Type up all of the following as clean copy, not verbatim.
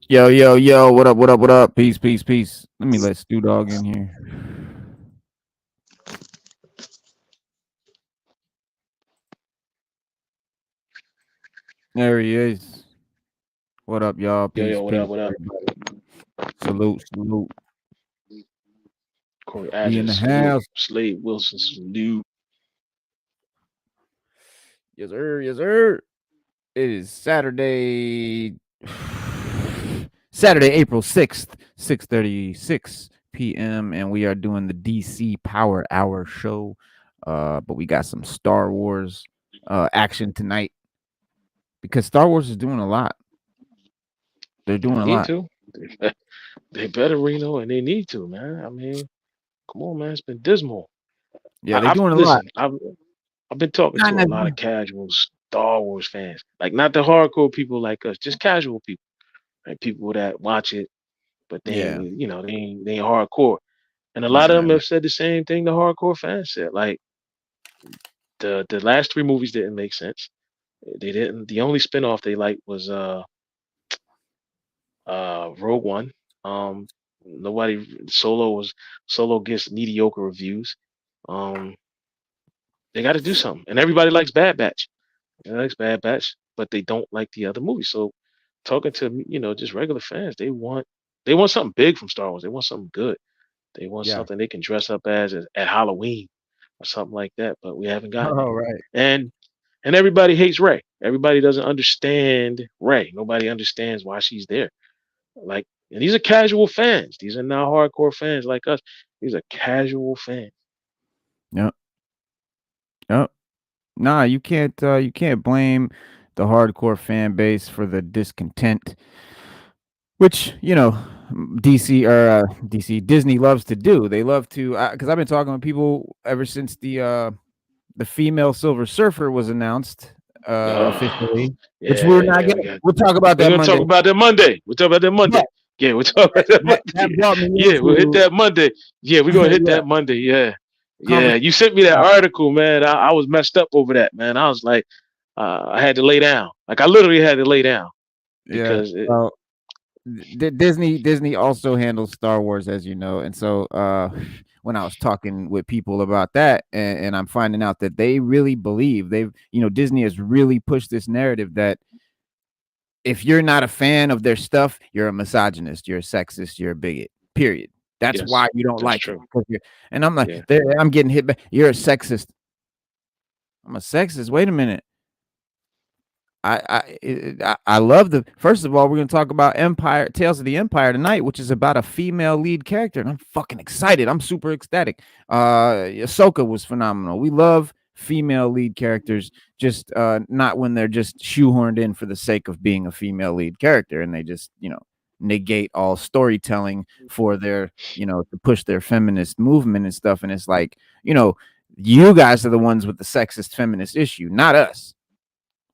Yo, yo, yo, what up, what up, what up? Peace, peace, peace. Let me let Stu Dog in here. There he is. What up, y'all? Peace, Yo, what peace. up, what up? Salute, salute. Corey We in the Adams, salute. house. Slade Wilson, salute. Yes, sir, yes, sir. It is Saturday, April 6th, 6:36 p.m., and we are doing the DC Power Hour show. But we got some Star Wars action tonight because Star Wars is doing a lot. They're doing a lot. To. They better, Reno, and they need to, man. I mean, come on, man. It's been dismal. Yeah, they're doing a lot. I've been talking to a lot of casual Star Wars fans, like not the hardcore people like us, just casual people, right? People that watch it, but they ain't, you know, they ain't hardcore. And a lot of them have said the same thing the hardcore fans said. Like the last three movies didn't make sense. They didn't. The only spinoff they liked was Rogue One. Nobody Solo gets mediocre reviews. They got to do something, and everybody likes Bad Batch. They likes Bad Batch, but they don't like the other movies. So, talking to just regular fans, they want something big from Star Wars. They want something good. They want something they can dress up as at Halloween or something like that. But we haven't gotten it. Right. And everybody hates Rey. Everybody doesn't understand Rey. Nobody understands why she's there. Like, and these are casual fans. These are not hardcore fans like us. These are casual fans. Yep. Nah, you can't blame the hardcore fan base for the discontent, which Disney loves to do. They love to, because I've been talking with people ever since the female Silver Surfer was announced officially, which we're not getting. We'll talk about that. We're gonna talk about that Monday. We'll talk about that Monday. Yeah, we'll talk about that Monday. Yeah, we'll hit that Monday. Yeah, we're gonna hit that Monday. Yeah. Yeah, you sent me that article, man. I was messed up over that, man. I was like, I had to lay down. Like I literally had to lay down because Disney also handles Star Wars, as you know, and so when I was talking with people about that, and I'm finding out that they really believe Disney has really pushed this narrative that if you're not a fan of their stuff, you're a misogynist, you're a sexist, you're a bigot. Period. That's why you don't like it. And I'm like, I'm getting hit back. You're a sexist. I'm a sexist. Wait a minute. I love the. First of all, we're gonna talk about Tales of the Empire tonight, which is about a female lead character, and I'm fucking excited. I'm super ecstatic. Ahsoka was phenomenal. We love female lead characters, just not when they're just shoehorned in for the sake of being a female lead character, and they just negate all storytelling for their to push their feminist movement and stuff. And it's like you guys are the ones with the sexist feminist issue, not us.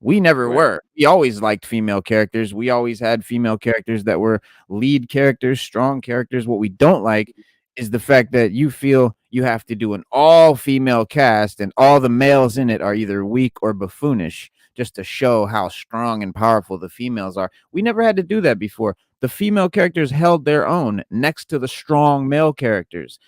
We never were. We always liked female characters. We always had female characters that were lead characters, strong characters. What we don't like is the fact that you feel you have to do an all-female cast and all the males in it are either weak or buffoonish just to show how strong and powerful the females are. We never had to do that before. The female characters held their own next to the strong male characters.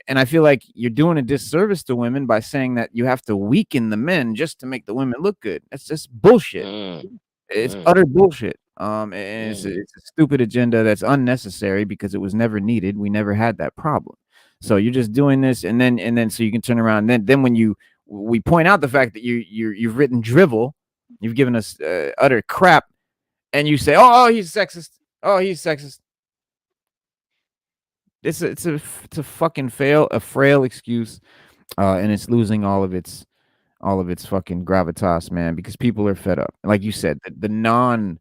And I feel like you're doing a disservice to women by saying that you have to weaken the men just to make the women look good. That's just bullshit. It's utter bullshit. And it's a stupid agenda that's unnecessary because it was never needed. We never had that problem. So you're just doing this, and then so you can turn around. And then when we point out the fact that you've written drivel, you've given us utter crap, and you say, oh, he's sexist. Oh, he's sexist. It's a fucking frail excuse, and it's losing all of its all of its fucking gravitas, man, because people are fed up. Like you said, the non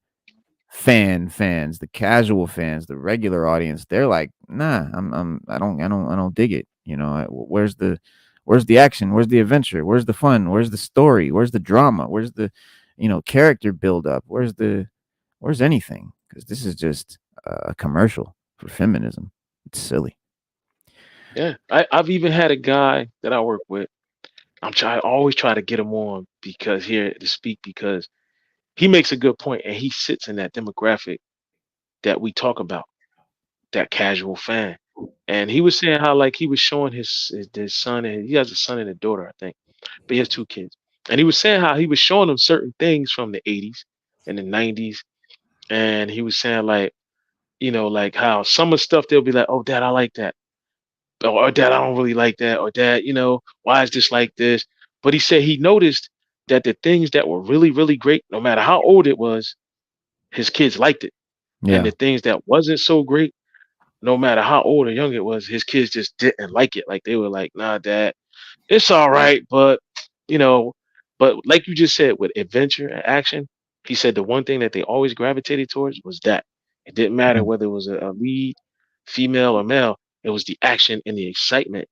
fans, the casual fans, the regular audience, they're like, nah, I don't dig it. You know, where's the action? Where's the adventure? Where's the fun? Where's the story? Where's the drama? Where's the, character build up? Where's anything? Because this is just a commercial for feminism. It's silly. Yeah, I've even had a guy that I work with. Always try to get him on because here to speak because he makes a good point and he sits in that demographic that we talk about, that casual fan. And he was saying how like he was showing his son, and he has a son and a daughter, I think, but he has two kids. And he was saying how he was showing them certain things from the 80s and the 90s. And he was saying like, like how some of the stuff they'll be like, oh dad, I like that. Or dad, I don't really like that. Or dad, why is this like this? But he said he noticed that the things that were really, really great, no matter how old it was, his kids liked it. And Yeah. the things that wasn't so great, no matter how old or young it was, his kids just didn't like it. Like they were like, nah, dad, it's all right, but you know, but like you just said, with adventure and action, he said the one thing that they always gravitated towards was that. It didn't matter Mhm. whether it was a lead, female or male, it was the action and the excitement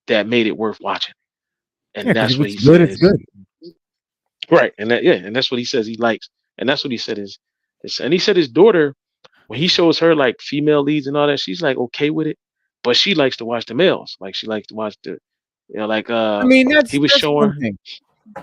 that made it worth watching. Yeah, And because that's if what it's he good, it's says. good. Right. And that's what he says he likes. And that's what he said and he said his daughter, when he shows her like female leads and all that, she's like okay with it, but she likes to watch the males. Like she likes to watch like I mean, he was that's one showing thing.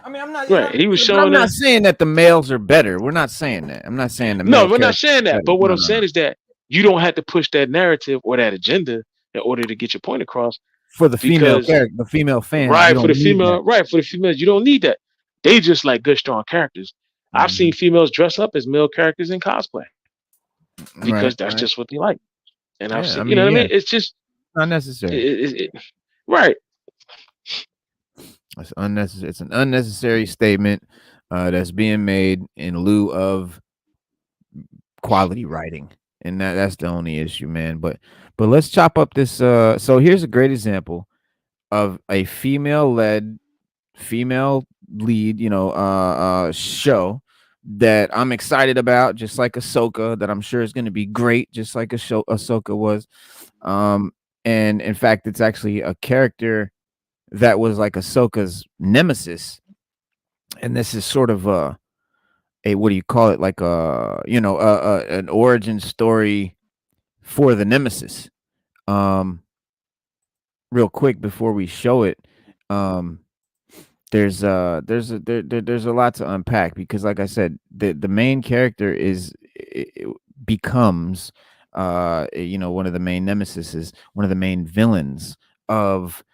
I mean, I'm not, right. He was but I'm showing not her. saying that the males are better. We're not saying that. I'm not saying the No, male we're not character saying is that. better. But what No, I'm no, no. saying is that you don't have to push that narrative or that agenda in order to get your point across. For the female Because character, the female fans, you don't need that. right, for the females, you don't need that. They just like good, strong characters. I've seen Mhm. females dress up as male characters in cosplay because Right, that's right. just what they like. And I've Yeah, I seen, mean, what I yeah, mean? It's just, not necessary. right. It's unnecessary. It's an unnecessary statement that's being made in lieu of quality writing, and that's the only issue, man. But let's chop up this. So here's a great example of a female-led, female lead, show that I'm excited about, just like Ahsoka, that I'm sure is going to be great, just like a show Ahsoka was. Um, and in fact, it's actually a character that was like Ahsoka's nemesis, and this is sort of a what do you call it? Like an origin story for the nemesis. Um, real quick before we show it, um, there's a lot to unpack because like I said, the main character becomes one of the main nemesis, is one of the main villains of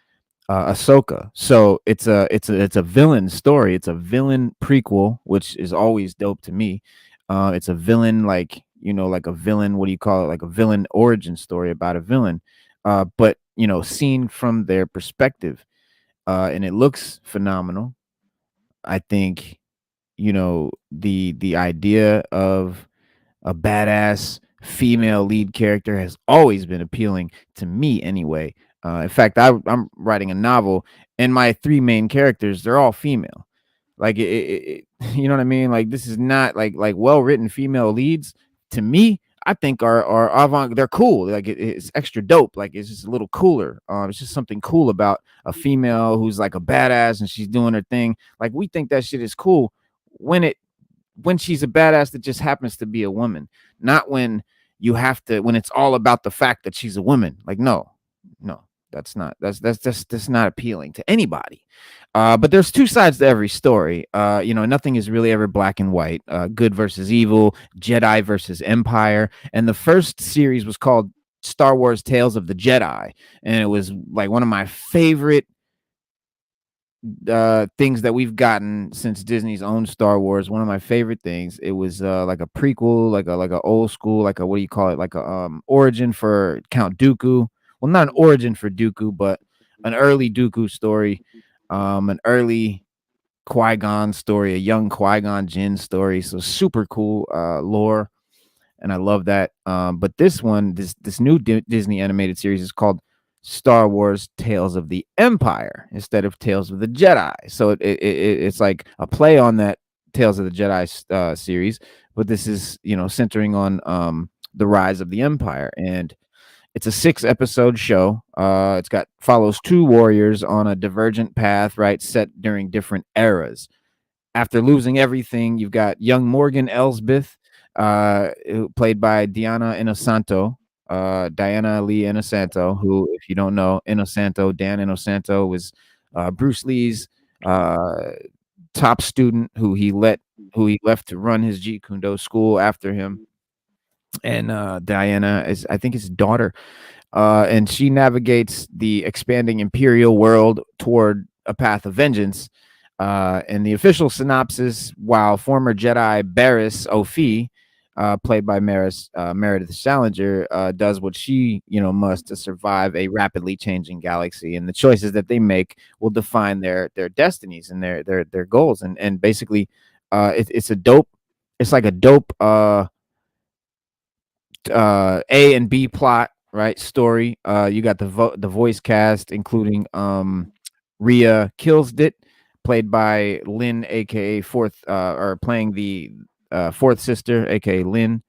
Ahsoka. So it's a villain story. It's a villain prequel, which is always dope to me. It's a villain, like like a villain. What do you call it? Like a villain origin story about a villain, but seen from their perspective, and it looks phenomenal. I think the idea of a badass female lead character has always been appealing to me anyway. In fact, I'm writing a novel, and my three main characters, they're all female. Like you know what I mean? Like this is not like well written female leads to me. I think are avant. They're cool. Like it's extra dope. Like it's just a little cooler. It's just something cool about a female who's like a badass and she's doing her thing. Like we think that shit is cool when she's a badass that just happens to be a woman, not when when it's all about the fact that she's a woman. Like no, that's not appealing to anybody. But there's two sides to every story. Nothing is really ever black and white. Good versus evil, Jedi versus Empire. And the first series was called Star Wars Tales of the Jedi, and it was like one of my favorite things that we've gotten since Disney's own Star Wars. One of my favorite things. It was like a prequel, like a old school, like a what do you call it? Like a origin for Count Dooku. Well, not an origin for Dooku, but an early Dooku story, an early Qui-Gon story, a young Qui-Gon Jinn story. So super cool lore, and I love that. But this one, this new Disney animated series is called Star Wars Tales of the Empire instead of Tales of the Jedi. So it's like a play on that Tales of the Jedi series, but this is, centering on the rise of the Empire. And it's a 6-episode show. It's got follows 2 warriors on a divergent path, right, set during different eras. After losing everything, you've got young Morgan Elsbeth, played by Diana Lee Inosanto, who, if you don't know, Dan Inosanto was Bruce Lee's top student, who he left to run his Jeet Kune Do school after him. And Diana is, I think, his daughter. And she navigates the expanding Imperial world toward a path of vengeance. And the official synopsis, while former Jedi Barriss Offee, played by Meredith Salinger, does what she, must to survive a rapidly changing galaxy, and the choices that they make will define their destinies and their goals. And basically, it's like a dope A and B plot, right, story. You got the voice cast, including Rhea Kilsdit, played by Lynn, aka playing the fourth sister, aka Lynn.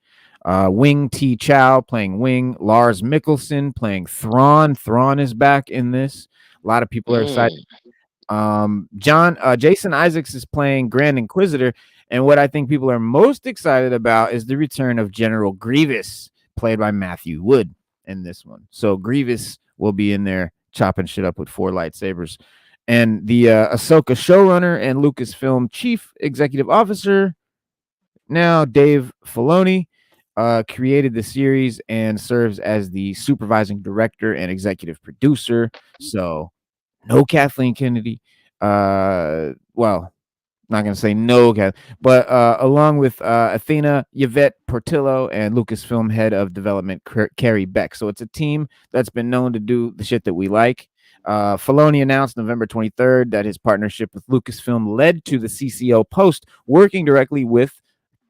Wing T Chow playing Wing. Lars Mikkelsen playing Thrawn. Thrawn is back in this. A lot of people are excited. Jason Isaacs is playing Grand Inquisitor, and what I think people are most excited about is the return of General Grievous, played by Matthew Wood, in this one. So Grievous will be in there chopping shit up with 4 lightsabers. And the Ahsoka showrunner and Lucasfilm chief executive officer, now Dave Filoni, created the series and serves as the supervising director and executive producer. So no Kathleen Kennedy. Well, not going to say no, but along with Athena, Yvette Portillo, and Lucasfilm head of development Carrie Beck. So it's a team that's been known to do the shit that we like. Filoni announced November 23rd that his partnership with Lucasfilm led to the CCO post, working directly with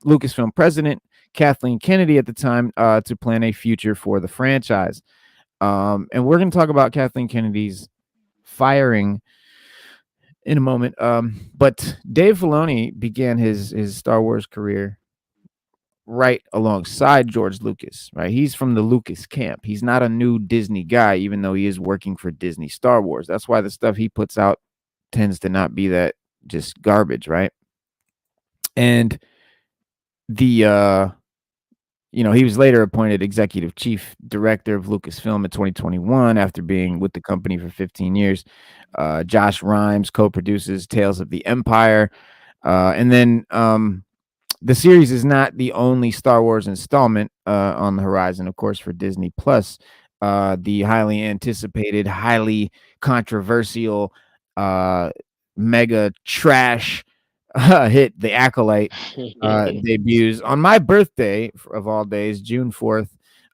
Lucasfilm president Kathleen Kennedy at the time to plan a future for the franchise. And we're going to talk about Kathleen Kennedy's firing in a moment. But Dave Filoni began his Star Wars career right alongside George Lucas, right? He's from the Lucas camp. He's not a new Disney guy, even though he is working for Disney Star Wars. That's why the stuff he puts out tends to not be that just garbage, right? And the he was later appointed executive chief director of Lucasfilm in 2021 after being with the company for 15 years. Josh Rhimes co-produces Tales of the Empire. And then the series is not the only Star Wars installment on the horizon, of course, for Disney Plus. The highly anticipated, highly controversial, mega trash hit, The Acolyte, debuts on my birthday of all days, June 4th,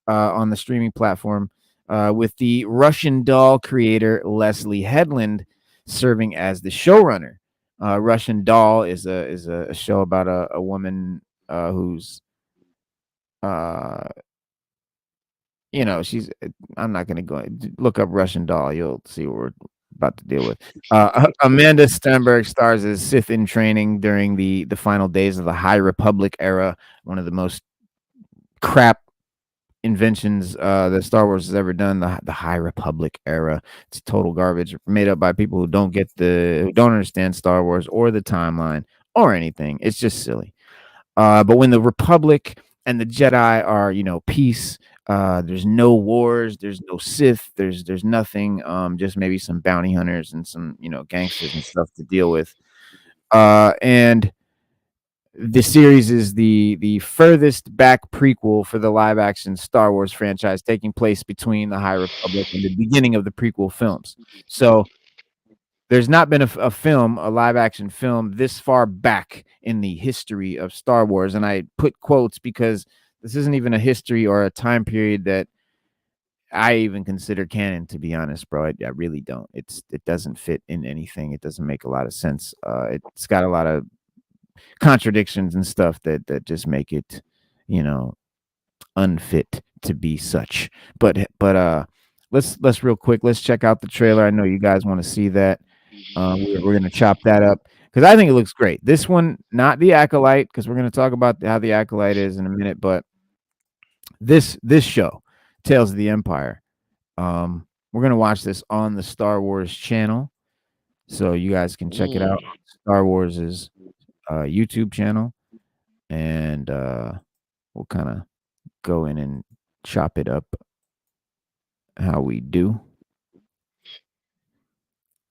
on the streaming platform, with the Russian Doll creator Leslie Headland serving as the showrunner. Russian Doll is a show about a woman who's she's, I'm not gonna go look up Russian Doll, you'll see what we're about to deal with. Amanda Stenberg stars as Sith in training during the final days of the High Republic era, one of the most crap inventions that Star Wars has ever done. The High Republic era, it's total garbage, made up by people who don't understand Star Wars or the timeline or anything. It's just silly. But when the Republic and the Jedi are, peace, there's no wars, there's no Sith, there's nothing, just maybe some bounty hunters and some, gangsters and stuff to deal with. And the series is the furthest back prequel for the live action Star Wars franchise, taking place between the High Republic and the beginning of the prequel films. So there's not been a live action film this far back in the history of Star Wars. And I put quotes because this isn't even a history or a time period that I even consider canon, to be honest, bro. I really don't. It doesn't fit in anything. It doesn't make a lot of sense. It's got a lot of contradictions and stuff that just make it, unfit to be such. But let's real quick. Let's check out the trailer. I know you guys want to see that. We're gonna chop that up because I think it looks great. This one, not the Acolyte, because we're gonna talk about how the Acolyte is in a minute, but this show, Tales of the Empire. We're gonna watch this on the Star Wars channel, so you guys can check it out. Star Wars's YouTube channel, and we'll kind of go in and chop it up how we do.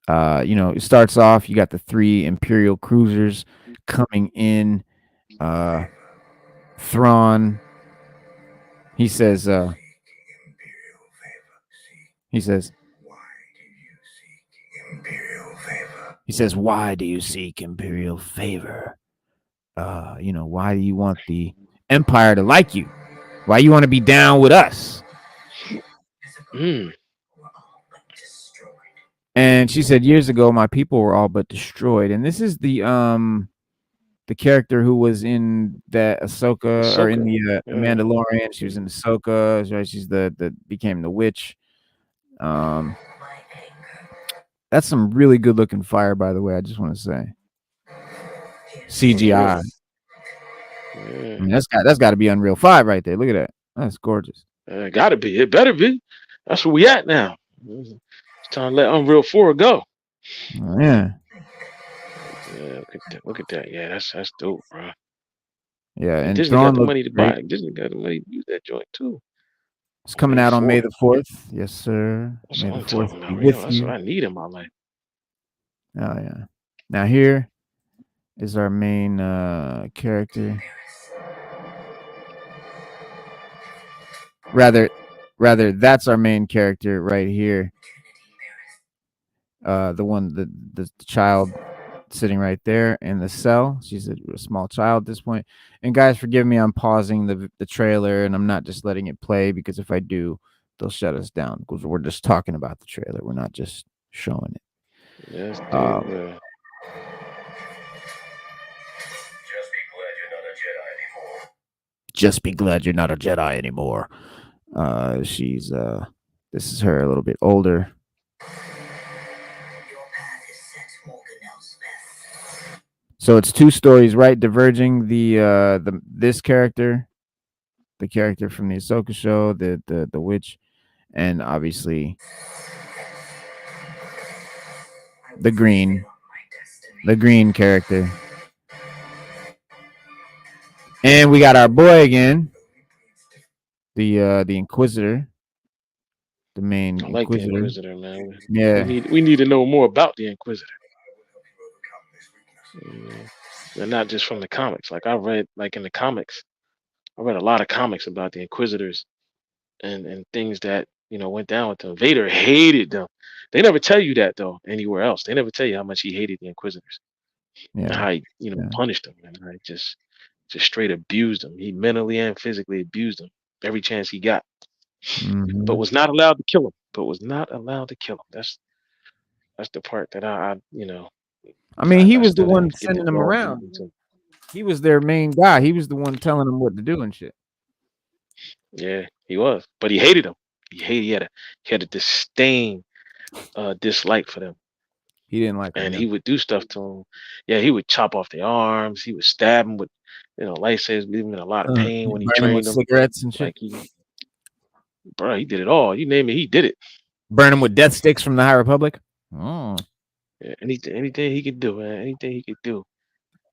It starts off, you got the 3 Imperial cruisers coming in. Thrawn, he says, why do you seek Imperial favor? Why do you want the Empire to like you? Why you want to be down with us? And she said, years ago, my people were all but destroyed. And this is the character who was in that Ahsoka. Or in the Mandalorian. She was in Ahsoka. She's the became the witch. That's some really good looking fire, by the way. I just want to say, CGI. I mean, that's got to be Unreal 5 right there. Look at that. That's gorgeous. Gotta be. It better be. That's where we at now. It's time to let Unreal 4 go. Oh, yeah. Yeah, look at that. Yeah, that's dope, bro. Yeah, and Disney got the money to buy it. Disney got the money to use that joint too. It's coming out on May the 4th. Yes, sir. That's May what the I'm 4th talking be about. with That's you. what I need in my life. Oh yeah. Now here is our main character. Rather, that's our main character right here. The child sitting right there in the cell. She's a small child at this point. And guys, forgive me, I'm pausing the trailer and I'm not just letting it play, because if I do, they'll shut us down, because we're just talking about the trailer. We're not just showing it. Yes, Just be glad you're not a Jedi anymore. She's this is her a little bit older. So it's 2 stories, right? Diverging this character, the character from the Ahsoka show, the witch, and obviously the green character. And we got our boy again, the Inquisitor, the main I like Inquisitor. the Inquisitor, man. Yeah, we need to know more about the Inquisitor. And not just from the comics. Like I read, like in the comics, I read a lot of comics about the Inquisitors and things that went down with them. Vader hated them. They never tell you that though anywhere else. They never tell you how much he hated the Inquisitors. Yeah, and how he punished them, and how he just straight abused them. He mentally and physically abused them every chance he got. But was not allowed to kill him. That's the part that I mean, he was the one sending them around. He was their main guy. He was the one telling them what to do and shit. Yeah, he was. But he hated them. He had a disdain, dislike for them. He didn't like them. And he would do stuff to them. Yeah, he would chop off their arms. He would stab them with, lightsabers, leave them in a lot of pain when he trained them. Cigarettes and shit. Bro, he did it all. You name it, he did it. Burn them with death sticks from the High Republic. Oh. Yeah, anything he could do, man. Anything he could do.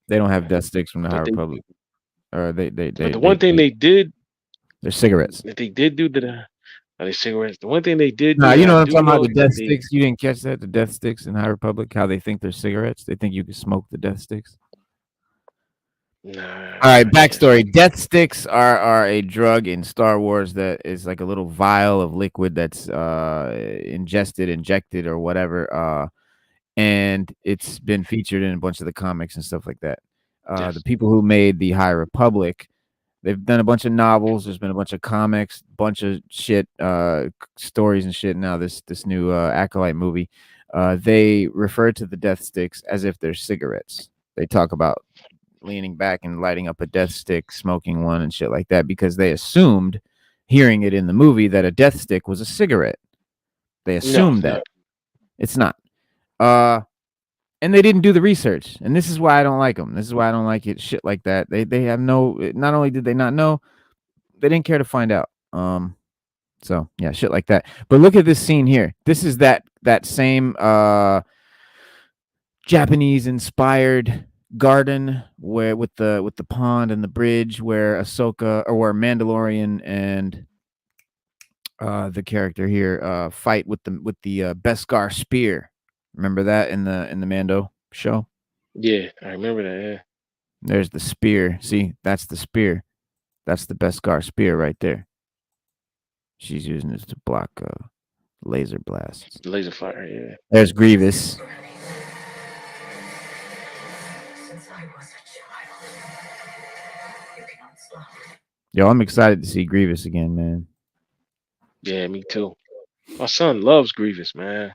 They don't have death sticks from the High Republic. Or they. But the one thing they did. They're cigarettes. That they did do are they cigarettes? The one thing they did. No, you know what I'm talking about. The death sticks. You didn't catch that? The death sticks in High Republic. How they think they're cigarettes. They think you can smoke the death sticks. Nah. All right, backstory. Death sticks are a drug in Star Wars that is like a little vial of liquid that's injected, or whatever. And it's been featured in a bunch of the comics and stuff like that. Yes. The people who made the High Republic, they've done a bunch of novels. There's been a bunch of comics, bunch of shit, stories and shit. Now this new Acolyte movie, they refer to the death sticks as if they're cigarettes. They talk about leaning back and lighting up a death stick, smoking one and shit like that, because they assumed, hearing it in the movie, that a death stick was a cigarette. They assumed that. It's not. And they didn't do the research, and this is why I don't like them. This is why I don't like it. Shit like that. They have no. Not only did they not know, they didn't care to find out. So yeah, shit like that. But look at this scene here. This is that same Japanese inspired garden where with the pond and the bridge where Ahsoka or where Mandalorian and the character here fight with the Beskar spear. Remember that in the Mando show? Yeah, I remember that. Yeah. There's the spear. See, that's the spear. That's the Beskar spear right there. She's using it to block laser blasts. Laser fire, yeah. There's Grievous. Since I was a child, you cannot stop. Yo, I'm excited to see Grievous again, man. Yeah, me too. My son loves Grievous, man.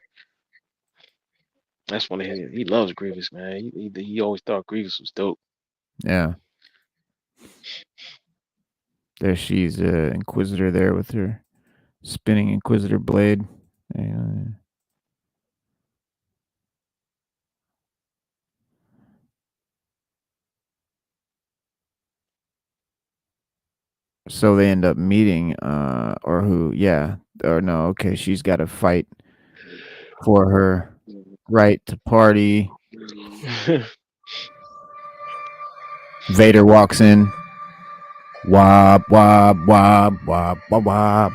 That's one of his. He loves Grievous, man. He always thought Grievous was dope. Yeah. There she's Inquisitor there with her spinning Inquisitor blade. So they end up meeting, okay, she's got to fight for her right to party. Vader walks in. Wob, wob, wob, wob, wob, wob.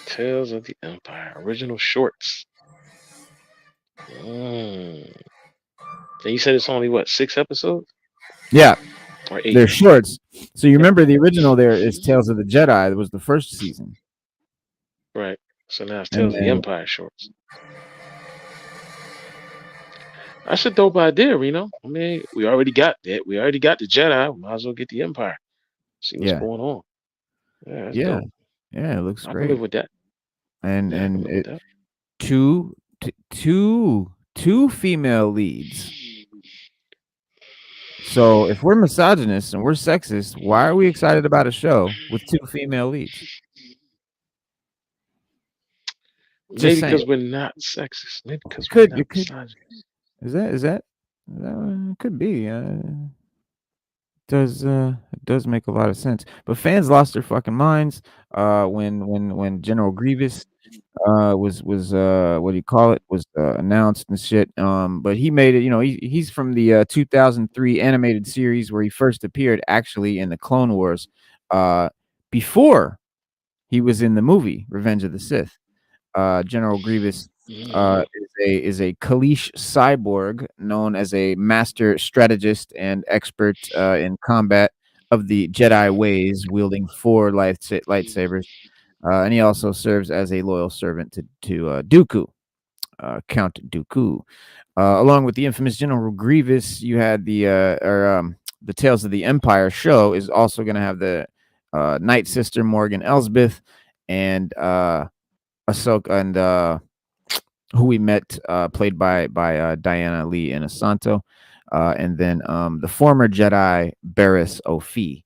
Tales of the Empire, original shorts. And you said it's only what, 6 episodes? Yeah, or 8? They're shorts. So you remember the original there is Tales of the Jedi. That was the first season. Right. So now it's Tales of the Empire shorts. That's a dope idea, Reno. I mean, we already got that. We already got the Jedi. We might as well get the Empire. See what's going on. Yeah, that's dope. Yeah, it looks I great. can live with that. And two female leads. So if we're misogynists and we're sexist, why are we excited about a show with 2 female leads? Maybe because we're not sexist. Maybe because we're not misogynist. Is that could be. It does make a lot of sense. But fans lost their fucking minds when General Grievous was what do you call it, was announced and shit. But he made it, he's from the 2003 animated series where he first appeared actually in the Clone Wars before he was in the movie Revenge of the Sith. General Grievous is a Kalish cyborg known as a master strategist and expert in combat of the Jedi ways, wielding 4 lightsabers. And he also serves as a loyal servant to Dooku, Count Dooku. Along with the infamous General Grievous, you had the Tales of the Empire show is also going to have the Night Sister Morgan Elsbeth and Ahsoka and who we met, played by Diana Lee Inosanto, and then the former Jedi Barriss O'Fee,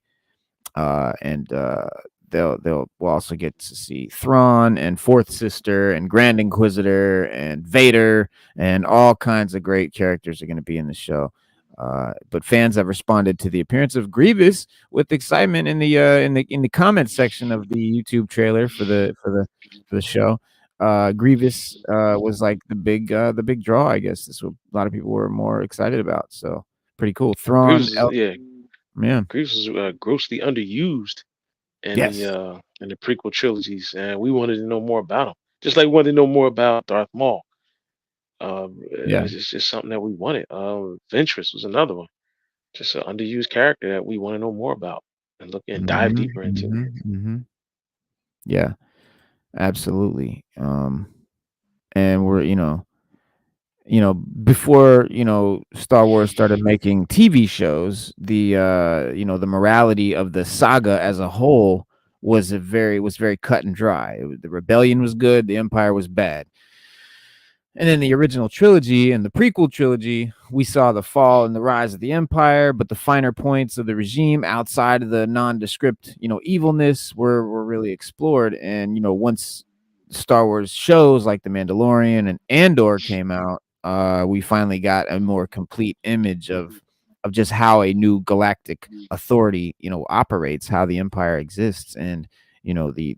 and we'll also get to see Thrawn and Fourth Sister and Grand Inquisitor and Vader and all kinds of great characters are going to be in the show. But fans have responded to the appearance of Grievous with excitement in the comment section of the YouTube trailer for the show. Grievous was like the big draw, I guess. This is what a lot of people were more excited about. So pretty cool. Thrawn, Grievous was grossly underused in the prequel trilogies, and we wanted to know more about him. Just like we wanted to know more about Darth Maul. It's just something that we wanted. Ventress was another one. Just an underused character that we want to know more about and look and dive deeper into. Yeah, absolutely. And we're before Star Wars started making TV shows, the morality of the saga as a whole was very cut and dry. The rebellion was good, the Empire was bad. And in the original trilogy and the prequel trilogy, we saw the fall and the rise of the Empire, but the finer points of the regime outside of the nondescript, evilness were really explored. And once Star Wars shows like The Mandalorian and Andor came out, we finally got a more complete image of just how a new galactic authority, operates, how the Empire exists, and the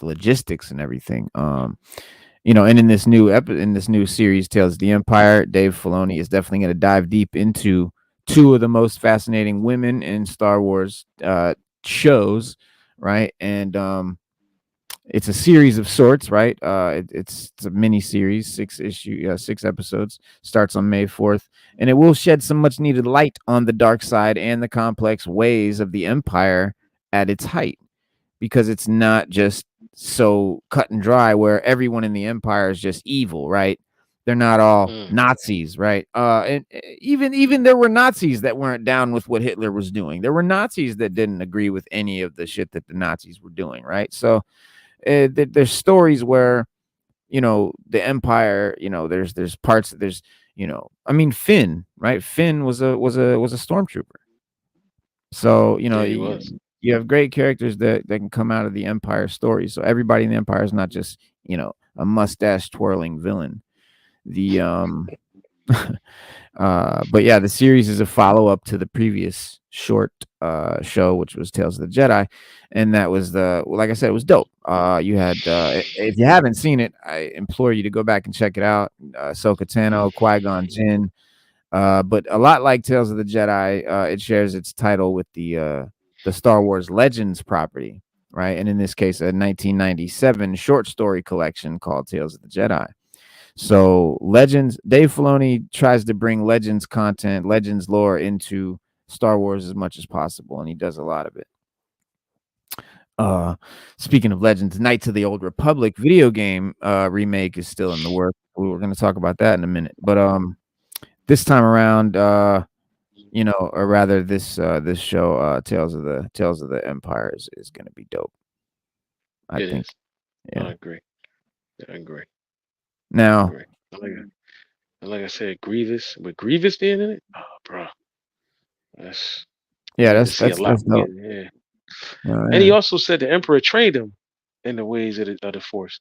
logistics and everything. And in this new series, Tales of the Empire, Dave Filoni is definitely going to dive deep into two of the most fascinating women in Star Wars shows, right? And it's a series of sorts, right? It's a mini series, 6 episodes. Starts on May 4th, and it will shed some much needed light on the dark side and the complex ways of the Empire at its height, because it's not just so cut and dry where everyone in the Empire is just evil, right? They're not all Nazis, right? And even there were Nazis that weren't down with what Hitler was doing. There were Nazis that didn't agree with any of the shit that the Nazis were doing, right? So there's stories where the Empire, there's parts, there's Finn, right? Finn was a stormtrooper. So you have great characters that can come out of the Empire story. So everybody in the Empire is not just a mustache twirling villain. The but yeah, the series is a follow up to the previous short show, which was Tales of the Jedi, and that was like I said, it was dope. You had if you haven't seen it, I implore you to go back and check it out. Ahsoka Tano, Qui-Gon Jinn. But a lot like Tales of the Jedi, it shares its title with the Star Wars Legends property, right? And in this case, a 1997 short story collection called Tales of the Jedi. So Legends, Dave Filoni tries to bring Legends content, Legends lore into Star Wars as much as possible, and he does a lot of it. Speaking of Legends, Knights of the Old Republic video game remake is still in the works. We're going to talk about that in a minute. But this time around, or rather this show, Tales of the Empire is going to be dope. I think. Yeah. I agree. Now, like I said, Grievous with Grievous being in it. Oh, bro, that's dope. Yeah. And he also said the Emperor trained him in the ways of the Force.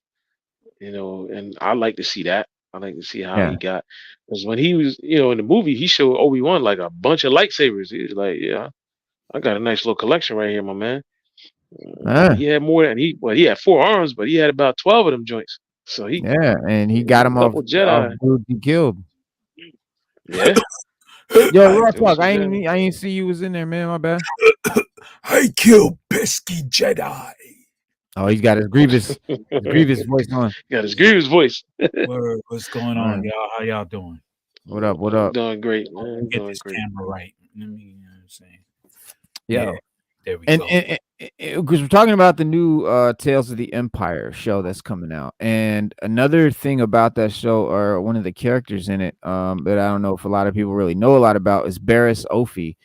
And I like to see that. I like to see how he got, because when he was, in the movie, he showed Obi-Wan like a bunch of lightsabers. He was like, "Yeah, I got a nice little collection right here, my man." He had more than he had 4 arms, but he had about 12 of them joints. So and he got him off Jedi. Dude he killed. Yeah. Yo, real talk. I ain't see you was in there, man. My bad. I killed pesky Jedi. Oh, he's got his Grievous voice on. Got his Grievous voice. What's going on, y'all? How y'all doing? What up? What up? Doing great, man. Get this camera right. Let me, what I'm saying. Yeah. There we go. And because we're talking about the new Tales of the Empire show that's coming out, and another thing about that show, or one of the characters in it, that I don't know if a lot of people really know a lot about, is Barriss Offee.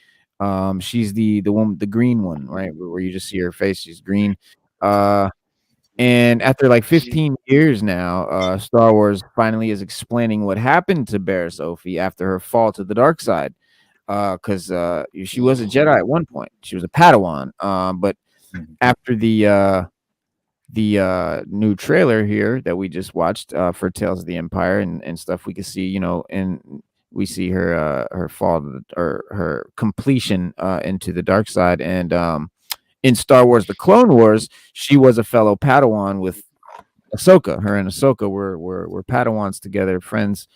She's the one, the green one, right? Where you just see her face, she's green. And after like 15 years now, Star Wars finally is explaining what happened to Barriss Offee after her fall to the dark side. Because she was a Jedi at one point. She was a Padawan. But after the new trailer here that we just watched for Tales of the Empire and stuff, we can see, and we see her fall or her completion into the dark side. And in Star Wars: The Clone Wars, she was a fellow Padawan with Ahsoka. Her and Ahsoka were Padawans together, friends.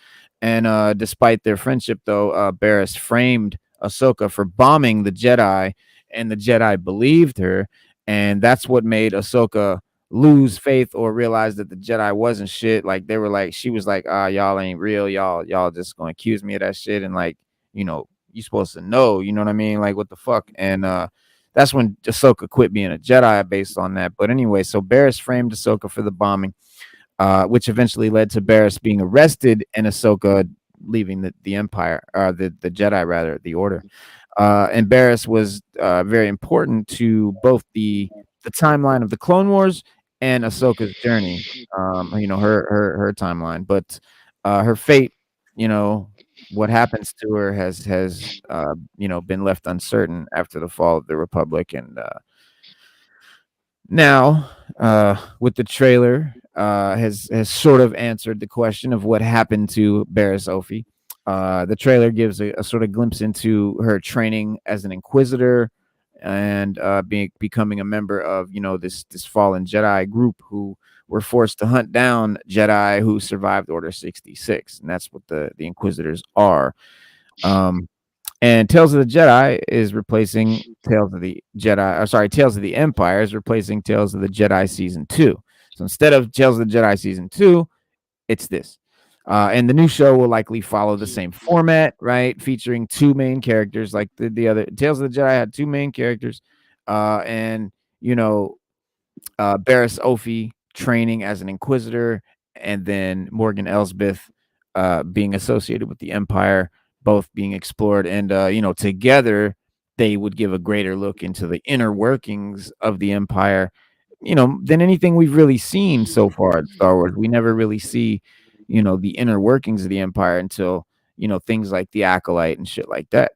And despite their friendship, though, Barriss framed Ahsoka for bombing the Jedi, and the Jedi believed her. And that's what made Ahsoka lose faith or realize that the Jedi wasn't shit. Like, they were like, she was like, y'all ain't real. Y'all just gonna accuse me of that shit. And like, you supposed to know, you know what I mean? Like, what the fuck? And that's when Ahsoka quit being a Jedi based on that. But anyway, so Barriss framed Ahsoka for the bombing. Which eventually led to Barriss being arrested and Ahsoka leaving the Empire, or the Jedi, rather, the Order. And Barriss was very important to both the timeline of the Clone Wars and Ahsoka's journey, her timeline, but her fate, what happens to her has been left uncertain after the fall of the Republic. And now with the trailer has sort of answered the question of what happened to Barriss Offee. The trailer gives a sort of glimpse into her training as an Inquisitor and becoming a member of this fallen Jedi group who were forced to hunt down Jedi who survived Order 66, and that's what the Inquisitors are. And Tales of the Jedi is replacing Tales of the Empire is replacing Tales of the Jedi Season 2. So instead of Tales of the Jedi Season 2, it's this. And the new show will likely follow the same format, right? Featuring two main characters, like the other Tales of the Jedi had two main characters, and Barriss Offee training as an Inquisitor, and then Morgan Elsbeth being associated with the Empire, both being explored, and together they would give a greater look into the inner workings of the Empire, than anything we've really seen so far in Star Wars. We never really see, the inner workings of the Empire until, things like the Acolyte and shit like that.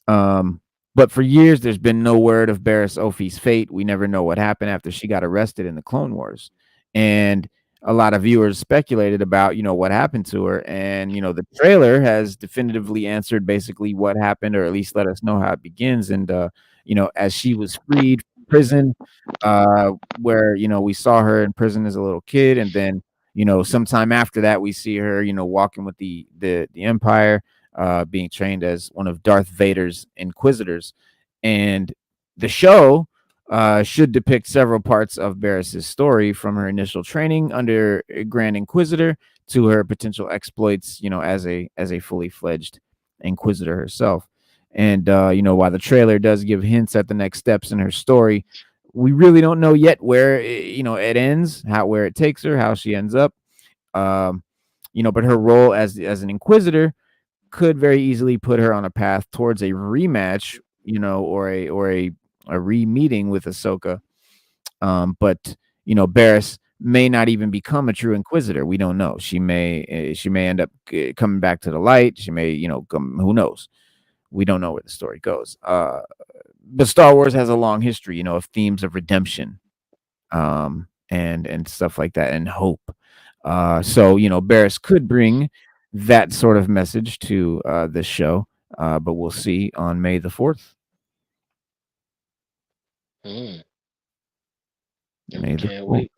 But for years, there's been no word of Barriss Offee's fate. We never know what happened after she got arrested in the Clone Wars. And a lot of viewers speculated about, what happened to her. And, the trailer has definitively answered basically what happened, or at least let us know how it begins. And, as she was freed from prison, where, we saw her in prison as a little kid. And then, sometime after that, we see her, walking with the Empire, being trained as one of Darth Vader's Inquisitors. And the show should depict several parts of Barriss's story, from her initial training under Grand Inquisitor to her potential exploits, as a fully fledged Inquisitor herself. And while the trailer does give hints at the next steps in her story, we really don't know yet where it ends, where it takes her, how she ends up. But her role as an Inquisitor could very easily put her on a path towards a rematch, or a re-meeting with Ahsoka. But Barriss may not even become a true Inquisitor. We don't know. She may end up coming back to the light. She may, who knows? We don't know where the story goes. But Star Wars has a long history, of themes of redemption, and stuff like that, and hope. So Barriss could bring that sort of message to this show, but we'll see on May the 4th. We can't wait.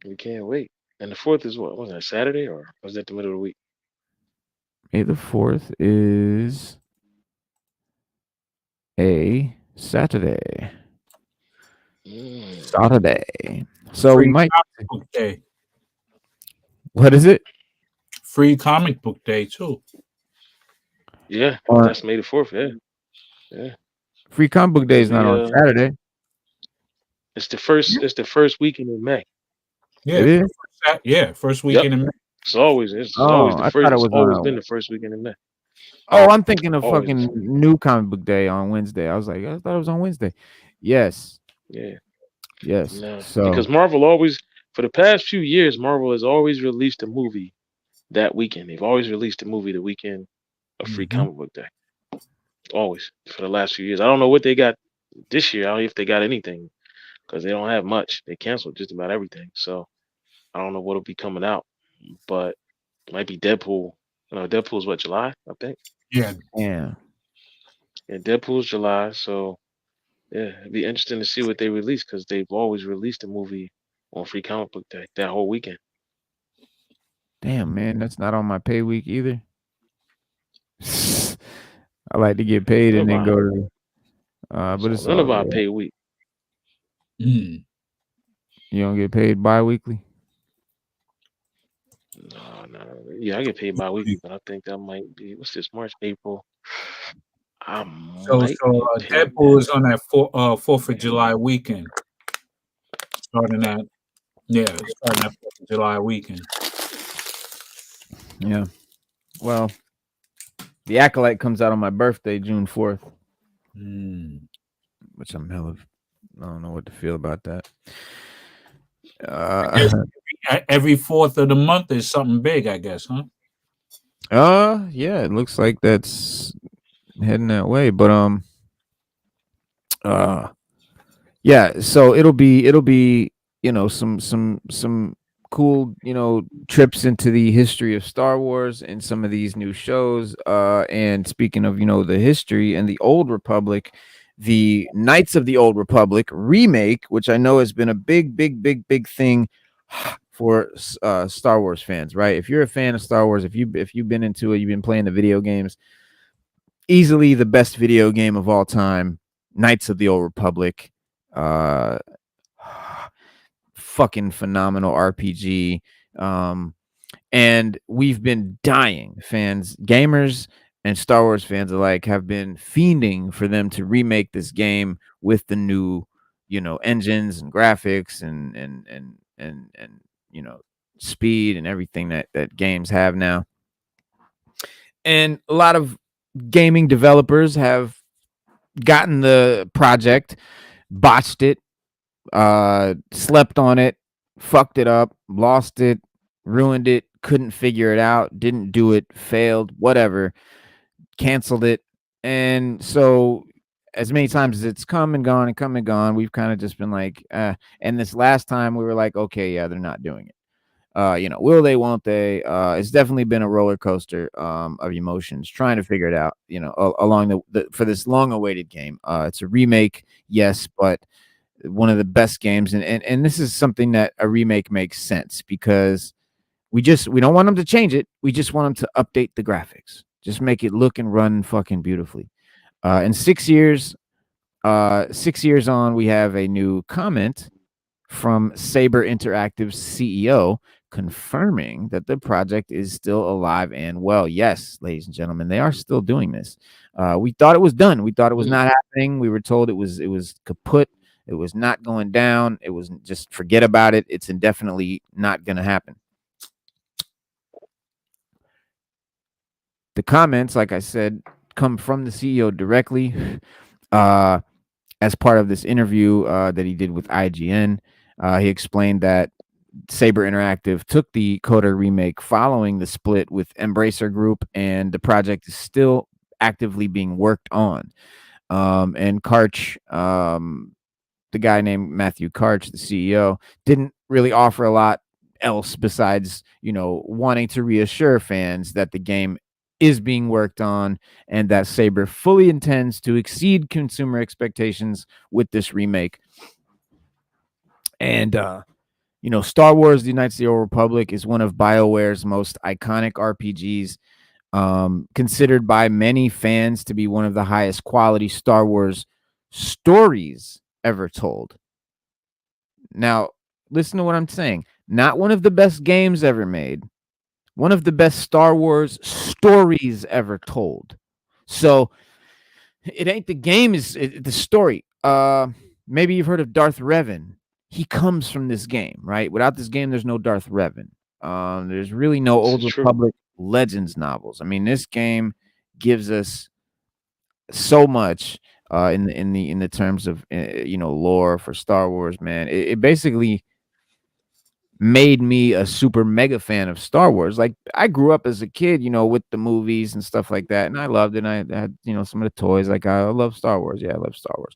We can't wait. And the 4th is what? Was that Saturday, or was that the middle of the week? May the 4th is a Saturday. Saturday. So Free we might. comic book day. What is it? Free comic book day too. Yeah, that's May the 4th. Yeah. Free comic book day is not on Saturday. It's the first. It's the first weekend in May. Yeah, it is. First weekend in May. It's always the first. It's always been the first weekend in May. Oh, I'm thinking of fucking new comic book day on Wednesday. I was like, I thought it was on Wednesday. Yes. Yeah. Yes. No, so because Marvel always, for the past few years, Marvel has always released a movie that weekend. They've always released a movie the weekend of Free Comic Book Day. Always, for the last few years. I don't know what they got this year. I don't know if they got anything, because they don't have much. They canceled just about everything. So I don't know what'll be coming out, but it might be Deadpool. Deadpool's what, July, I think? Yeah. Yeah, Deadpool's July. So yeah, it'd be interesting to see what they release, because they've always released a movie on Free Comic Book Day that whole weekend. Damn, man, that's not on my pay week either. I like to get paid and then go to. But it's none of our pay week. You don't get paid bi-weekly? No. Yeah, I get paid bi-weekly, but I think that might be, what's this, March, April? So Deadpool is on that 4th of July weekend. Starting that 4th of July weekend. Yeah. Well, the Acolyte comes out on my birthday, June 4th. Which I'm I don't know what to feel about that. Every 4th of the month is something big, I guess, huh? Yeah, it looks like that's heading that way, but yeah, so it'll be some cool trips into the history of Star Wars and some of these new shows. And speaking of the history and the Old Republic, the Knights of the Old Republic remake, which I know has been a big thing for Star Wars fans, right? If you're a fan of Star Wars, if you've been into it, you've been playing the video games, easily the best video game of all time, Knights of the Old Republic. Fucking phenomenal RPG. And we've been dying. Fans, gamers, and Star Wars fans alike have been fiending for them to remake this game with the new, engines and graphics and speed and everything that games have now. And a lot of gaming developers have gotten the project, botched it, slept on it, fucked it up, lost it, ruined it, couldn't figure it out, didn't do it, failed, whatever, canceled it. And so as many times as it's come and gone, we've kind of just been like, and this last time we were like, okay, yeah, they're not doing it. Will they, won't they? It's definitely been a roller coaster of emotions trying to figure it out, along for this long awaited game. It's a remake, yes, but one of the best games. And this is something that a remake makes sense because we don't want them to change it. We just want them to update the graphics, just make it look and run fucking beautifully. And 6 years on, we have a new comment from Saber Interactive's CEO confirming that the project is still alive and well. Yes, ladies and gentlemen, they are still doing this. We thought it was done. We thought it was not happening. We were told it was kaput. It was not going down. It was just forget about it. It's indefinitely not going to happen. The comments, like I said, come from the CEO directly as part of this interview that he did with IGN. He explained that Saber Interactive took the Coder remake following the split with Embracer Group, and the project is still actively being worked on. And Karch, the guy named Matthew Karch, the CEO, didn't really offer a lot else besides, wanting to reassure fans that the game is being worked on and that Saber fully intends to exceed consumer expectations with this remake. And, Star Wars: The Knights of the Old Republic is one of BioWare's most iconic RPGs, considered by many fans to be one of the highest quality Star Wars stories ever told. Now, listen to what I'm saying. Not one of the best games ever made. One of the best Star Wars stories ever told. So it ain't the game, is the story. Maybe you've heard of Darth Revan. He comes from this game, right? Without this game, there's no Darth Revan. There's really no Old Republic Legends novels. I mean, this game gives us so much in the terms of lore for Star Wars, man. It basically made me a super mega fan of Star Wars. Like, I grew up as a kid, with the movies and stuff like that, and I loved it. And I had some of the toys. Like, I love Star Wars. Yeah, I love Star Wars.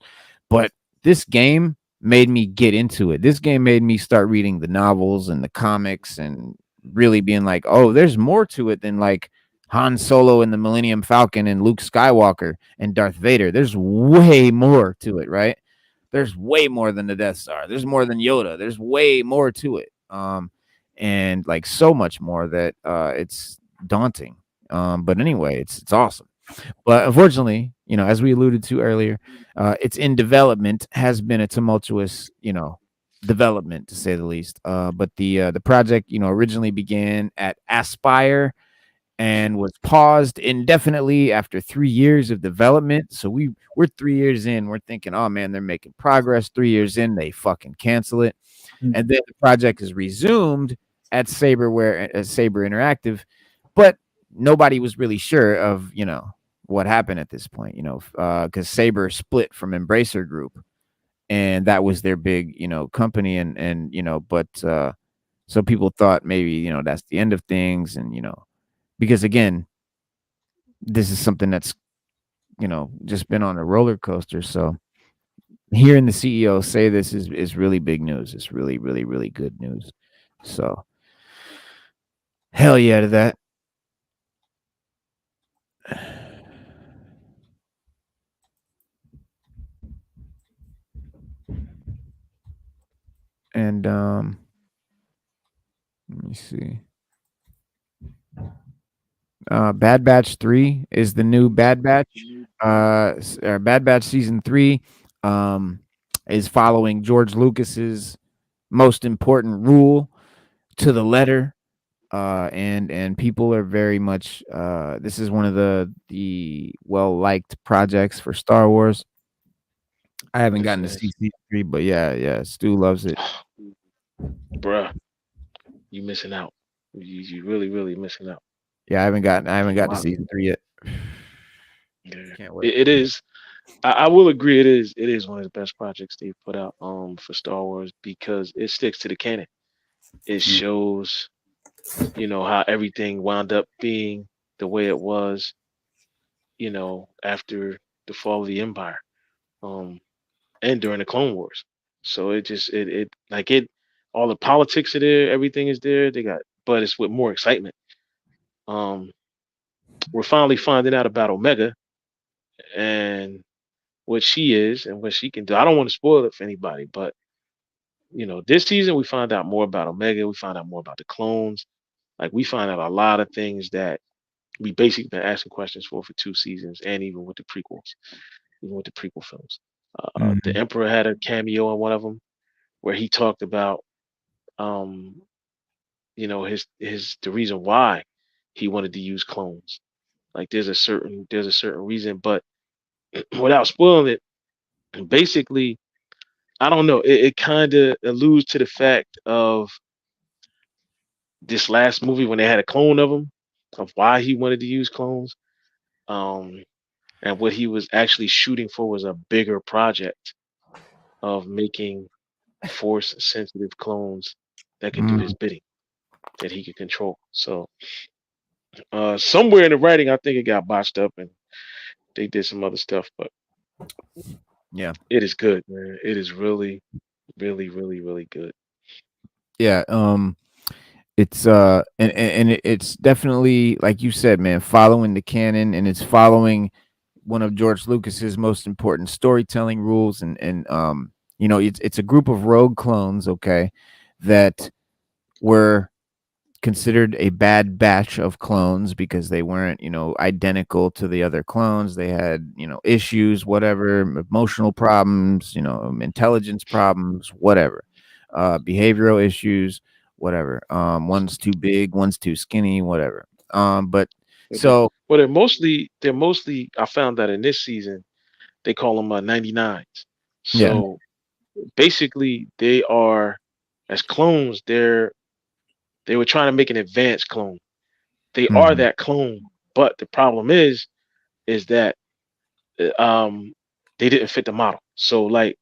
But this game made me get into it. This game made me start reading the novels and the comics and really being like, oh, there's more to it than like Han Solo and the Millennium Falcon and Luke Skywalker and Darth Vader. There's way more to it, right? There's way more than the Death Star. There's more than Yoda. There's way more to it. And like so much more that it's daunting. But anyway, it's awesome. But unfortunately, as we alluded to earlier, it's in development, has been a tumultuous, development to say the least. But the project, originally began at Aspire and was paused indefinitely after 3 years of development. So we're 3 years in. We're thinking, oh man, they're making progress. 3 years in, they fucking cancel it. And then the project is resumed at Saber Interactive, but nobody was really sure of, what happened at this point, because Saber split from Embracer Group. and that was their big, company, and but so people thought maybe, that's the end of things, and because again, this is something that's, just been on a roller coaster. So hearing the CEO say this is really big news. It's really, really, really good news. So hell yeah to that. And let me see. Bad Batch 3 is the new Bad Batch. Bad Batch season 3 is following George Lucas's most important rule to the letter. And people are very much this is one of the well-liked projects for Star Wars. I haven't gotten to see season 3, but yeah, Stu loves it. Bruh, you missing out. You really, really missing out. Yeah, I haven't got to season 3 yet. Yeah. Can't wait. It is. I will agree. It is one of the best projects they've put out for Star Wars because it sticks to the canon. It shows, how everything wound up being the way it was, after the fall of the Empire, and during the Clone Wars. So it just all the politics are there, everything is there. But it's with more excitement. We're finally finding out about Omega and what she is and what she can do. I don't want to spoil it for anybody, but this season we find out more about Omega. We find out more about the clones. Like we find out a lot of things that we basically been asking questions for 2 seasons, and even with the prequels, even with the prequel films. The Emperor had a cameo in one of them where he talked about, the reason why he wanted to use clones. Like there's a certain reason, but without spoiling it, basically, I don't know. It kind of alludes to the fact of this last movie when they had a clone of him, of why he wanted to use clones. And what he was actually shooting for was a bigger project of making force sensitive clones that could do his bidding, that he could control. So somewhere in the writing, I think it got botched up and they did some other stuff, but yeah, it is good, man. It is really, really, really, really good. Yeah, it's and it's definitely, like you said, man, following the canon, and it's following one of George Lucas's most important storytelling rules, and it's a group of rogue clones, okay, that were considered a bad batch of clones because they weren't, identical to the other clones. They had, issues, whatever, emotional problems, intelligence problems, whatever, behavioral issues, whatever. One's too big, one's too skinny, whatever. But so they're mostly I found that in this season they call them 99s. So basically they are, as clones, they were trying to make an advanced clone. They are that clone, but the problem is that they didn't fit the model. So like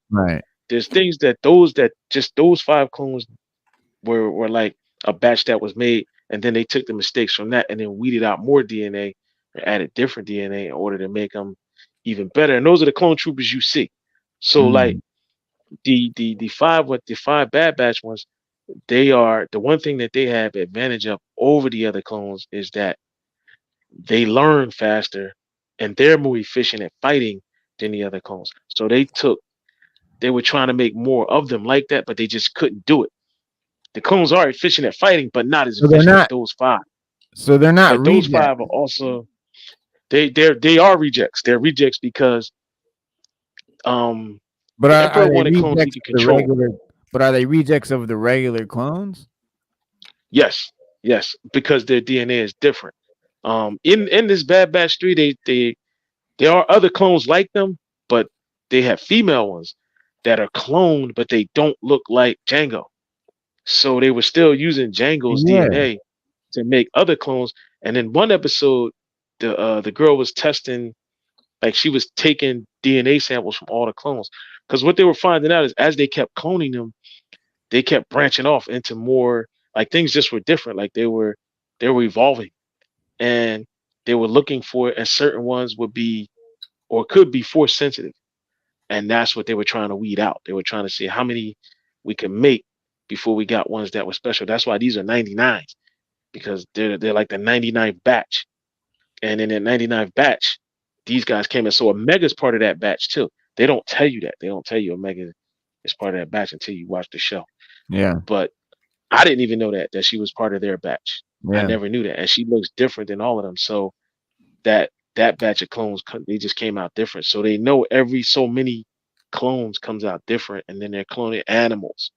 there's things that those 5 clones were like a batch that was made, and then they took the mistakes from that and then weeded out more DNA or added different DNA in order to make them even better. And those are the clone troopers you see. So like the 5 Bad Batch ones, they are the one thing that they have advantage of over the other clones is that they learn faster and they're more efficient at fighting than the other clones. So they were trying to make more of them like that, but they just couldn't do it. The clones are efficient at fighting, but not as efficient as those 5. So they're not. But those 5 are also they are rejects. They're rejects because but the Emperor wanted clones he could control. But are they rejects of the regular clones? Yes, because their DNA is different. In this Bad Batch 3, there are other clones like them, but they have female ones that are cloned, but they don't look like Jango. So they were still using Jango's DNA to make other clones. And in one episode, the girl was testing, like she was taking DNA samples from all the clones. Because what they were finding out is as they kept cloning them, they kept branching off into more like things just were different. Like they were evolving, and they were looking for it, and certain ones would be or could be force sensitive, and that's what they were trying to weed out. They were trying to see how many we could make before we got ones that were special. That's why these are 99s, because they're like the 99th batch, and in that 99th batch, these guys came in. So Omega's part of that batch too. They don't tell you that. They don't tell you Omega is part of that batch until you watch the show. Yeah. But I didn't even know that she was part of their batch. I Yeah. never knew that, and she looks different than all of them. So that batch of clones, they just came out different. So they know every so many clones comes out different, and then they're cloning animals.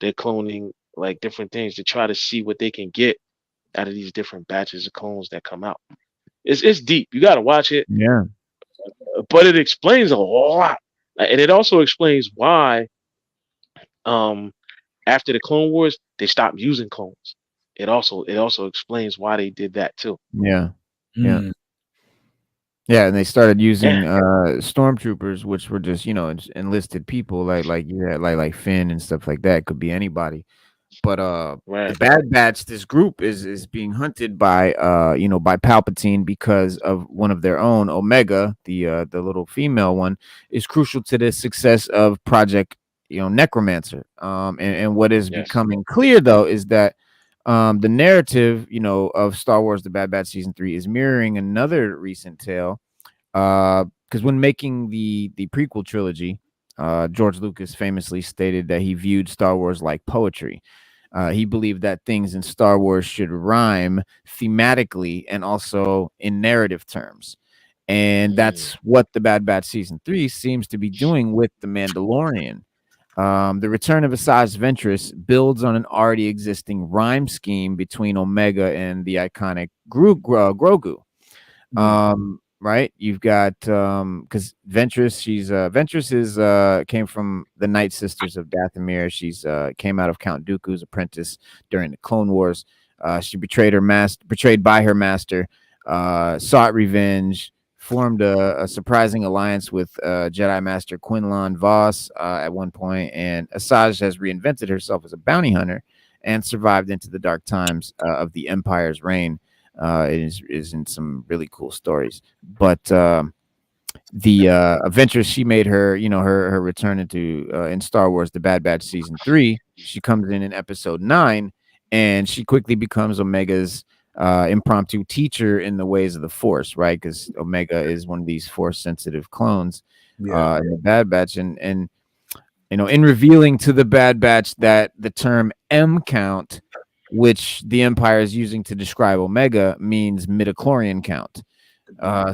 They're cloning like different things to try to see what they can get out of these different batches of clones that come out. It's deep. You got to watch it. Yeah. But it explains a lot, and it also explains why after the Clone Wars they stopped using clones. It also explains why they did that too. Yeah. Yeah. Yeah, and they started using stormtroopers, which were just, you know, enlisted people like you had like Finn and stuff like that. Could be anybody. But the Bad Batch, this group is being hunted by you know, by Palpatine because of one of their own, Omega, the little female one, is crucial to the success of Project, you know, Necromancer. And what is becoming clear though is that the narrative, you know, of Star Wars: The Bad Batch Season 3 is mirroring another recent tale. Because when making the prequel trilogy, George Lucas famously stated that he viewed Star Wars like poetry. He believed that things in Star Wars should rhyme thematically and also in narrative terms. And that's what The Bad Batch Season 3 seems to be doing with The Mandalorian. The return of Asajj Ventress builds on an already existing rhyme scheme between Omega and the iconic Grogu. Right, you've got because Ventress, came from the Nightsisters of Dathomir. She's came out of Count Dooku's apprentice during the Clone Wars. She betrayed by her master, sought revenge, formed a surprising alliance with Jedi Master Quinlan Vos at one point, and Asajj has reinvented herself as a bounty hunter and survived into the dark times of the Empire's reign. Is in some really cool stories, but the adventure she made her, you know, her return into in Star Wars: The Bad Batch Season 3. She comes in Episode 9, and she quickly becomes Omega's impromptu teacher in the ways of the Force, right? Because Omega is one of these Force-sensitive clones in the Bad Batch, and you know, in revealing to the Bad Batch that the term M count, which the Empire is using to describe Omega, means midichlorian count.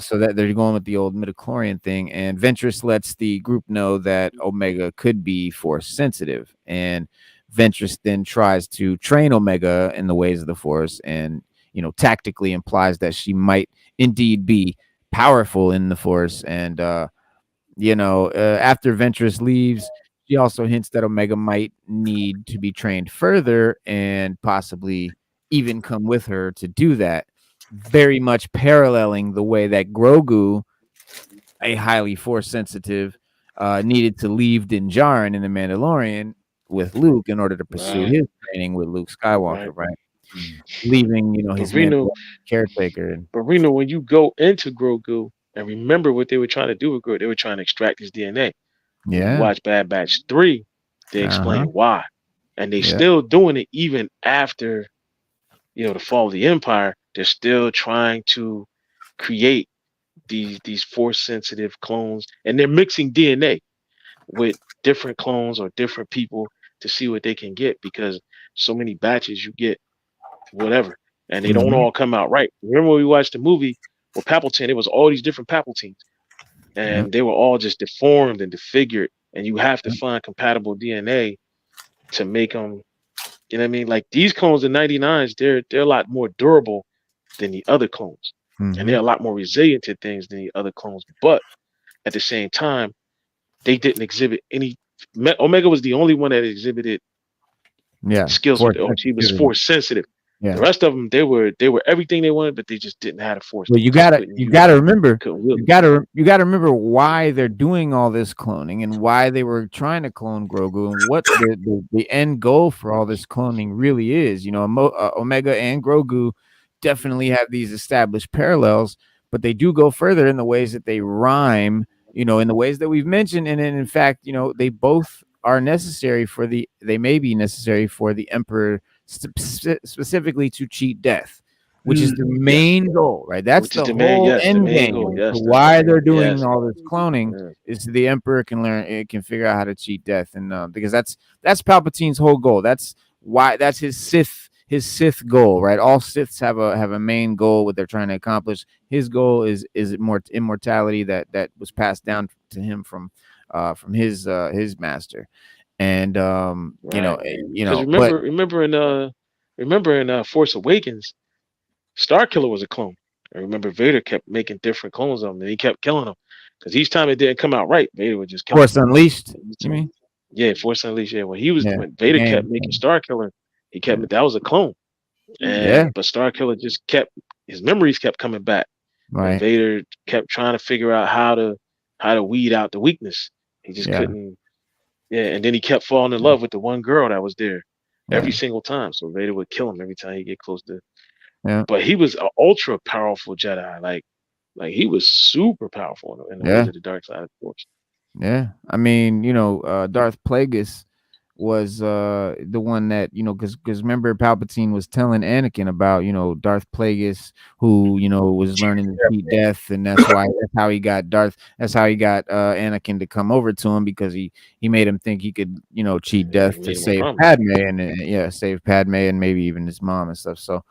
So that they're going with the old midichlorian thing. And Ventress lets the group know that Omega could be Force sensitive. And Ventress then tries to train Omega in the ways of the Force, and, you know, tactically implies that she might indeed be powerful in the Force. And, you know, after Ventress leaves, she also hints that Omega might need to be trained further and possibly even come with her to do that, very much paralleling the way that Grogu, a highly Force sensitive, needed to leave Din Djarin in The Mandalorian with Luke in order to pursue his training with Luke Skywalker, right? Leaving, you know, his caretaker. But Reno, when you go into Grogu and remember what they were trying to do with Grogu, they were trying to extract his DNA. Yeah. You watch Bad Batch 3, they explain why. And they still doing it even after, you know, the fall of the Empire. They're still trying to create these Force sensitive clones, and they're mixing DNA with different clones or different people to see what they can get, because so many batches you get whatever, and they don't all come out right. Remember when we watched the movie with Palpatine, it was all these different Palpatines, and they were all just deformed and disfigured, and you have to find compatible DNA to make them, you know what I mean? Like these clones, the 99s, they're a lot more durable than the other clones, and they're a lot more resilient to things than the other clones. But at the same time, they didn't exhibit any. Omega was the only one that exhibited skills with it. She was Force sensitive. The rest of them, they were everything they wanted, but they just didn't have the force. Well, you gotta remember why they're doing all this cloning and why they were trying to clone Grogu and what the end goal for all this cloning really is. You know, Omega and Grogu definitely have these established parallels, but they do go further in the ways that they rhyme, you know, in the ways that we've mentioned. And in fact, you know, they both are necessary they may be necessary for the Emperor specifically to cheat death, which is the main goal, right? That's the whole end game. Why they're doing all this cloning is so the Emperor can learn, it can figure out how to cheat death, and because that's Palpatine's whole goal. That's why that's his Sith goal, right? All Siths have a main goal, what they're trying to accomplish. His goal is immortality that was passed down to him from his master. And you know, remember in Force Awakens, Starkiller was a clone. I remember Vader kept making different clones of him, and he kept killing them because each time it didn't come out right, Vader would just kill Force Unleashed. You mean? Yeah, Force Unleashed. Yeah, when Vader kept making Starkiller, he kept that was a clone, but Starkiller just kept his memories kept coming back. Right. And Vader kept trying to figure out how to weed out the weakness. He just couldn't. Yeah, and then he kept falling in love with the one girl that was there every single time. So Vader would kill him every time he get close to. Yeah. But he was an ultra powerful Jedi. Like he was super powerful in the ways of the dark side of the Force. Yeah, I mean, you know, Darth Plagueis was the one that, you know, because remember Palpatine was telling Anakin about, you know, Darth Plagueis, who, you know, was learning to cheat death, and that's how he got Anakin to come over to him, because he made him think he could, you know, cheat death to save Padme and save Padme and maybe even his mom and stuff. So,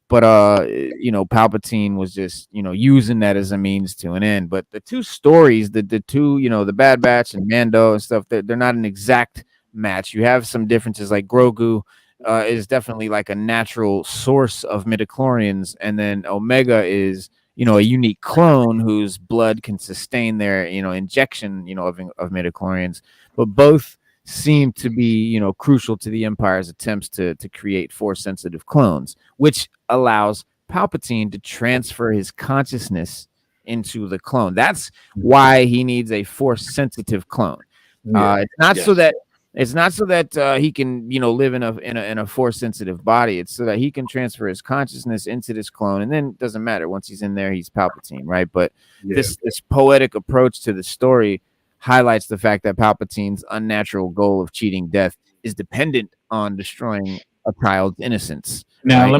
but you know, Palpatine was just, you know, using that as a means to an end. But the two stories, the two, you know, the Bad Batch and Mando and stuff, they're not an exact match. You have some differences, like Grogu is definitely like a natural source of midichlorians, and then Omega is, you know, a unique clone whose blood can sustain their, you know, injection, you know, of midichlorians. But both seem to be, you know, crucial to the Empire's attempts to create force sensitive clones, which allows Palpatine to transfer his consciousness into the clone. That's why he needs a force sensitive clone. It's not so that he can, you know, live in a force sensitive body. It's so that he can transfer his consciousness into this clone, and then it doesn't matter. Once he's in there, he's Palpatine, right? But this poetic approach to the story highlights the fact that Palpatine's unnatural goal of cheating death is dependent on destroying a child's innocence. Now,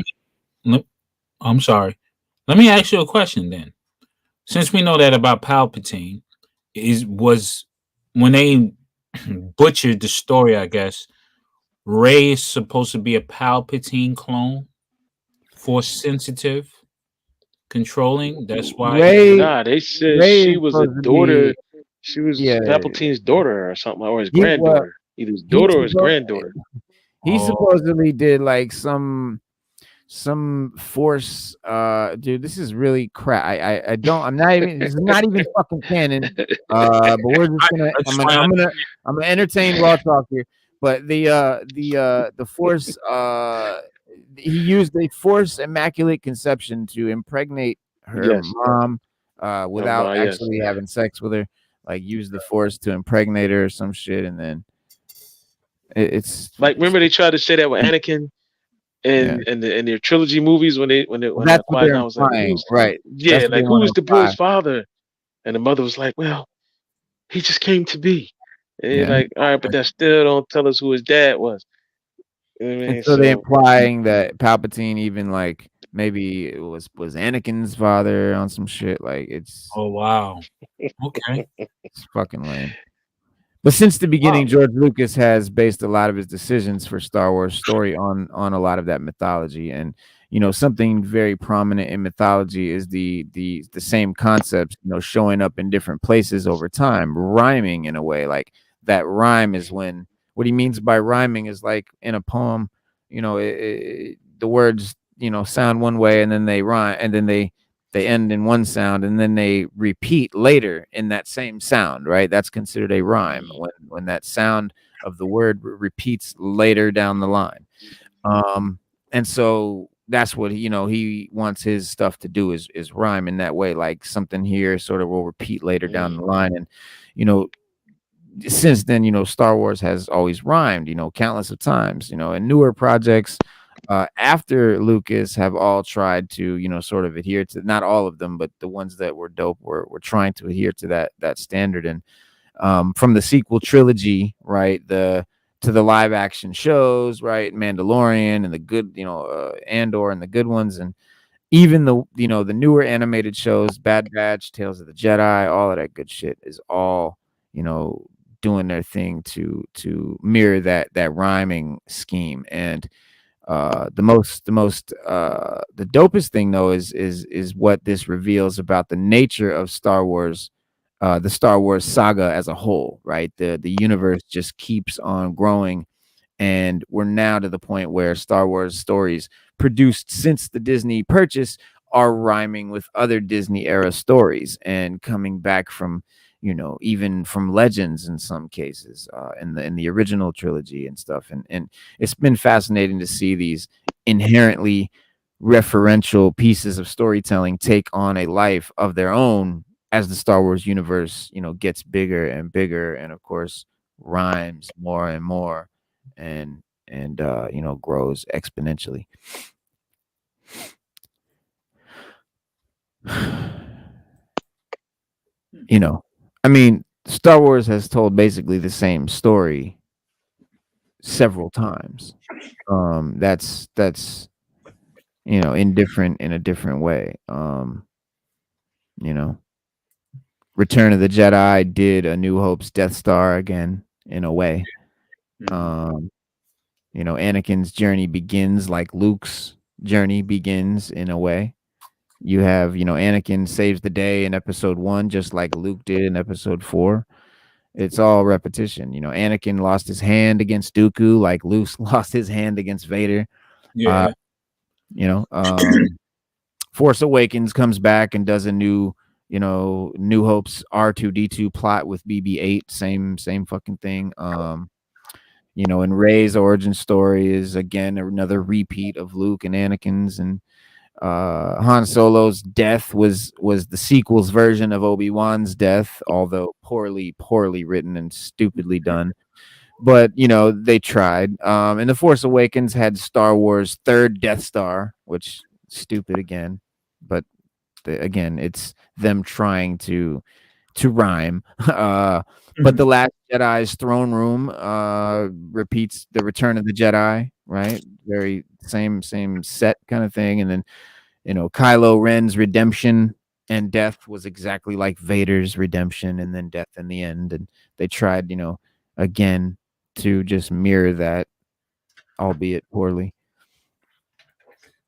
I'm sorry. Let me ask you a question then. Since we know that about Palpatine, was when they butchered the story, I guess, Rey is supposed to be a Palpatine clone, force sensitive, controlling. That's why they said she was a daughter. She was Palpatine's daughter or something, or his granddaughter. Either his daughter or his granddaughter. He supposedly did like some force. Dude, this is really crap. I'm not even. This is not even fucking canon. But we're just gonna. I'm gonna entertain raw talk here. But the force. He used a force immaculate conception to impregnate her mom without actually having sex with her. Like, use the force to impregnate her or some shit, and then it's like, remember they tried to say that with Anakin in their trilogy movies when that's what they're implying, right? Yeah, that's like, who was the boy's father? And the mother was like, well, he just came to be. And you're like, all right, but that still don't tell us who his dad was. You know what I mean? And so they're implying that Palpatine even, like, maybe it was Anakin's father on some shit. Like, it's wow. Okay. It's fucking lame. But since the beginning, George Lucas has based a lot of his decisions for Star Wars story on a lot of that mythology. And, you know, something very prominent in mythology is the same concepts, you know, showing up in different places over time, rhyming in a way. Like, that rhyme is when, what he means by rhyming is, like, in a poem, you know, the words, you know, sound one way, and then they rhyme, and then they end in one sound, and then they repeat later in that same sound, right? That's considered a rhyme when that sound of the word repeats later down the line. And so that's what he wants his stuff to do is rhyme in that way, like something here sort of will repeat later down the line. And since then, Star Wars has always rhymed, countless of times, and newer projects after Lucas have all tried to, sort of adhere to, not all of them, but the ones that were dope were trying to adhere to that standard. And from the sequel trilogy, right, to the live action shows, right, Mandalorian and the good, Andor and the good ones, and even the newer animated shows, Bad Batch, Tales of the Jedi, all of that good shit is all doing their thing to mirror that rhyming scheme. And the dopest thing though is what this reveals about the nature of Star Wars, the Star Wars saga as a whole, right? The universe just keeps on growing, and we're now to the point where Star Wars stories produced since the Disney purchase are rhyming with other Disney era stories and coming back from, even from legends in some cases, in the original trilogy and stuff. And it's been fascinating to see these inherently referential pieces of storytelling take on a life of their own as the Star Wars universe, gets bigger and bigger, and of course rhymes more and more, and grows exponentially. I mean, Star Wars has told basically the same story several times. That's in a different way. Return of the Jedi did A New Hope's Death Star again in a way. Anakin's journey begins like Luke's journey begins in a way. You have, Anakin saves the day in episode 1, just like Luke did in episode 4. It's all repetition. Anakin lost his hand against Dooku, like Luke lost his hand against Vader. Yeah. Force Awakens comes back and does a new Hope's R2D2 plot with BB-8. Same fucking thing. And Rey's origin story is again another repeat of Luke and Anakin's, and Han Solo's death was the sequel's version of Obi-Wan's death, although poorly written and stupidly done. But they tried. And The Force Awakens had Star Wars' third Death Star, which stupid again. But again, it's them trying to rhyme. But The Last Jedi's throne room repeats the Return of the Jedi, right? Very same set kind of thing. And then Kylo Ren's redemption and death was exactly like Vader's redemption and then death in the end. And they tried, again, to just mirror that, albeit poorly.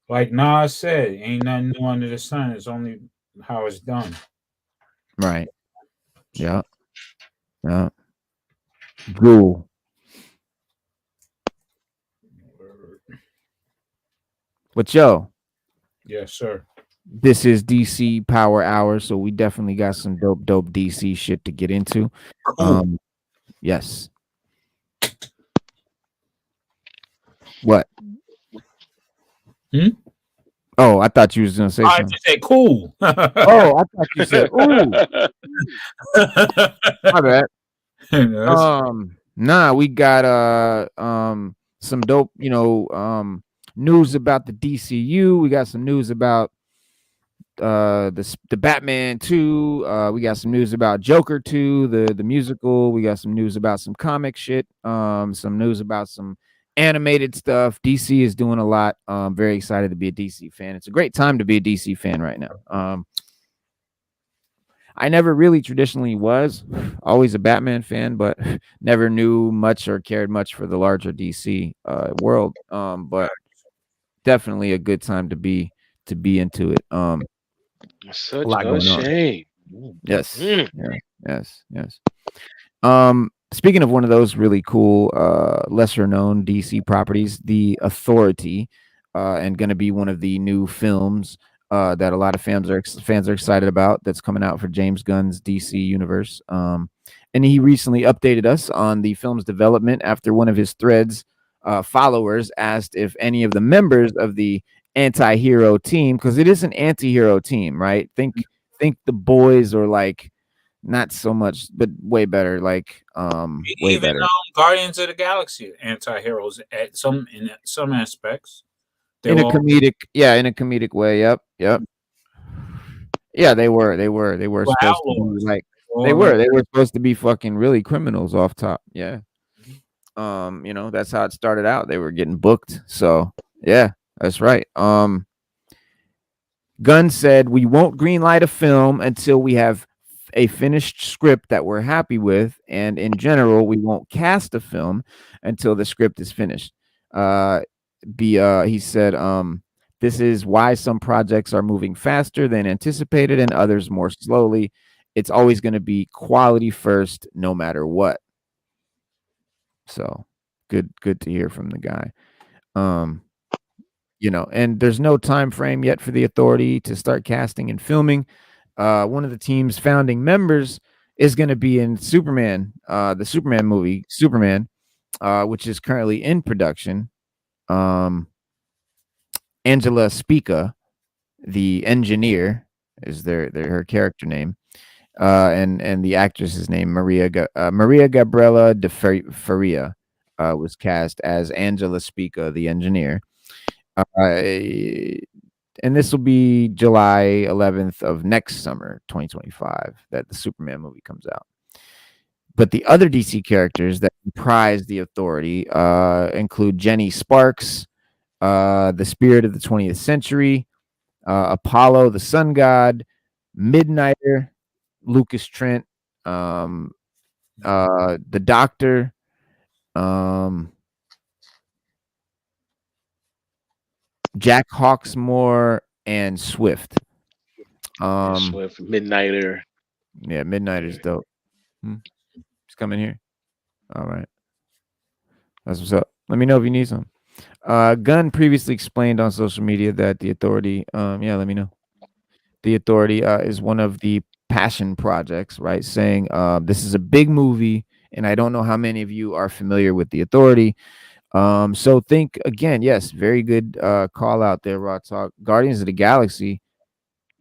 Like Nas said, ain't nothing new under the sun. It's only how it's done. Right. Yeah. Cool. But yo. Yes, sir. This is DC Power Hour, so we definitely got some dope DC shit to get into. Cool. Yes. What? Oh, I thought you was gonna say something. I just said cool. Oh, I thought you said ooh. My bad. Nah, we got some dope, news about the DCU. We got some news about the Batman 2. We got some news about Joker 2, the musical. We got some news about some comic shit. Some news about some animated stuff. DC is doing a lot. Very excited to be a DC fan. It's a great time to be a DC fan right now. I never really traditionally was always a Batman fan, but never knew much or cared much for the larger DC world. But definitely a good time to be into it. Such a shame. Yes. Yes. Speaking of one of those really cool, lesser known DC properties, The Authority, and going to be one of the new films that a lot of fans are excited about, that's coming out for James Gunn's DC universe. And he recently updated us on the film's development after one of his Threads followers asked if any of the members of the anti-hero team, because it is an anti-hero team, right? Think the boys, or like not so much, but way better, like way Even better. Guardians of the Galaxy anti-heroes in some aspects. In a comedic way. Yep. Yeah, they were supposed to be like they were supposed to be fucking really criminals off top. Yeah. You know, that's how it started out. They were getting booked. So yeah, that's right. Gunn said, we won't greenlight a film until we have a finished script that we're happy with, and in general, we won't cast a film until the script is finished. He said, this is why some projects are moving faster than anticipated and others more slowly. It's always going to be quality first, no matter what. So good to hear from the guy. You know, and there's no time frame yet for the Authority to start casting and filming. One of the team's founding members is going to be in Superman, the Superman movie, Superman, which is currently in production. Angela Spica, the engineer, is her character name, and the actress's name, Maria Gabriela de Faria, was cast as Angela Spica, the engineer. And this will be July 11th of next summer, 2025, that the Superman movie comes out. But the other DC characters that comprise the Authority include Jenny Sparks, the Spirit of the 20th Century, Apollo, the Sun God, Midnighter, Lucas Trent, the Doctor, Jack Hawksmoor, and Swift. Swift, Midnighter. Yeah, Midnighter's dope. He's coming here. All right. That's what's up. Let me know if you need some. Gunn previously explained on social media that the Authority, let me know. The Authority is one of the passion projects, right? Saying this is a big movie, and I don't know how many of you are familiar with the Authority. So think again, yes, very good call out there, Raw Talk. Guardians of the Galaxy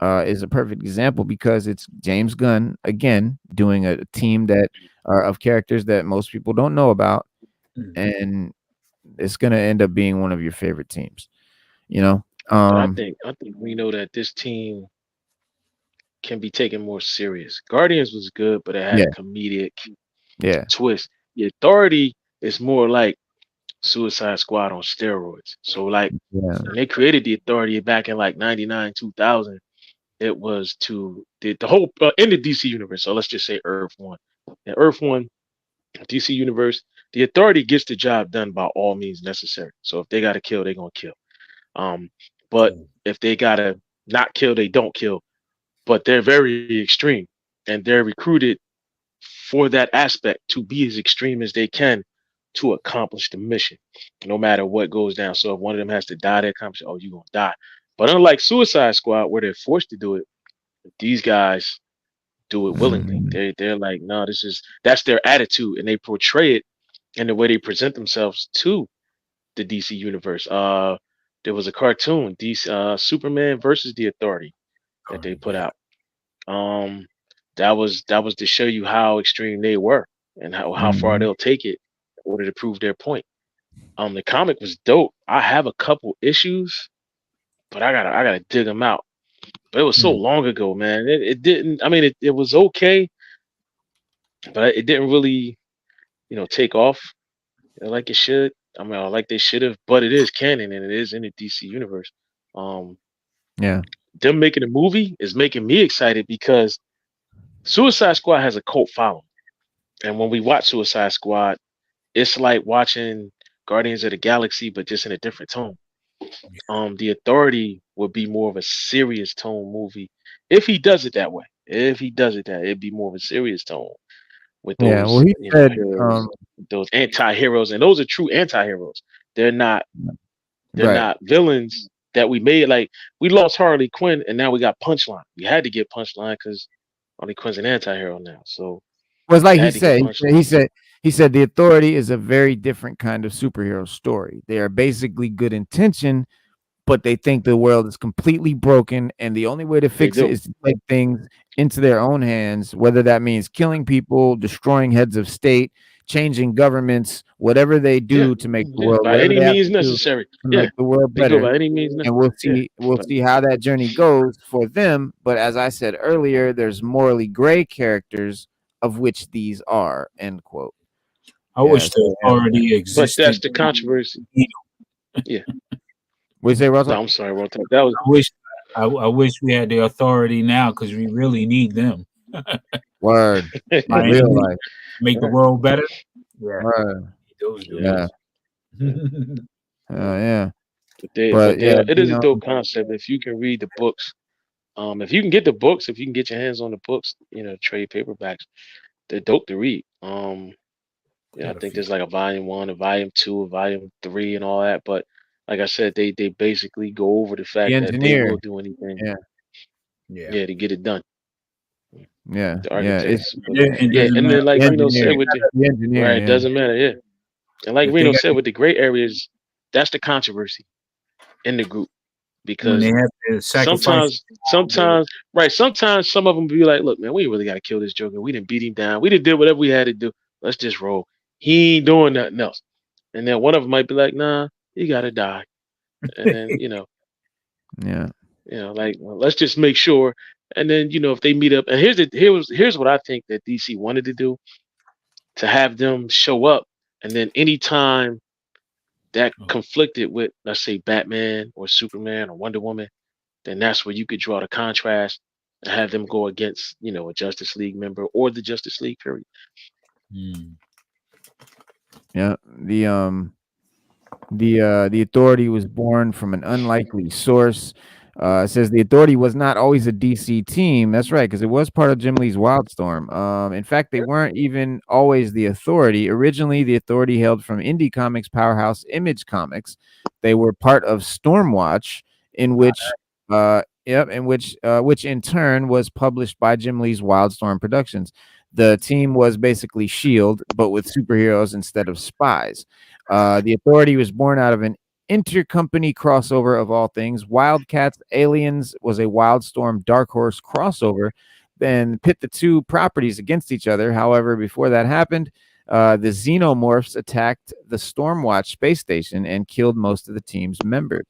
is a perfect example because it's James Gunn again doing a team that are of characters that most people don't know about, and it's gonna end up being one of your favorite teams. You know, but I think we know that this team can be taken more serious. Guardians was good, but it had a comedic twist. The Authority is more like Suicide Squad on steroids. So like when they created the Authority back in like 99, 2000, it was to the whole in the DC universe. So let's just say Earth 1. In Earth 1, DC universe, the Authority gets the job done by all means necessary. So if they got to kill, they're going to kill. But if they got to not kill, they don't kill. But they're very extreme, and they're recruited for that aspect to be as extreme as they can to accomplish the mission, no matter what goes down. So if one of them has to die, they accomplish, oh, you're gonna die. But unlike Suicide Squad, where they're forced to do it, these guys do it willingly. They're like, no, that's their attitude, and they portray it in the way they present themselves to the DC universe. There was a cartoon, Superman versus the Authority, that they put out. That was to show you how extreme they were and how far they'll take it in order to prove their point. The comic was dope. I have a couple issues, but I gotta dig them out. But it was so long ago, man. It didn't. I mean, it was okay, but it didn't really, take off like it should. I mean, like they should have. But it is canon and it is in the DC universe. Them making a movie is making me excited because Suicide Squad has a cult following, and when we watch Suicide Squad, it's like watching Guardians of the Galaxy, but just in a different tone. The Authority would be more of a serious tone movie if he does it that way. If he does it it'd be more of a serious tone with those, heroes, those anti-heroes, and those are true anti-heroes. They're not villains that we made. Like we lost Harley Quinn, and now we got Punchline. We had to get Punchline because Harley Quinn's an anti-hero now. So was like he said the Authority is a very different kind of superhero story. They are basically good intention, but they think the world is completely broken, and the only way to fix it is to take things into their own hands, whether that means killing people, destroying heads of state, changing governments, whatever they do to make the world, by any means to necessary. make the world They go better. by any means necessary. And we'll see how that journey goes for them. But as I said earlier, there's morally gray characters, of which these are. End quote. I wish the authority existed. But that's the controversy. Yeah. What you say, Russell? No, I'm sorry, Walter. That was. I wish we had the authority now because we really need them. Word. Real life. Make the world better. Yeah. Word. Yeah. Yeah. But it is a dope concept if you can read the books. If you can get the books, if you can get your hands on the books, trade paperbacks, they're dope to read. I think there's like a volume 1, a volume 2, a volume 3, and all that. But like I said, they basically go over the fact that they will do anything. To get it done. Yeah. The architects. And then like Reno said with the engineer, right, it doesn't matter. Yeah. And like Reno said with the gray areas, that's the controversy in the group. Because sometimes some of them be like, look, man, we ain't really got to kill this Joker. We didn't beat him down. We didn't do whatever we had to do. Let's just roll. He ain't doing nothing else. And then one of them might be like, nah, he got to die. And then, like, well, let's just make sure. And then, if they meet up, and here's what I think that DC wanted to do, to have them show up. And then anytime that conflicted with, let's say, Batman or Superman or Wonder Woman, then that's where you could draw the contrast and have them go against, a Justice League member or the Justice League, period. Yeah. The Authority was born from an unlikely source. It says the Authority was not always a DC team. That's right, because it was part of Jim Lee's Wildstorm. In fact, they weren't even always the Authority. Originally, the Authority hailed from indie comics powerhouse Image Comics. They were part of Stormwatch, which in turn was published by Jim Lee's Wildstorm Productions. The team was basically S.H.I.E.L.D., but with superheroes instead of spies. The Authority was born out of an intercompany crossover of all things. Wildcats Aliens was a Wildstorm Dark Horse crossover, then pit the two properties against each other. However, before that happened, the Xenomorphs attacked the Stormwatch space station and killed most of the team's members.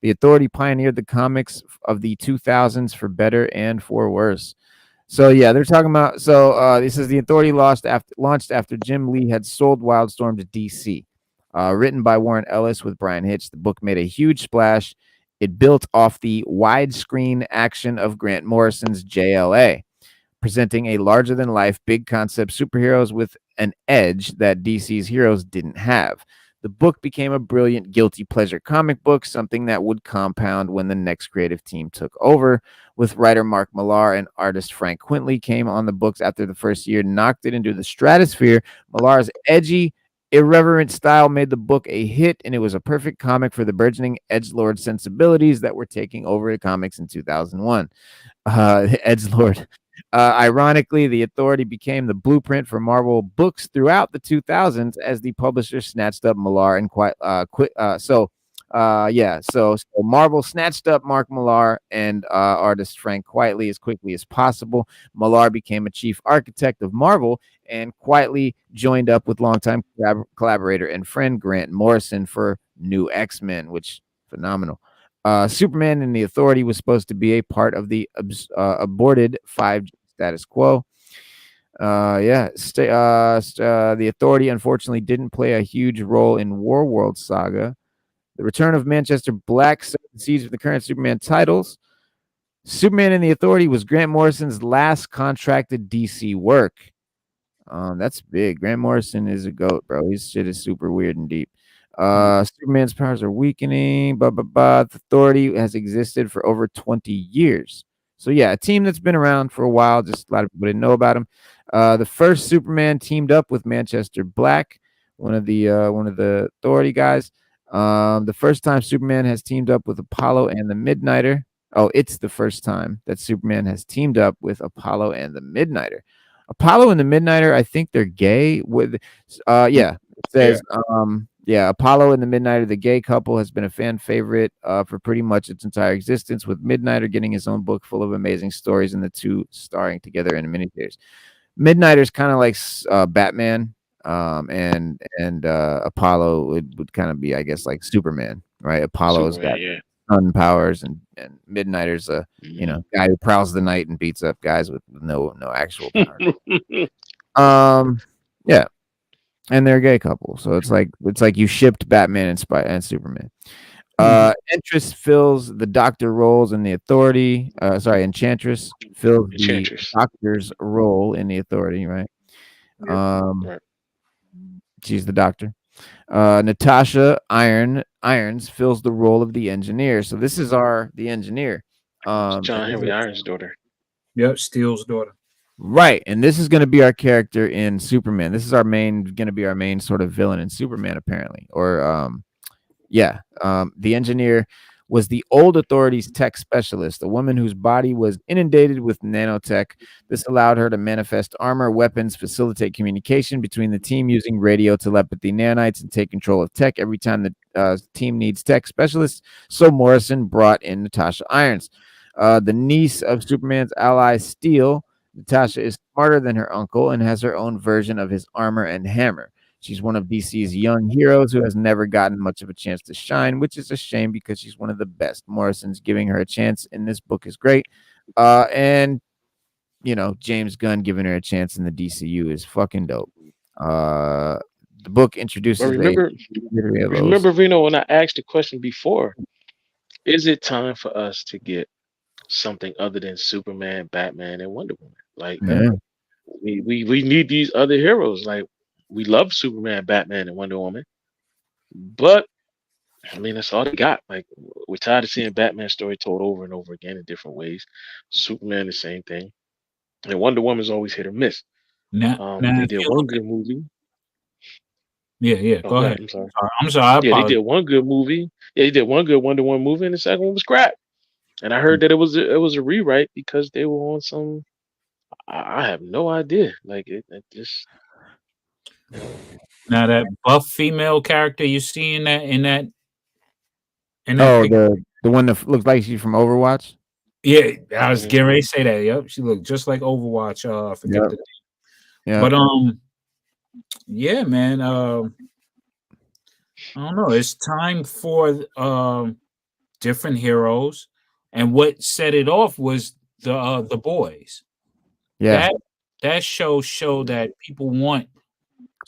The Authority pioneered the comics of the 2000s for better and for worse. So yeah, they're talking about. This is the Authority launched after Jim Lee had sold Wildstorm to DC. Written by Warren Ellis with Brian Hitch, the book made a huge splash. It built off the widescreen action of Grant Morrison's JLA, presenting a larger-than-life, big-concept superheroes with an edge that DC's heroes didn't have. The book became a brilliant guilty pleasure comic book, something that would compound when the next creative team took over. With writer Mark Millar and artist Frank Quintley came on the books after the first year, knocked it into the stratosphere. Millar's edgy, irreverent style made the book a hit, and it was a perfect comic for the burgeoning edgelord sensibilities that were taking over the comics in 2001. Edgelord. Ironically, the Authority became the blueprint for Marvel books throughout the 2000s as the publisher snatched up Millar and So Marvel snatched up Mark Millar and artist Frank Quitely as quickly as possible. Millar became a chief architect of Marvel, and Quitely joined up with longtime collaborator and friend Grant Morrison for New X-Men, which phenomenal. Superman and the Authority was supposed to be a part of the aborted 5G status quo. The Authority unfortunately didn't play a huge role in Warworld Saga. The return of Manchester Black set the seeds for the current Superman titles. Superman and the Authority was Grant Morrison's last contracted DC work. That's big. Grant Morrison is a goat, bro. His shit is super weird and deep. Superman's powers are weakening. The Authority has existed for over 20 years. So yeah, a team that's been around for a while. Just a lot of people didn't know about him. The first Superman teamed up with Manchester Black, one of the Authority guys. The first time Superman has teamed up with Apollo and the Midnighter. Oh, it's the first time that Superman has teamed up with Apollo and the Midnighter. Apollo and the Midnighter, I think they're gay. It says Yeah, Apollo and the Midnighter, the gay couple, has been a fan favorite for pretty much its entire existence, with Midnighter getting his own book full of amazing stories and the two starring together in a miniseries. Midnighter's kind of like Batman, and Apollo would kind of be, I guess, like Superman, right? Apollo's got Superman, sun powers, and Midnighter's a yeah. guy who prowls the night and beats up guys with no actual power. Yeah, and they're a gay couple, so it's like you shipped Batman and Superman. Enchantress fills the doctor roles in the Authority. Enchantress fills the doctor's role in the Authority, right? Right. She's the doctor. Natasha Irons fills the role of the engineer. So this is the engineer. John Henry Irons' daughter. Yep, Steele's daughter. Right, and this is going to be our character in Superman. This is going to be our main sort of villain in Superman, apparently. Or the engineer was the old Authority's tech specialist, a woman whose body was inundated with nanotech. This allowed her to manifest armor, weapons, facilitate communication between the team using radio telepathy nanites, and take control of tech every time the team needs tech specialists. So Morrison brought in Natasha Irons, the niece of Superman's ally Steele. Natasha is smarter than her uncle and has her own version of his armor and hammer. She's one of DC's young heroes who has never gotten much of a chance to shine, which is a shame because she's one of the best. Morrison's giving her a chance in this book is great. And James Gunn giving her a chance in the DCU is fucking dope. The book introduces. Remember, Vino, when I asked the question before, is it time for us to get something other than Superman, Batman, and Wonder Woman? Like, we need these other heroes. Like, we love Superman, Batman, and Wonder Woman, but I mean, that's all they got. Like, we're tired of seeing Batman's story told over and over again in different ways. Superman, the same thing, and Wonder Woman's always hit or miss. They did one good movie. Yeah. Go ahead. I'm sorry. Yeah, they did one good movie. Yeah, they did one good Wonder Woman movie, and the second one was crap. And I heard that it was a rewrite because they were on some. I have no idea. Like it just. Now that buff female character you see in that the one that looks like she's from Overwatch. Yeah, I was getting ready to say that. Yep, she looked just like Overwatch. I forget the name. But yeah, man. I don't know. It's time for different heroes, and what set it off was the boys. Yeah, that showed that people want.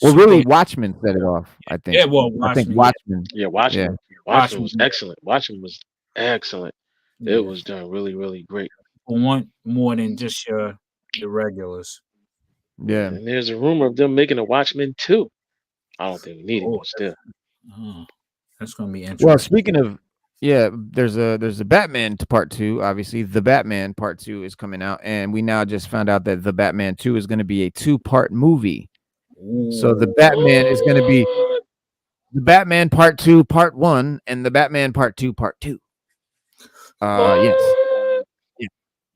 Well, really, Watchmen set it off, I think. Yeah, well, Watchmen. Yeah, Watchmen. Watchmen was excellent. Watchmen was excellent. It was done really, really great. People want more than just your regulars. Yeah. And there's a rumor of them making a Watchmen 2. I don't think we need it, but still. That's going to be interesting. Well, speaking of, there's a Batman part 2. Obviously, the Batman part 2 is coming out, and we now just found out that the Batman 2 is going to be a 2-part movie. So the Batman is going to be the Batman part 2, part 1, and the Batman part 2, part 2. Yes.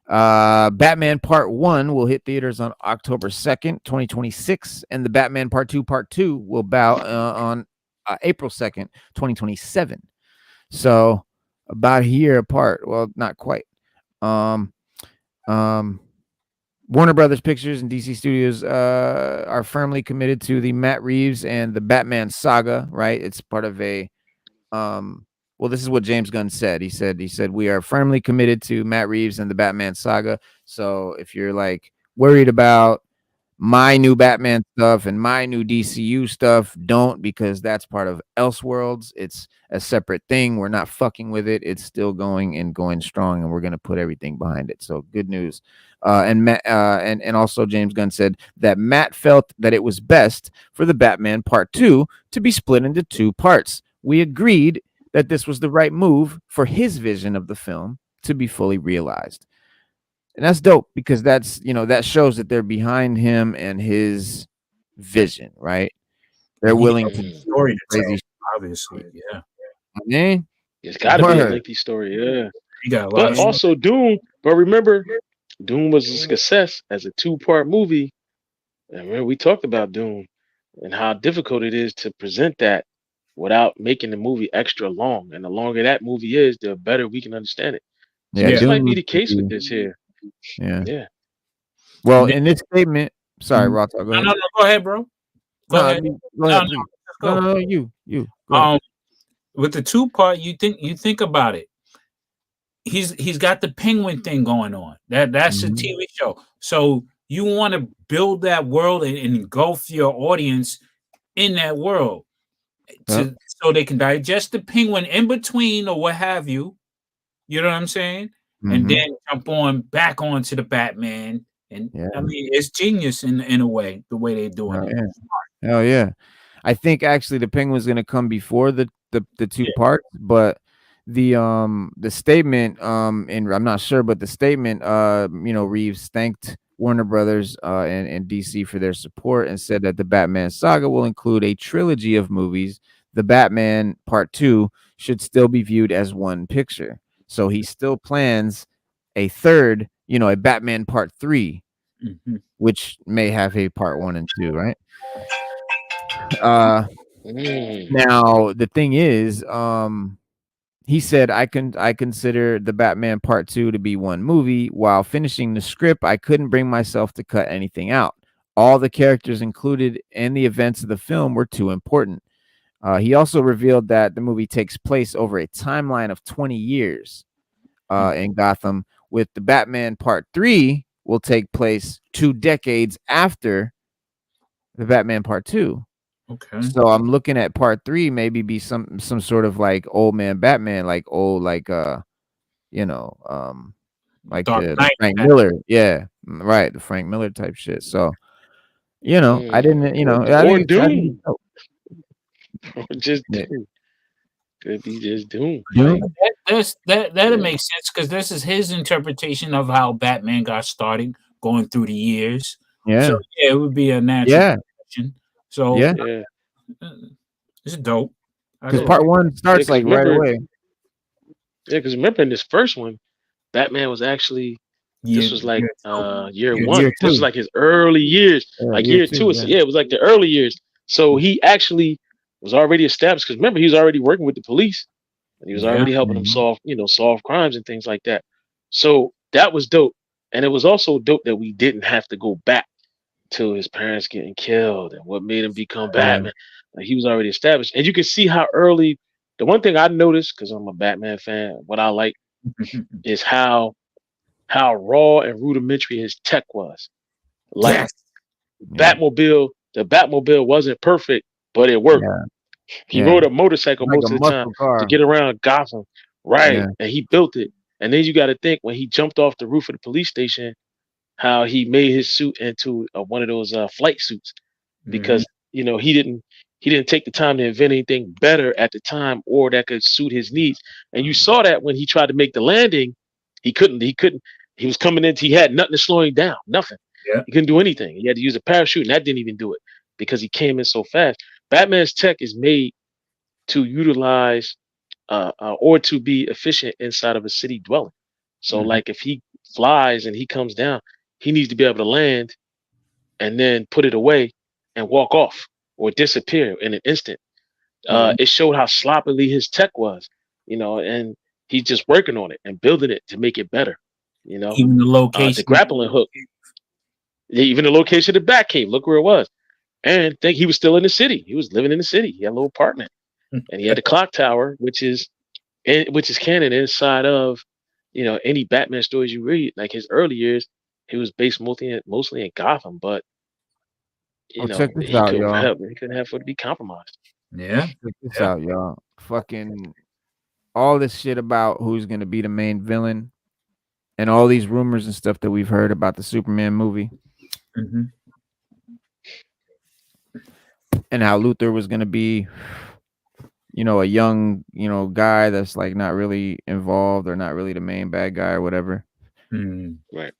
Batman part 1 will hit theaters on October 2nd, 2026, and the Batman part 2, part 2 will bow on April 2nd, 2027. So about a year apart. Well, not quite. Warner Brothers Pictures and DC Studios are firmly committed to the Matt Reeves and the Batman saga, right? It's part of a well, this is what James Gunn said. He said we are firmly committed to Matt Reeves and the Batman saga. So if you're like worried about my new Batman stuff and my new DCU stuff, don't, because that's part of Elseworlds. It's a separate thing. We're not fucking with it. It's still going and going strong, and we're going to put everything behind it. So good news. And also James Gunn said that Matt felt that it was best for the Batman Part 2 to be split into 2 parts. We agreed that this was the right move for his vision of the film to be fully realized. And that's dope, because that's, that shows that they're behind him and his vision, right? They're willing to story to tell, obviously. Yeah. I mean, it's got to be a lengthy story. Yeah. But also Doom. But remember, Doom was a success as a 2-part movie. And remember, we talked about Doom and how difficult it is to present that without making the movie extra long. And the longer that movie is, the better we can understand it. So Yeah, this Dune might be needs the to case with be. this here. Yeah. Yeah. Well, And then, in this statement, sorry, Mhm. Roth, go ahead. No, go ahead, bro. Go No, ahead. go No, ahead, please. let's go. No, you. Go ahead. With the 2-part, you think about it. He's got the penguin thing going on. That's a Mhm. TV show. So you want to build that world and engulf your audience in that world Yep. so they can digest the penguin in between or what have you. You know what I'm saying? And Mhm. then jump on back onto the Batman. And Yeah. I mean, it's genius in a way, the way they're doing Oh, it. yeah. Hell yeah. I think actually the Penguin's gonna come before the two Yeah. parts, but the statement and I'm not sure, but the statement Reeves thanked Warner Brothers and DC for their support and said that the Batman saga will include a trilogy of movies. The Batman Part 2 should still be viewed as one picture. So he still plans a third, a Batman Part 3, which may have a Part 1 and 2, right? Now the thing is, he said I consider the Batman Part 2 to be one movie. While finishing the script, I couldn't bring myself to cut anything out. All the characters included in the events of the film were too important. He also revealed that the movie takes place over a timeline of 20 years in Gotham, with the Batman Part 3 will take place 2 decades after the Batman Part 2. Okay. So I'm looking at Part 3 maybe be some sort of like old man Batman, like old like Dark the Frank Miller. Yeah, right, the Frank Miller type shit. So, I didn't, I or think Doom. Or just yeah. Doom. Could be just Doom. Doom? That'll make sense because this is his interpretation of how Batman got started going through the years. Yeah. So yeah, it would be a natural question. So yeah, it's dope. because Part 1 starts like right away. Yeah, because remember in this first one, Batman was actually this was like year 1. Year This was 2. like his early years, like year 2. It was like the early years. So he actually was already established because remember he was already working with the police and he was already helping them solve crimes and things like that. So that was dope, and it was also dope that we didn't have to go back to his parents getting killed and what made him become Batman. Like he was already established, and you can see how early. The one thing I noticed because I'm a Batman fan, what I like is how raw and rudimentary his tech was. Like Batmobile, the Batmobile wasn't perfect, but it worked. He rode a motorcycle like most of the time to get around Gotham. Right. And he built it. And then you got to think when he jumped off the roof of the police station, how he made his suit into one of those flight suits because, he didn't take the time to invent anything better at the time or that could suit his needs. And you saw that when he tried to make the landing, he couldn't. He was coming in. He had nothing to slow him down. Nothing. Yeah. He couldn't do anything. He had to use a parachute, and that didn't even do it because he came in so fast. Batman's tech is made to utilize or to be efficient inside of a city dwelling. So, like, if he flies and he comes down, he needs to be able to land and then put it away and walk off or disappear in an instant. It showed how sloppily his tech was, and he's just working on it and building it to make it better. Even the location, the grappling hook, even the location of the Batcave. Look where it was, and think he was still in the city. He was living in the city. He had a little apartment, and he had the clock tower, which is canon inside of any Batman stories you read. Like his early years, he was based mostly in Gotham, but check this out, y'all. He couldn't have to be compromised. Yeah, check this out, y'all. Fucking all this shit about who's gonna be the main villain, and all these rumors and stuff that we've heard about the Superman movie, and how Luthor was gonna be, a young, guy that's like not really involved or not really the main bad guy or whatever. Right.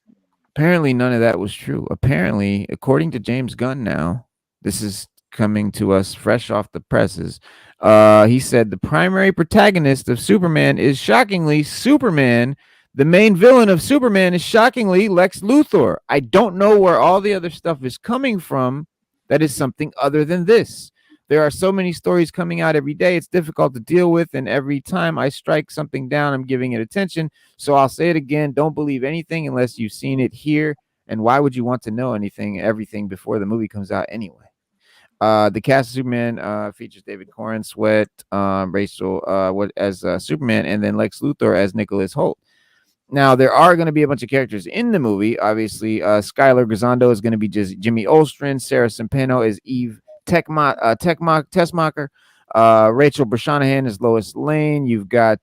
Apparently, none of that was true. Apparently, according to James Gunn, now this is coming to us fresh off the presses. He said the primary protagonist of Superman is shockingly Superman. The main villain of Superman is shockingly Lex Luthor. I don't know where all the other stuff is coming from. That is something other than this. There are so many stories coming out every day. It's difficult to deal with, and every time I strike something down, I'm giving it attention. So I'll say it again: don't believe anything unless you've seen it here. And why would you want to know everything before the movie comes out anyway? The cast of Superman features David Corn Sweat, Rachel as Superman, and then Lex Luthor as Nicholas Hoult. Now, there are going to be a bunch of characters in the movie. Obviously, Skylar Grisondo is going to be just Jimmy Olstrin. Sarah Centeno is Eve Tessmacher. Rachel Brosnahan is Lois Lane. You've got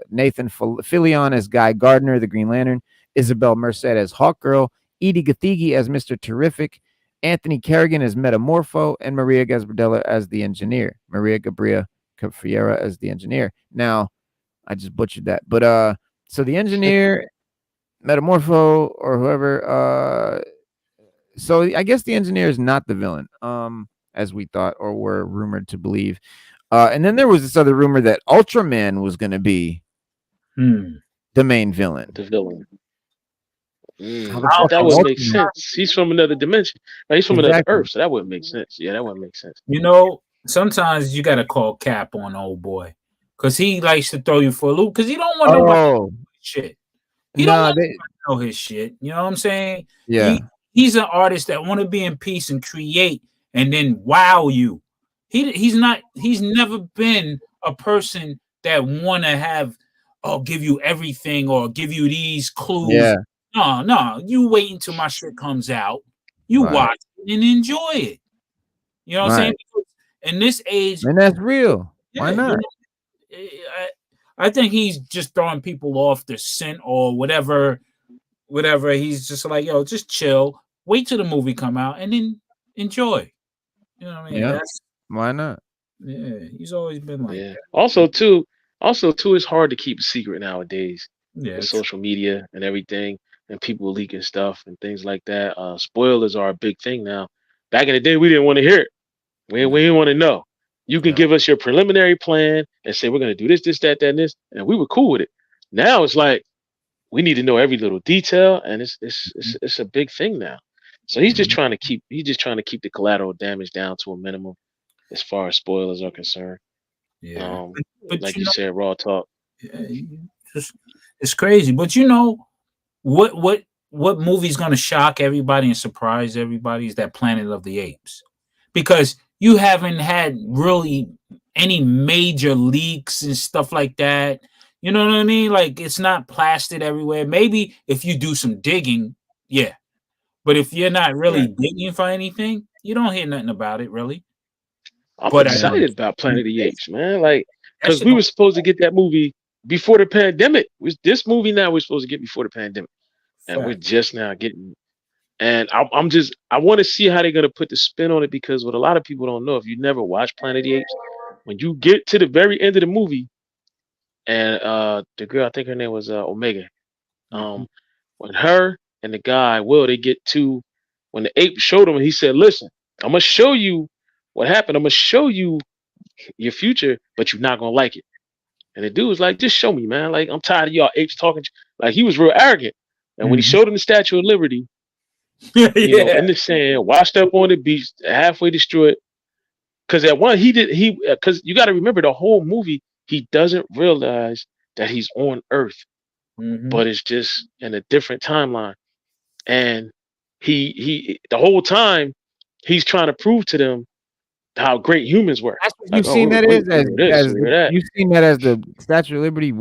Nathan Fillion as Guy Gardner, the Green Lantern. Isabel Merced as Hawkgirl. Edie Gathegi as Mr. Terrific. Anthony Kerrigan as Metamorpho. And Maria Gabriella as the Engineer. Maria Gabriela Cafiera as the Engineer. Now, I just butchered that. But so the Engineer, Metamorpho, or whoever. So I guess the Engineer is not the villain, as we thought or were rumored to believe. And then there was this other rumor that Ultraman was going to be the main villain. The villain. That would make sense. He's from another dimension. He's from another Earth, so that wouldn't make sense. Yeah, that wouldn't make sense. You know, sometimes you got to call cap on old boy because he likes to throw you for a loop because he don't want nobody shit. He don't want to know his shit. You know what I'm saying? Yeah. He's an artist that want to be in peace and create and then wow you. He's never been a person that want to have give you everything or give you these clues. Yeah. No, you wait until my shit comes out. You watch it and enjoy it. You know what I'm saying? Because in this age, and that's real. Why not? I think he's just throwing people off the scent or whatever. He's just like, yo, just chill. Wait till the movie come out and then enjoy. You know what I mean? Yeah. Why not? Yeah, he's always been like that. Also, too, it's hard to keep a secret nowadays. Yeah, with social media and everything, and people leaking stuff and things like that. Spoilers are a big thing now. Back in the day, we didn't want to hear it. We didn't want to know. You can give us your preliminary plan and say we're going to do this, this, that, and this, and we were cool with it. Now it's like we need to know every little detail, and it's a big thing now. So he's just trying to keep the collateral damage down to a minimum as far as spoilers are concerned. Yeah, but like you said, raw talk. Yeah, it's crazy, but you know what movie's going to shock everybody and surprise everybody is that Planet of the Apes, because you haven't had really any major leaks and stuff like that. You know what I mean? Like it's not plastered everywhere. Maybe if you do some digging, yeah, but if you're not really digging for anything, you don't hear nothing about it really. I'm excited about Planet of the Apes, man. Like because we were supposed to get that movie before the pandemic. This movie now we're supposed to get before the pandemic, and we're just now getting. And I want to see how they're gonna put the spin on it, because what a lot of people don't know, if you never watched Planet of the Apes, when you get to the very end of the movie, and the girl, I think her name was Omega, when her and the guy they get to when the ape showed him, and he said, "Listen, I'm gonna show you what happened. I'm gonna show you your future, but you're not gonna like it." And the dude was like, "Just show me, man. Like, I'm tired of y'all apes talking." Like, he was real arrogant. And when he showed him the Statue of Liberty, you know, in the sand, washed up on the beach, halfway destroyed. Because at one, because you got to remember the whole movie, he doesn't realize that he's on Earth, but it's just in a different timeline. And he the whole time he's trying to prove to them how great humans were. You've seen that you've seen that as the Statue of Liberty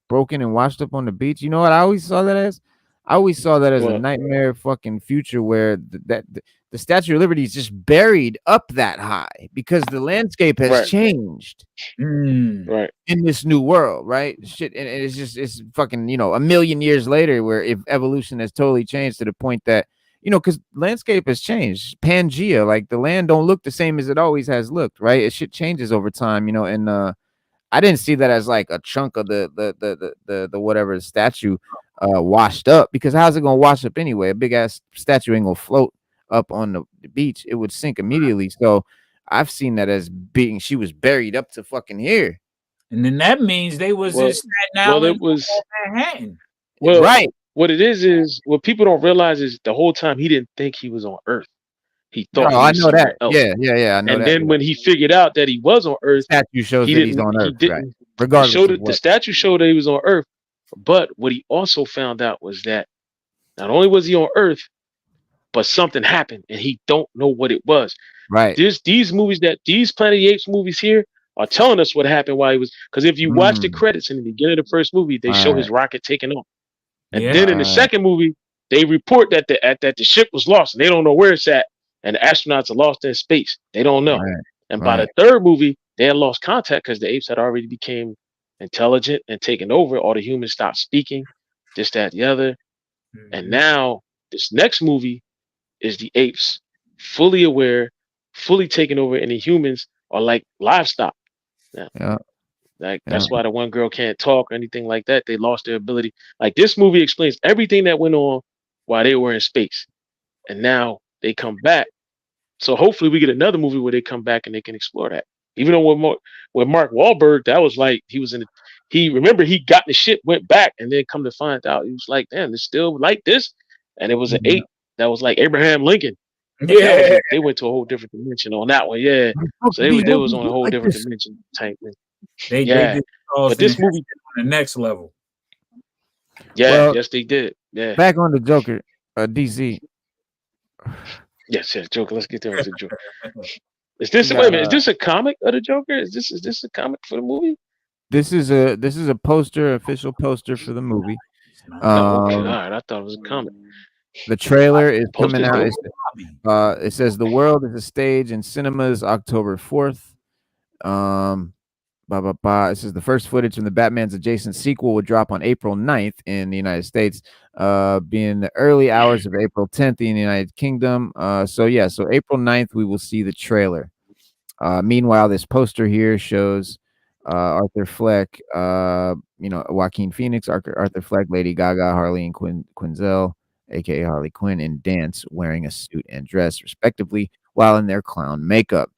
broken and washed up on the beach. You know what I always saw that as? I always saw that as a nightmare fucking future where the Statue of Liberty is just buried up that high because the landscape has changed in this new world, right? Shit, and it's fucking, you know, a million years later where if evolution has totally changed to the point that, you know, because landscape has changed. Pangea, like the land don't look the same as it always has looked, right? It shit changes over time, you know, and I didn't see that as like a chunk of the whatever statue washed up, because how's it gonna wash up anyway? A big ass statue ain't gonna float up on the beach. It would sink immediately. So I've seen that as being she was buried up to fucking here. And then that means they was in Staten Island, Manhattan. Well, right. What it is what people don't realize is the whole time he didn't think he was on Earth. He thought he I was know somewhere that. else. Yeah, I know And that. then when he figured out that he was on Earth, Statue shows he that he's didn't. on He Earth, right? didn't. Regardless of The what. statue showed that he was on Earth, but what he also found out was that not only was he on Earth, but something happened, and he don't know what it was. Right. These movies these Planet of the Apes movies here are telling us what happened while he was. Because if you watch the credits in the beginning of the first movie, they show his rocket taking off, and then in the second movie, they report that the ship was lost, and they don't know where it's at, and the astronauts are lost in space. They don't know. Right. And by the third movie, they had lost contact because the apes had already became intelligent and taken over. All the humans stopped speaking, this, that, the other. And now this next movie is the apes fully aware, fully taken over, and the humans are like livestock. Now, that's why the one girl can't talk or anything like that. They lost their ability. Like this movie explains everything that went on while they were in space. And now they come back. So hopefully we get another movie where they come back and they can explore that. Even though with Mark Wahlberg, that was like he got in the ship, went back, and then come to find out he was like, damn, it's still like this. And it was an ape that was like Abraham Lincoln. Yeah, they went to a whole different dimension on that one. Yeah. So they was on a whole different dimension type thing. They did but this movie on the next level. Yeah, well, yes, they did. Yeah. Back on the Joker, DC. Yes, Joker. Let's get there with the Joker. Is this wait a minute? Is this a comic of the Joker? Is this a comic for the movie? This is a poster, official poster for the movie. Okay, all right. I thought it was a comic. The trailer is coming out. It says The World is a Stage in cinemas October 4th. It says the first footage from the Batman's adjacent sequel will drop on April 9th in the United States, being the early hours of April 10th in the United Kingdom. So April 9th, we will see the trailer. Meanwhile, this poster here shows Arthur Fleck, Joaquin Phoenix, Arthur Fleck, Lady Gaga, Harley and Quinzel, aka Harley Quinn, in dance, wearing a suit and dress, respectively, while in their clown makeup.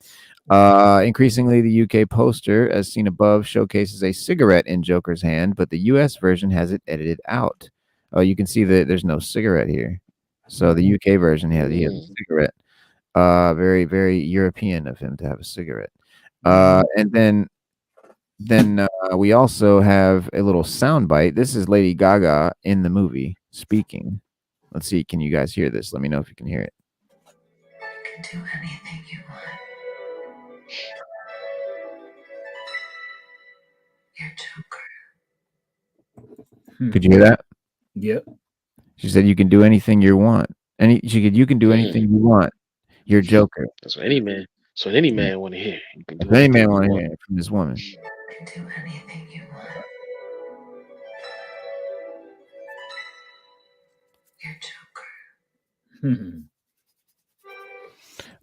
Increasingly, the UK poster, as seen above, showcases a cigarette in Joker's hand, but the US version has it edited out. Oh, you can see that there's no cigarette here. So the UK version he has a cigarette. Very, very European of him to have a cigarette. And then we also have a little soundbite. This is Lady Gaga in the movie speaking. Let's see. Can you guys hear this? Let me know if you can hear it. I can do anything you want. You're Joker. Could you hear that? Yep. She said you can do anything you want. You can do anything you want. You're Joker. That's what any man. So any man want to hear. You can do any man want to hear from this woman. You can do anything you want. You're Joker.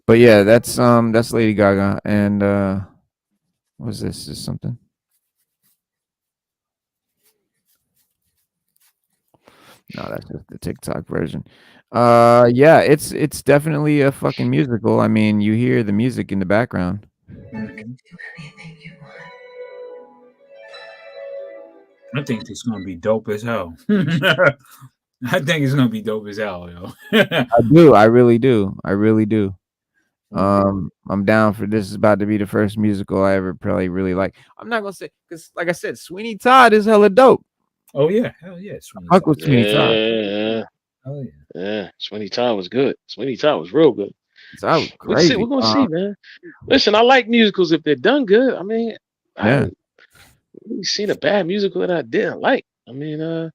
But yeah, that's Lady Gaga. And what is this? Is something? No, that's just the TikTok version. Yeah, it's definitely a fucking musical. I mean, you hear the music in the background. You can do anything you want. I think it's gonna be dope as hell. I think it's gonna be dope as hell, yo. I do. I really do. I'm down for this. Is about to be the first musical I ever probably really like. I'm not gonna say because, like I said, Sweeney Todd is hella dope. Oh yeah, hell yeah, Sweeney Todd. Yeah. Oh yeah, Sweeney Todd was good. Sweeney Todd was real good. That was crazy. We're gonna see, man. Listen, I like musicals if they're done good. I mean, I haven't really seen a bad musical that I didn't like. I mean,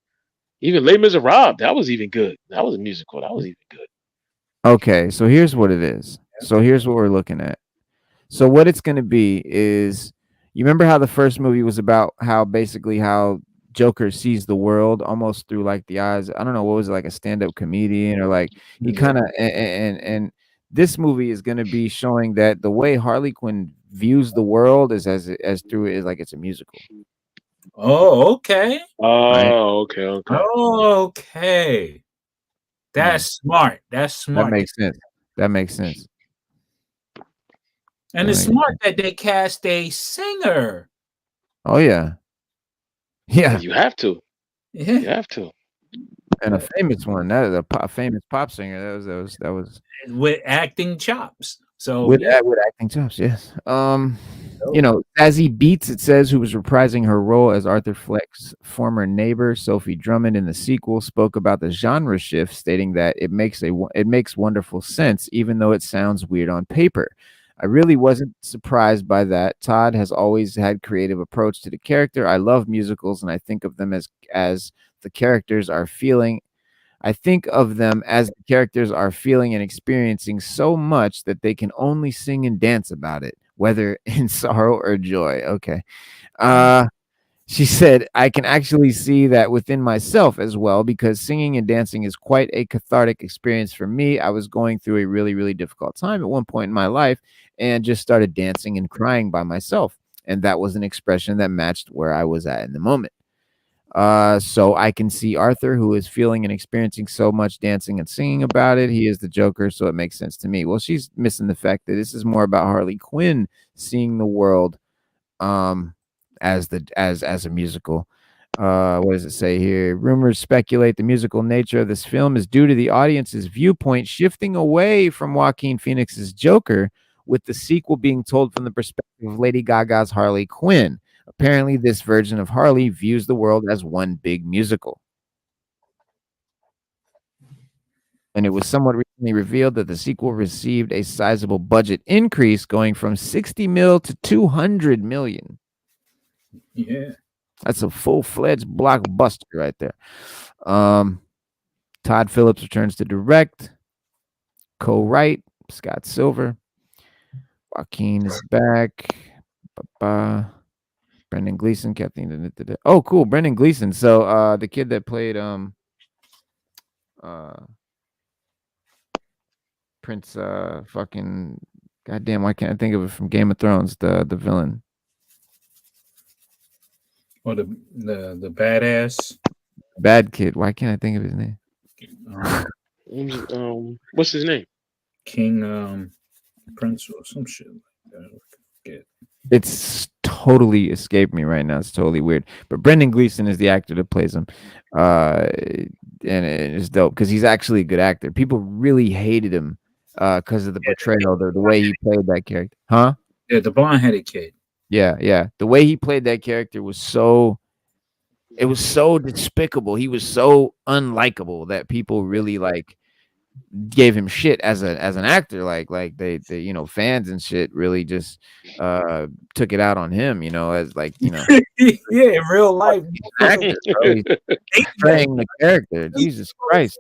even Les Miserables, that was even good. That was a musical. That was even good. Okay, so here's what it is. So here's what we're looking at. So what it's going to be is, you remember how the first movie was about how Joker sees the world almost through like the eyes. I don't know, what was it, like a stand-up comedian, or like he kind of and this movie is going to be showing that the way Harley Quinn views the world is as through it is like it's a musical. Oh, okay. Oh, okay. Oh, okay. That's smart. That's smart. That makes sense. And it's smart that they cast a singer. Oh yeah. Yeah. You have to. Yeah. You have to. And a famous one. That is a famous pop singer. That was with acting chops. So with yeah, with acting chops. Yes. You know, Zazie Beetz, it says, who was reprising her role as Arthur Fleck's former neighbor, Sophie Drummond, in the sequel, spoke about the genre shift, stating that it makes wonderful sense, even though it sounds weird on paper. I really wasn't surprised by that. Todd has always had creative approach to the character. I love musicals, and I think of them as the characters are feeling. I think of them as the characters are feeling and experiencing so much that they can only sing and dance about it, whether in sorrow or joy. Okay. She said, I can actually see that within myself as well, because singing and dancing is quite a cathartic experience for me. I was going through a really, really difficult time at one point in my life and just started dancing and crying by myself. And that was an expression that matched where I was at in the moment. So I can see Arthur, who is feeling and experiencing so much, dancing and singing about it. He is the Joker, so it makes sense to me. Well, she's missing the fact that this is more about Harley Quinn seeing the world as a musical. What does it say here? Rumors speculate the musical nature of this film is due to the audience's viewpoint shifting away from Joaquin Phoenix's Joker, with the sequel being told from the perspective of Lady Gaga's Harley Quinn. Apparently, this version of Harley views the world as one big musical. And it was somewhat recently revealed that the sequel received a sizable budget increase, going from 60 mil to 200 million. Yeah. That's a full-fledged blockbuster right there. Todd Phillips returns to direct, co-write, Scott Silver. Joaquin is back. Brendan Gleeson, Kathleen. Oh, cool. Brendan Gleeson. So the kid that played Prince fucking goddamn, why can't I think of it, from Game of Thrones, the villain. Or the badass bad kid. Why can't I think of his name? What's his name? King Prince or some shit like that. I forget. It's totally escaped me right now. It's totally weird. But Brendan Gleeson is the actor that plays him. And it's dope because he's actually a good actor. People really hated him because of the portrayal, the way he played that character. Huh? Yeah, the blonde-headed kid. Yeah. The way he played that character was so despicable. He was so unlikable that people really gave him shit as an actor. Like they fans and shit really just took it out on him, as yeah, in real life actor, bro. He's playing the character. Jesus Christ.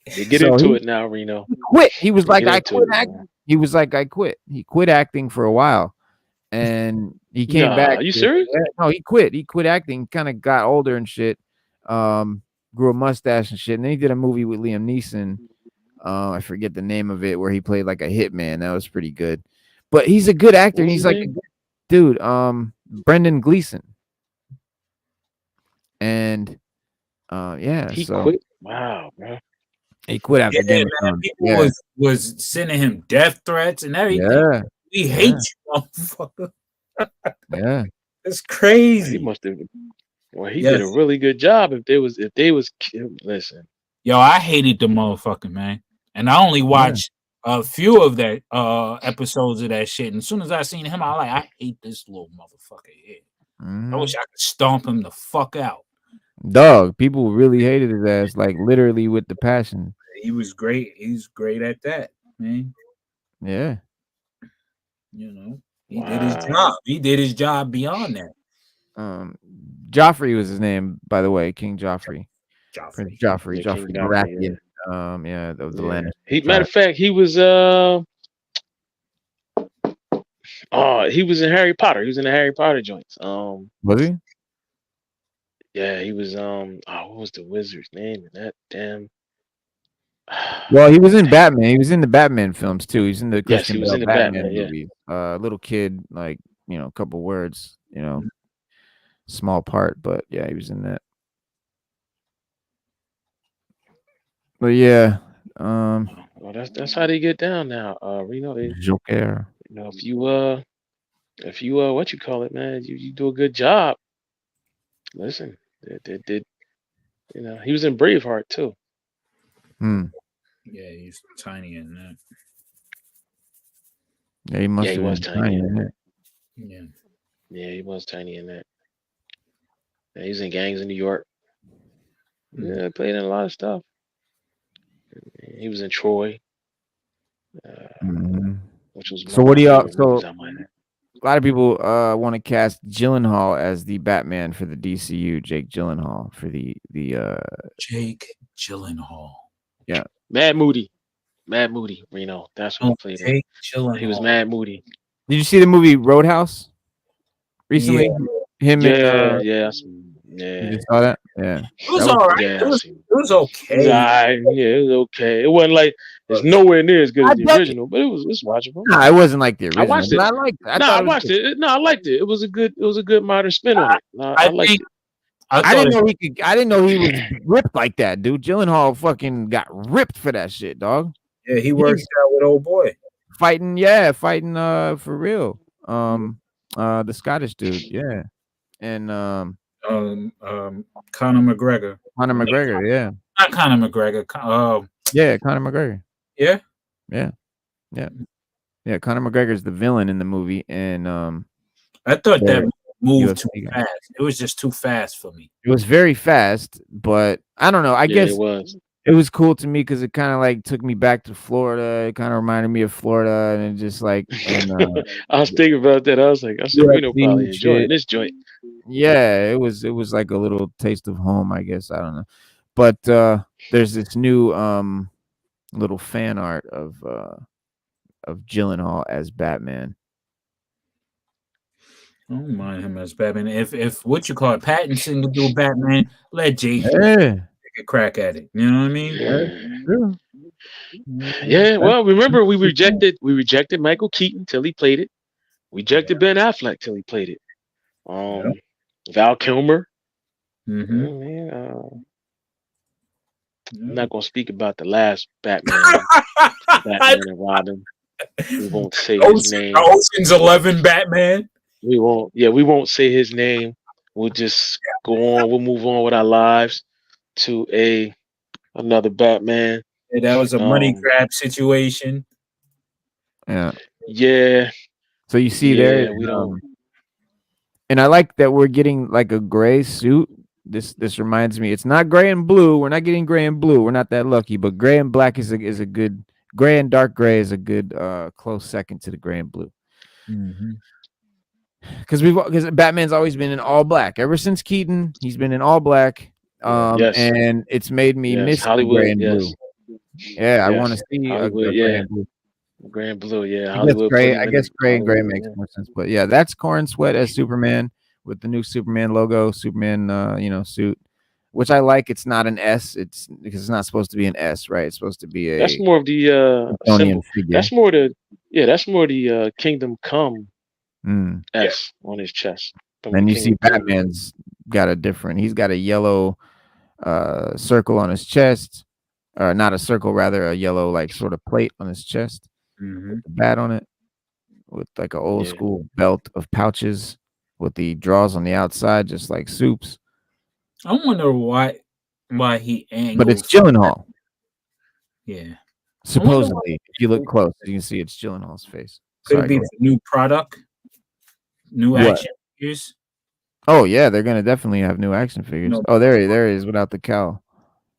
Get into it now, Reno. He quit. He was like, I quit acting. He was like, I quit. He quit acting for a while. And he came back. Are you serious? No, he quit. He quit acting, kind of got older and shit. Grew a mustache and shit. And then he did a movie with Liam Neeson. I forget the name of it, where he played like a hitman. That was pretty good. But he's a good actor. And he's like a good dude. Brendan Gleeson. And he quit. Wow, bro. He quit after Game of Thrones. People was sending him death threats and everything. Yeah. We hate you, motherfucker. Yeah. It's crazy. He must have. Well, he did a really good job. If they was listen. Yo, I hated the motherfucker, man. And I only watched a few of that episodes of that shit. And as soon as I seen him, I hate this little motherfucker here. I wish I could stomp him the fuck out. Dog, people really hated his ass, like literally with the passion. He was great. He's great at that, man. Yeah. He did his job. He did his job beyond that. Joffrey was his name, by the way. King Joffrey. Joffrey Baratheon. Of the land. Matter of fact, he was he was in Harry Potter. He was in the Harry Potter joints. Was he? Yeah, he was what was the wizard's name in that damn? Well, he was in Batman. He was in the Batman films too. He's in the Christian Bale Batman movies. Little kid, a couple words, small part, but yeah, he was in that. But yeah, well, that's how they get down now. Reno, Joker. if you what you call it, man, you do a good job. Listen, You know, he was in Braveheart too. Hmm. Yeah, he's tiny in that. Yeah, he must Yeah, he have was been tiny tiny in in that. it. Yeah. Yeah, he was tiny in that. Yeah, he's in Gangs in New York. Yeah, played in a lot of stuff. He was in Troy, Mhm. which was So one of what my do y'all? favorite movies So I might have. a lot of people want to cast Gyllenhaal as the Batman for the DCU. Jake Gyllenhaal for the Jake Gyllenhaal. yeah. Mad Moody. Reno. That's what he Oh, played in. Jake He was Gyllenhaal. Mad Moody. Did you see the movie Roadhouse Yeah, recently? Him and Yeah. you just saw that? Yeah, it was that all was right. Yeah, I seen it. It was It was okay. alright. Yeah, it was okay. It wasn't like it's nowhere near as good I as the bet original, but it's watchable. nah, it wasn't like the I original, watched but it. I liked it. I No, thought I it was watched good. it. No, I liked it. It was a good modern spin on it. No, I I liked think it. I I thought didn't it, know he could. I didn't know he was ripped like that, dude. Gyllenhaal fucking got ripped for that shit, dog. yeah, he works He's out with old boy. fighting, for real. The Scottish dude, yeah, and Conor McGregor. Conor McGregor, yeah, Not Conor McGregor. yeah, Conor McGregor, Yeah. yeah, yeah, yeah. Conor McGregor's the villain in the movie, and I thought that the moved too UFC guy. fast. It was just too fast for me. It was very fast, but I don't know. I Yeah, guess it was. it was cool to me because it kind of like took me back to Florida. It kind of reminded me of Florida, and it just like and I was thinking about that. I was like, I said, Reno UFC probably enjoying shit. this joint. Yeah, it was like a little taste of home, I guess. I don't know. But there's this new little fan art of Gyllenhaal as Batman. I don't mind him as Batman. If what you call it, Pattinson could do Batman, let Jake Yeah, take a crack at it. You know what I mean? Yeah. true. Yeah, well, remember we rejected Michael Keaton till he played it. We rejected Ben Affleck till he played it. Val Kilmer. Mm-hmm. Yeah, man, I'm not gonna speak about the last Batman, Batman and Robin. We won't say his name. Ocean's 11 Batman. We won't. Yeah, we won't say his name. We'll just go on. We'll move on with our lives to another Batman. Yeah, that was a money grab situation. Yeah. Yeah. So you see there, Yeah, we don't. and I like that we're getting like a gray suit. This reminds me, it's not gray and blue. We're not getting gray and blue. We're not that lucky, but gray and black is a good. Gray and dark gray is a good close second to the gray and blue. Because Batman's always been in all black ever since Keaton. He's been in all black, Yes. and it's made me miss the Hollywood. gray and blue. Yeah, I Yes. want to see a Hollywood. gray and blue. Gray and blue. Yeah, I Hollywood. guess gray and gray Hollywood, makes yeah. more sense. But yeah, that's Corn Sweat as Superman with the new Superman logo, Superman suit, which I like. It's not an S. It's because it's not supposed to be an S, right? It's supposed to be a That's more of the Kryptonian symbol. figure. That's more the Kingdom Come S on his chest. And you see Batman's got a different. He's got a yellow circle on his chest, or not a circle, rather a yellow like sort of plate on his chest, with the bat on it, with like an old school belt of pouches with the draws on the outside, just like Soup's. I wonder why he angled. But it's Gyllenhaal. Yeah. Supposedly, if you look close, you can see it's Gyllenhaal's face. Could it be the new product? New action figures? Oh yeah, they're gonna definitely have new action figures. No. Oh, there he is without the cowl.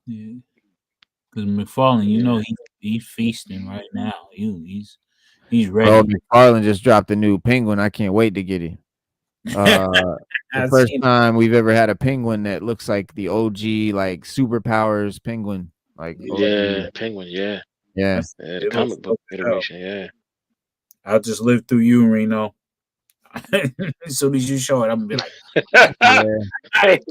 Yeah. Because McFarlane, he's feasting right now. He's ready. Oh, McFarlane just dropped a new penguin. I can't wait to get it. The first time we've ever had a penguin that looks like the OG, like superpowers penguin. Like penguin, yeah. The comic book iteration, yeah. I'll just live through you, Reno. As soon as you show it, I'm gonna be like,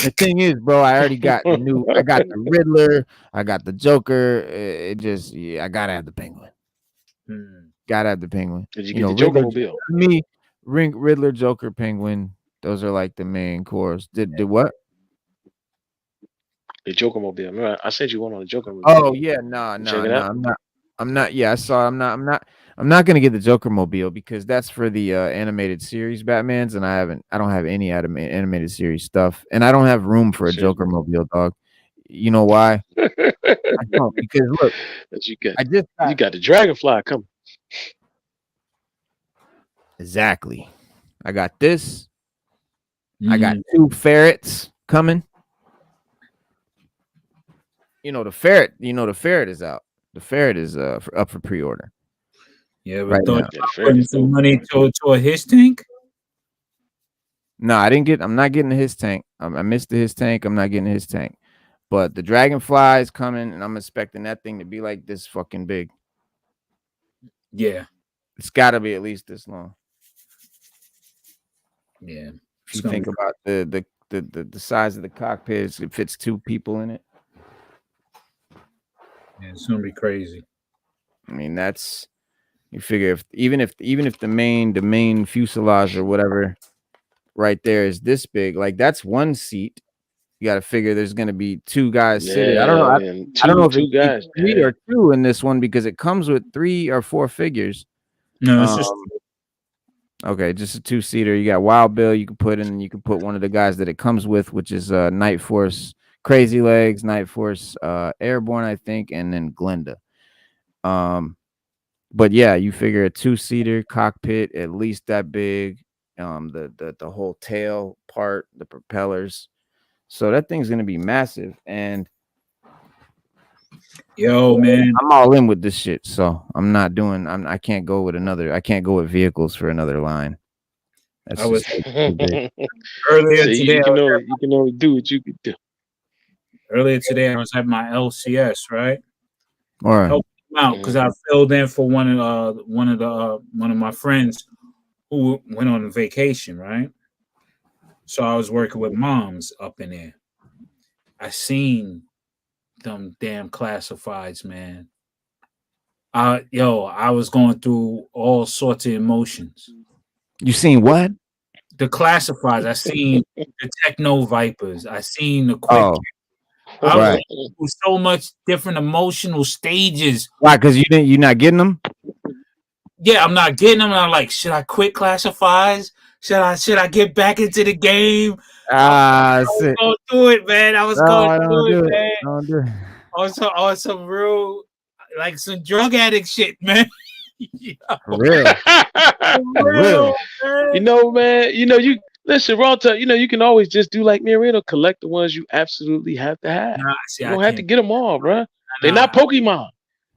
The thing is, bro, I already got I got the Riddler, I got the Joker. I gotta have the penguin. Gotta have the penguin. Did you get the Joker mobile? Me, Riddler, Joker, Penguin. Those are like the main cores. Did what? The Joker mobile. Remember, I sent you one on the Joker mobile. Oh yeah, no, I'm not. Yeah, I saw. I'm I'm not gonna get the Joker mobile because that's for the animated series Batman's, and I don't have any animated series stuff, and I don't have room for a Joker mobile, dog. You know why? I don't, because look, But you got the Dragonfly coming. Exactly. I got this. I got 2 ferrets coming. The ferret is out. The ferret is up for pre-order. Yeah, but thought you putting some money to a his tank. No, I'm not getting his tank. I missed the his tank. I'm not getting his tank. But the Dragonfly is coming, and I'm expecting that thing to be like this fucking big. Yeah. It's got to be at least this long. Yeah. If you think about the size of the cockpit, it fits 2 people in it. Yeah, it's gonna be crazy. I mean, you figure even if the main fuselage or whatever right there is this big, like that's 1 seat. You got to figure there's going to be 2 guys sitting. I don't know. I don't know if it's 3 or 2 in this one because it comes with 3 or 4 figures. No, it's just okay, just a 2-seater. You got Wild Bill. You can put in. You can put one of the guys that it comes with, which is Night Force, Crazy Legs, Night Force, Airborne, I think, and then Glenda. But yeah, you figure a 2-seater cockpit at least that big. The whole tail part, the propellers. So that thing's gonna be massive, and man, I'm all in with this shit. So I'm not doing. I can't go with another. I can't go with vehicles for another line. That's earlier so today. You can only do what you can do. Earlier today, I was at my LCS, right? All right. Helping him out because I filled in for one of my friends who went on a vacation, right? So I was working with moms up in there. I seen them damn classifieds, man. I was going through all sorts of emotions. You seen what? The classifieds. I seen the Techno Vipers. I seen the Quick. I was through so much different emotional stages. Why? Because you're not getting them? Yeah, I'm not getting them. And I'm like, should I quit classifieds? Should I get back into the game? I was going through it, man. I was going through it, man. Don't do it. On some real, like some drug addict shit, man. For real. For real. Man. You listen, Ronta. You can always just do like me and Reno, collect the ones you absolutely have to have. You don't have to get them all, bro. They're not Pokemon.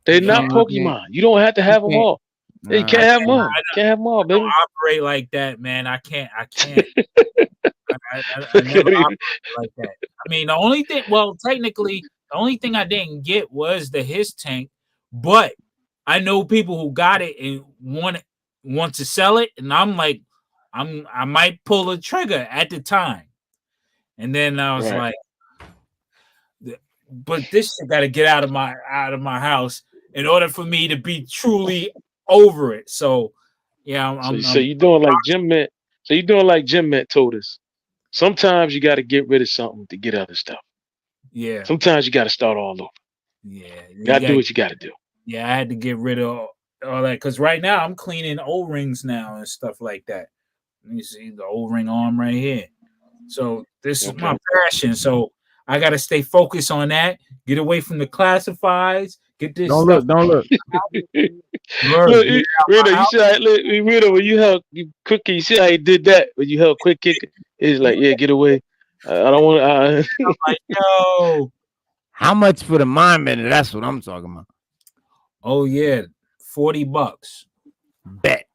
They're not Pokemon. You don't have to have them all. You can't have them all. Can't have them all, baby. I don't operate like that, man. I can't. I never operate like that. I mean, the only thing, technically, the only thing I didn't get was the his tank, but I know people who got it and want to sell it, and I'm like, I might pull the trigger at the time, and then I was like, but this shit got to get out of my house in order for me to be truly over it. So yeah, so you're doing like Jim Mint. So you're doing like Jim Mint told us. Sometimes you got to get rid of something to get other stuff. Yeah. Sometimes you got to start all over. Yeah. You got to do what you got to do. Yeah, I had to get rid of all that because right now I'm cleaning O-rings now and stuff like that. Let me see the O-ring arm right here. So this is my passion. So I got to stay focused on that. Get away from the classifieds. Get this. Don't stuff. look. Reno, you see how Reno, when you held Cookie, you see how he did that when you held Quick Kick. He's like, yeah, get away. I don't want to. I'm like, yo, how much for the mind bender? That's what I'm talking about. Oh yeah, $40. Bet.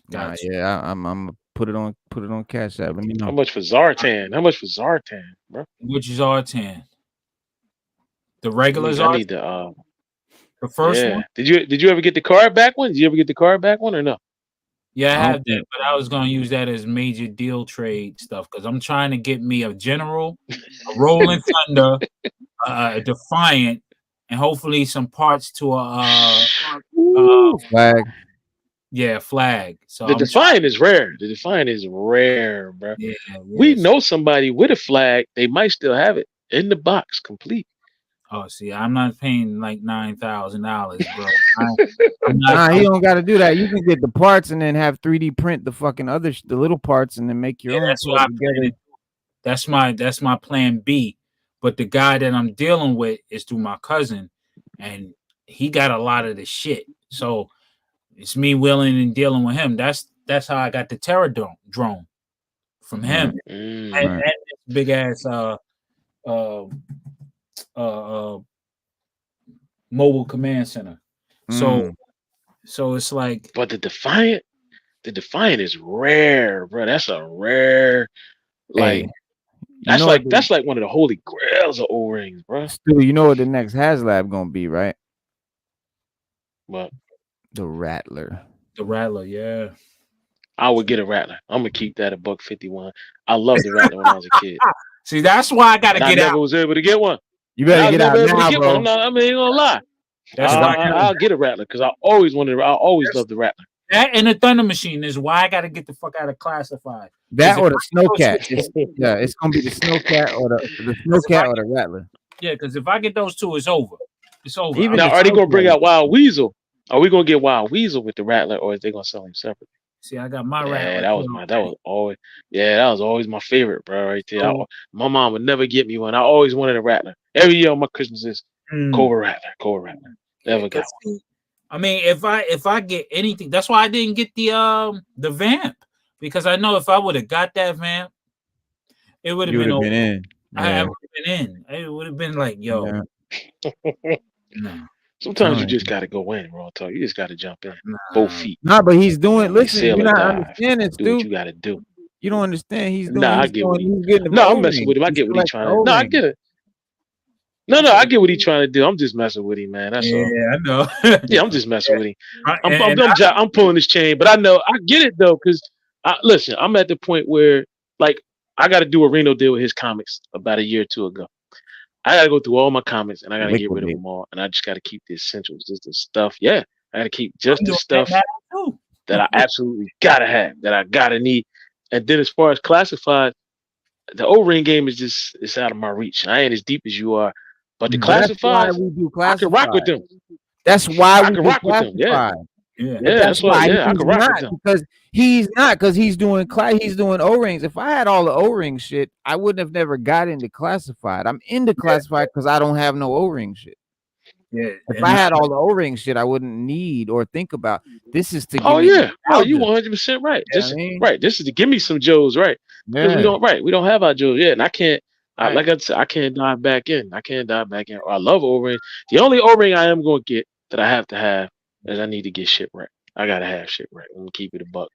Yeah, I'm gonna put it on Cash App. Let me know. How much for Zartan? Bro? Which is Zartan? The regular Zartan? I need the first one. Did you ever get the card back one? Did you ever get the card back one or no? Yeah, I have that, but I was gonna use that as major deal trade stuff because I'm trying to get me a General, a Rolling Thunder, a Defiant, and hopefully some parts to a flag. Yeah, flag. So the Defiant is rare. The Defiant is rare, bro. Yeah, we know somebody with a flag. They might still have it in the box, complete. Oh, see, I'm not paying like $9,000, bro. Nah, he don't got to do that. You can get the parts and then have 3D print the fucking the little parts and then make your own. That's what I together. That's my plan B. But the guy that I'm dealing with is through my cousin, and he got a lot of the shit. So it's me willing and dealing with him. That's how I got the Terror drone from him, and this big ass mobile command center. So it's like, but the Defiant is rare, bro. That's a rare, like, that's like one of the holy grails of O-rings, bro. Stu, you know what the next HasLab gonna be, right? What? The Rattler. The Rattler, yeah. I would get a Rattler. I'm gonna keep that $151. I loved the Rattler when I was a kid. See, that's why I gotta get out. I never was able to get one. You better get out now, bro. I mean, ain't gonna lie. I'll get a Rattler because I always loved the Rattler. That and the Thunder Machine is why I got to get the fuck out of classified. That or the Snowcat. It's gonna be the Snowcat or the Snowcat or the Rattler. Yeah, because if I get those two, it's over. It's over. Even now, are they gonna bring out Wild Weasel? Are we gonna get Wild Weasel with the Rattler, or is they gonna sell him separately? See, I got my Rattler. Yeah, that was always my favorite, bro. Right there. My mom would never get me one. I always wanted a Rattler. Every year on my Christmases, Cobra Rattler. Never got one. I mean, if I get anything, that's why I didn't get the vamp, because I know if I would have got that vamp, it would have been in. I would have been in. It would have been like, yo. Yeah. No. Sometimes you just gotta go in, bro. You just gotta jump in. Both feet. Nah, but he's doing. Listen, you're not understanding, do what you gotta do. You don't understand. He's doing. Nah, I get what I'm messing with him. I get what he's trying to do. No, I get it. No, I get what he's trying to do. I'm just messing with him, man. That's all. Yeah, I know. Yeah, I'm just messing with him. I'm pulling his chain, but I know I get it though, because listen, I'm at the point where like I got to do a Reno deal with his comics about a year or two ago. I got to go through all my comics and I got to get rid of them all, and I just got to keep the essentials, just the stuff. Yeah, I got to keep just the stuff that I absolutely gotta have, that I gotta need. And then as far as classified, the O-ring game is just it's out of my reach. I ain't as deep as you are. But the classified, I can rock with them. That's why I can rock with them. Yeah, that's why. Yeah, I can rock with them. Because he's doing O-rings. If I had all the O-ring shit, I wouldn't have never got into classified. I'm into classified because I don't have no O-ring shit. Yeah. If I had all the O-ring shit, I wouldn't need or think about. This is to. You 100% right. This is to give me some Joes, right? Because we don't have our Joes yet, and I can't. Like I said, I can't dive back in. I love O-rings. The only O-ring I am going to get that I have to have is I need to get Shipwreck. I got to have Shipwreck. I'm going to keep it $1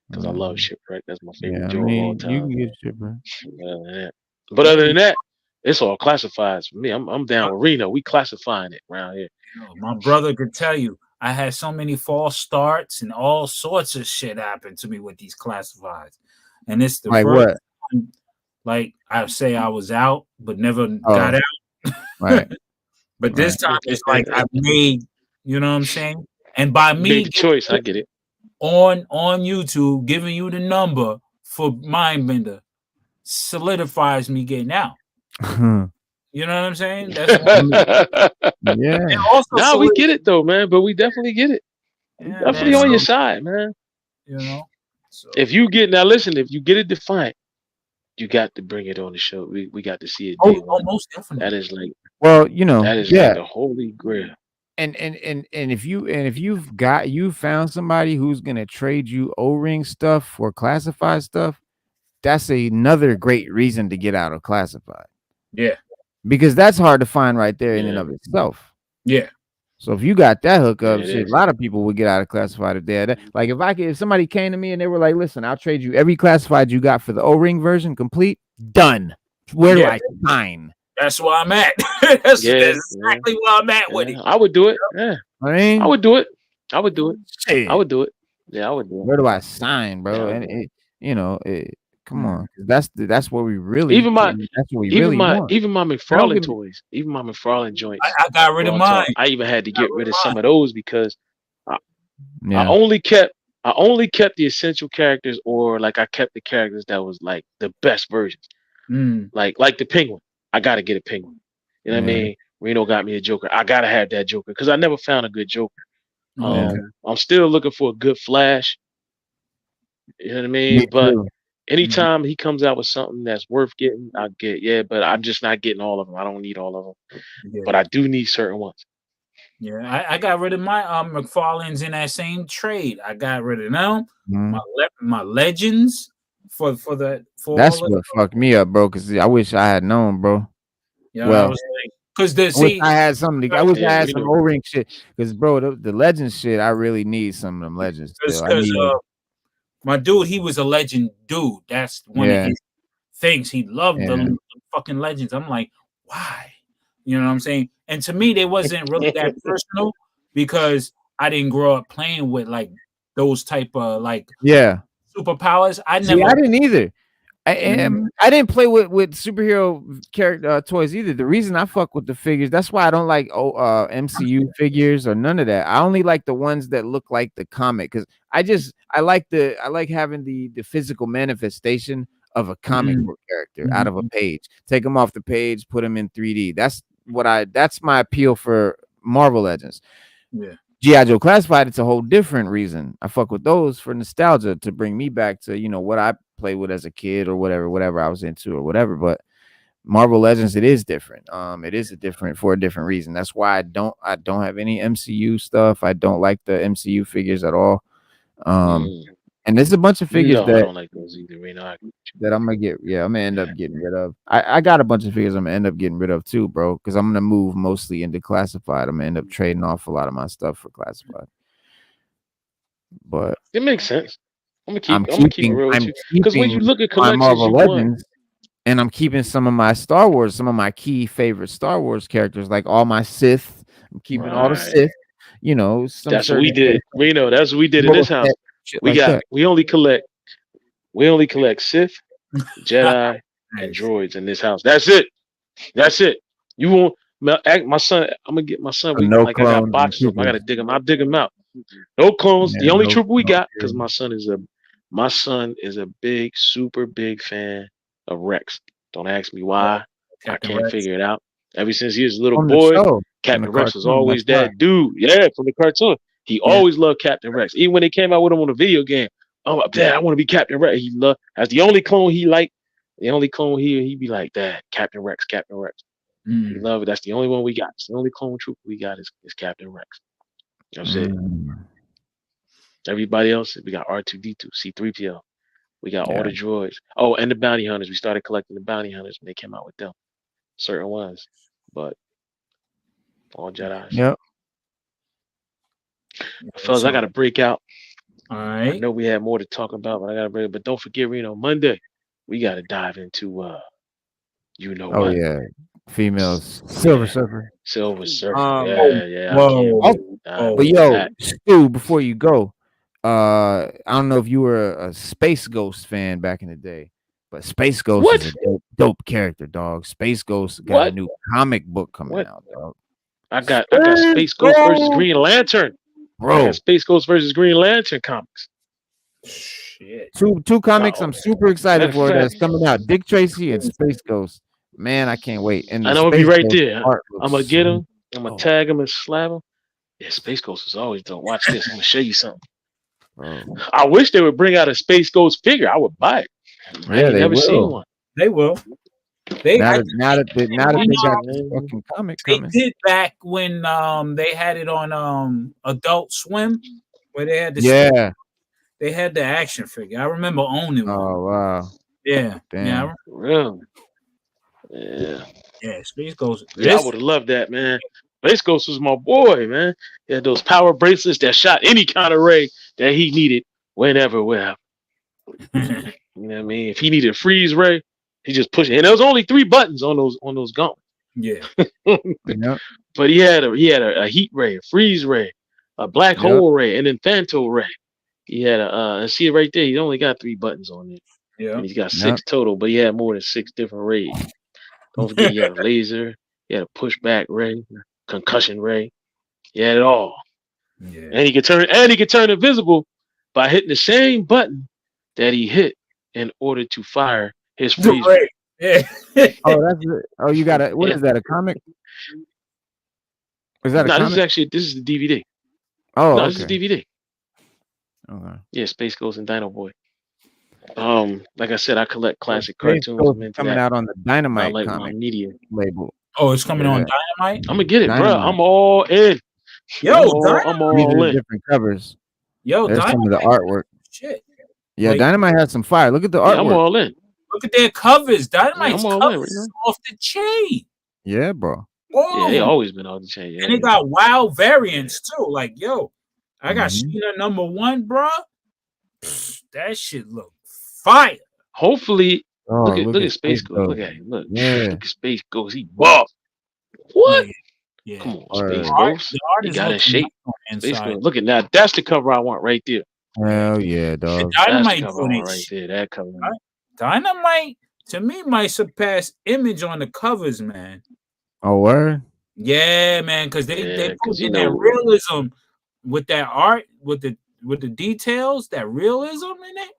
because I love Shipwreck. That's my favorite Joe of all time. You can get Shipwreck. But other than that, it's all classifieds for me. I'm down with Reno. We classifying it around here. My brother could tell you, I had so many false starts and all sorts of shit happened to me with these classifieds. And it's the like first what? Time, like I say I was out, but never got out. Right. But this time it's like I made, you know what I'm saying? And by me made the choice, I get it. On YouTube, giving you the number for Mindbender solidifies me getting out. You know what I'm saying? Yeah. Also, we get it though, man. But we definitely get it. Yeah, definitely on your side, man. You know. So. If you get it Defiant, you got to bring it on the show. We got to see it. Most definitely. That is like. Well, you know. That is like the holy grail. And if you found somebody who's gonna trade you O-ring stuff for classified stuff, that's another great reason to get out of classified. Yeah. Because that's hard to find right there in and of itself. Yeah. So if you got that hookup, a lot of people would get out of classified if they had that. Like if somebody came to me and they were like, "Listen, I'll trade you every classified you got for the O-ring version, complete, done. Where do I sign?" That's where I'm at. That's exactly where I'm at with it. I would do it. Yeah. I would do it. Shit. I would do it. Yeah, I would do it. Where do I sign, bro? And come on, that's what we really. Even my want. Even my McFarlane toys, even my McFarlane joints. I got rid of mine. I even had to get rid of some of those because I only kept the essential characters, or like I kept the characters that was like the best versions. Like the Penguin. I got to get a Penguin. You know what I mean? Reno got me a Joker. I gotta have that Joker because I never found a good Joker. Okay. I'm still looking for a good Flash. You know what I mean? Me But too. anytime he comes out with something that's worth getting, I get. Yeah, but I'm just not getting all of them. I don't need all of them, Yeah. but I do need certain ones. Yeah, I got rid of my McFarlane's in that same trade. I got rid of them. Mhm. My legends for That's all of what fucked me up, bro. Because I wish I had known, bro. yeah. Well, I was like, because the I wish see, I had something. I wish Yeah, I had we some know. O-ring shit. Because bro, the legends shit, I really need some of them legends still. I because need. my dude, he was a legend dude. That's one of Yeah, his things. He loved yeah. the fucking legends. I'm like, why? You know what I'm saying? And to me, they wasn't really that personal because I didn't grow up playing with like those type of like Yeah. superpowers. I See, never. I didn't either. Mhm. I didn't play with superhero character toys either. The reason I fuck with the figures, that's why I don't like MCU figures or none of that. I only like the ones that look like the comic because I like having the physical manifestation of a comic Mhm. book character out of a page. Take them off the page, put them in 3D. That's my appeal for Marvel Legends. Yeah. G.I. Joe Classified, it's a whole different reason. I fuck with those for nostalgia to bring me back to, what I played with as a kid or whatever I was into or whatever. But Marvel Legends, it is different. It is for a different reason. That's why I don't have any MCU stuff. I don't like the MCU figures at all. And there's a bunch of figures No, I don't like those either. that I'm gonna get. Yeah, I'm gonna end up getting rid of. I got a bunch of figures I'm gonna end up getting rid of too, bro. Because I'm gonna move mostly into classified. I'm gonna end up trading off a lot of my stuff for classified. But it makes sense. I'm gonna keep it real with you. Because when you look at my collections, Marvel you want. Legends, and I'm keeping some of my Star Wars, some of my key favorite Star Wars characters, like all my Sith. I'm keeping all the Sith. Some That's what we did. Reno, that's what we did in this house. We only collect Sith, Jedi, and droids in this house. That's it. You won't. My son, I'm gonna get my son. No I got boxes of them. I gotta dig them. I'll dig them out. No clones. The only trooper we got, because my son is a big, super big fan of Rex. Don't ask me why. I can't figure it out. Ever since he was a little boy, Captain Rex was always that dude. Yeah, from the cartoon. He always loved Captain Rex. Even when they came out with him on a video game. Oh, Dad, I want to be Captain Rex. He loved. That's the only clone he liked. The only clone he'd be like, Dad, Captain Rex. He loved it. That's the only one we got. It's the only clone trooper we got is Captain Rex. That's it. Everybody else, we got R2D2, C3PO. We got all the droids. Oh, and the bounty hunters. We started collecting the bounty hunters when they came out with them. Certain ones, but all Jedi's. Yep. Fellas, I got to break out. All right. I know we had more to talk about, but I got to break. But don't forget, Reno, Monday, we got to dive into, what? Oh, yeah. Females. Silver Surfer. Silver Surfer. Yeah. But yo, Stu, before you go, I don't know if you were a Space Ghost fan back in the day, but Space Ghost is a dope character, dog. Space Ghost got a new comic book coming out, dog. I got Space Ghost versus Green Lantern. Bro. I got Space Ghost versus Green Lantern comics. Shit. Two comics I'm super excited for that's coming out. Dick Tracy and Space Ghost. Man, I can't wait. And I know it'll be right there. I'm gonna get him. I'm gonna tag him and slap him. Yeah, Space Ghost is always dope. Watch this. I'm gonna show you something. I wish they would bring out a Space Ghost figure. I would buy it. I ain't never seen one. They will. Now that they got this fucking comic coming. They did back when they had it on Adult Swim, where they had they had the action figure. I remember owning one. Oh wow. Yeah. Damn. Yeah. Really? Yeah. Yeah, Space Ghost. Yeah, I would have loved that, man. Space Ghost was my boy, man. He had those power bracelets that shot any kind of ray that he needed whenever, wherever. You know what I mean? If he needed a freeze ray, he just pushed it. And there was only 3 buttons on those gauntlets. Yeah. But he had a heat ray, a freeze ray, a black hole ray, and then Phantom ray. He had see it right there. He only got 3 buttons on it. Yeah. And he's got 6 total, but he had more than 6 different rays. Don't forget, he had a laser, he had a pushback ray, concussion ray. He had it all. Yeah. And he could turn invisible by hitting the same button that he hit in order to fire his freeze ray. Yeah. Oh, that's it. Oh, you got what is that? A comic? Is that a No, comic? this is the DVD. Oh, No, this is okay. DVD. Okay. Yeah, Space Ghost and Dino Boy. Like I said, I collect So classic Space cartoons. Ghost I'm is into coming that. out on the I Dynamite like my comic media. label. Oh, it's coming on Yeah. Dynamite. I'm gonna get it, bro. Dynamite. I'm all in. Yo, I'm These all are the in. different covers. Yo, There's some of the Dynamite. artwork. Shit. Yeah, Like, Dynamite has some fire. Look at the Yeah, I'm artwork. all in. look at their covers. Yeah, Dynamite's I'm all covers in right now. is off the chain. Yeah, bro. Yeah, they Oh, always been on the chain. Yeah, and they got wild variants too. Like, yo, I got Mhm. Sheena #1, bro. That shit look fire. hopefully, Oh, look at Space Ghost. Look Ghost. at him. Look, Yeah. look at Space Ghost. He buff. What? Yeah. Come on, Word. Space The Ghost. The art He is got in looking shape. nice on the Space inside. Ghost. Look at that. That's the cover I want right there. Hell yeah, The dog. That's the Dynamite cover I joint want is right there. That cover. Dynamite to me might surpass Image on the covers, man. Oh, word? Yeah, man, because they Yeah, put 'cause, you in that know- realism with that art, with the details, that realism in it.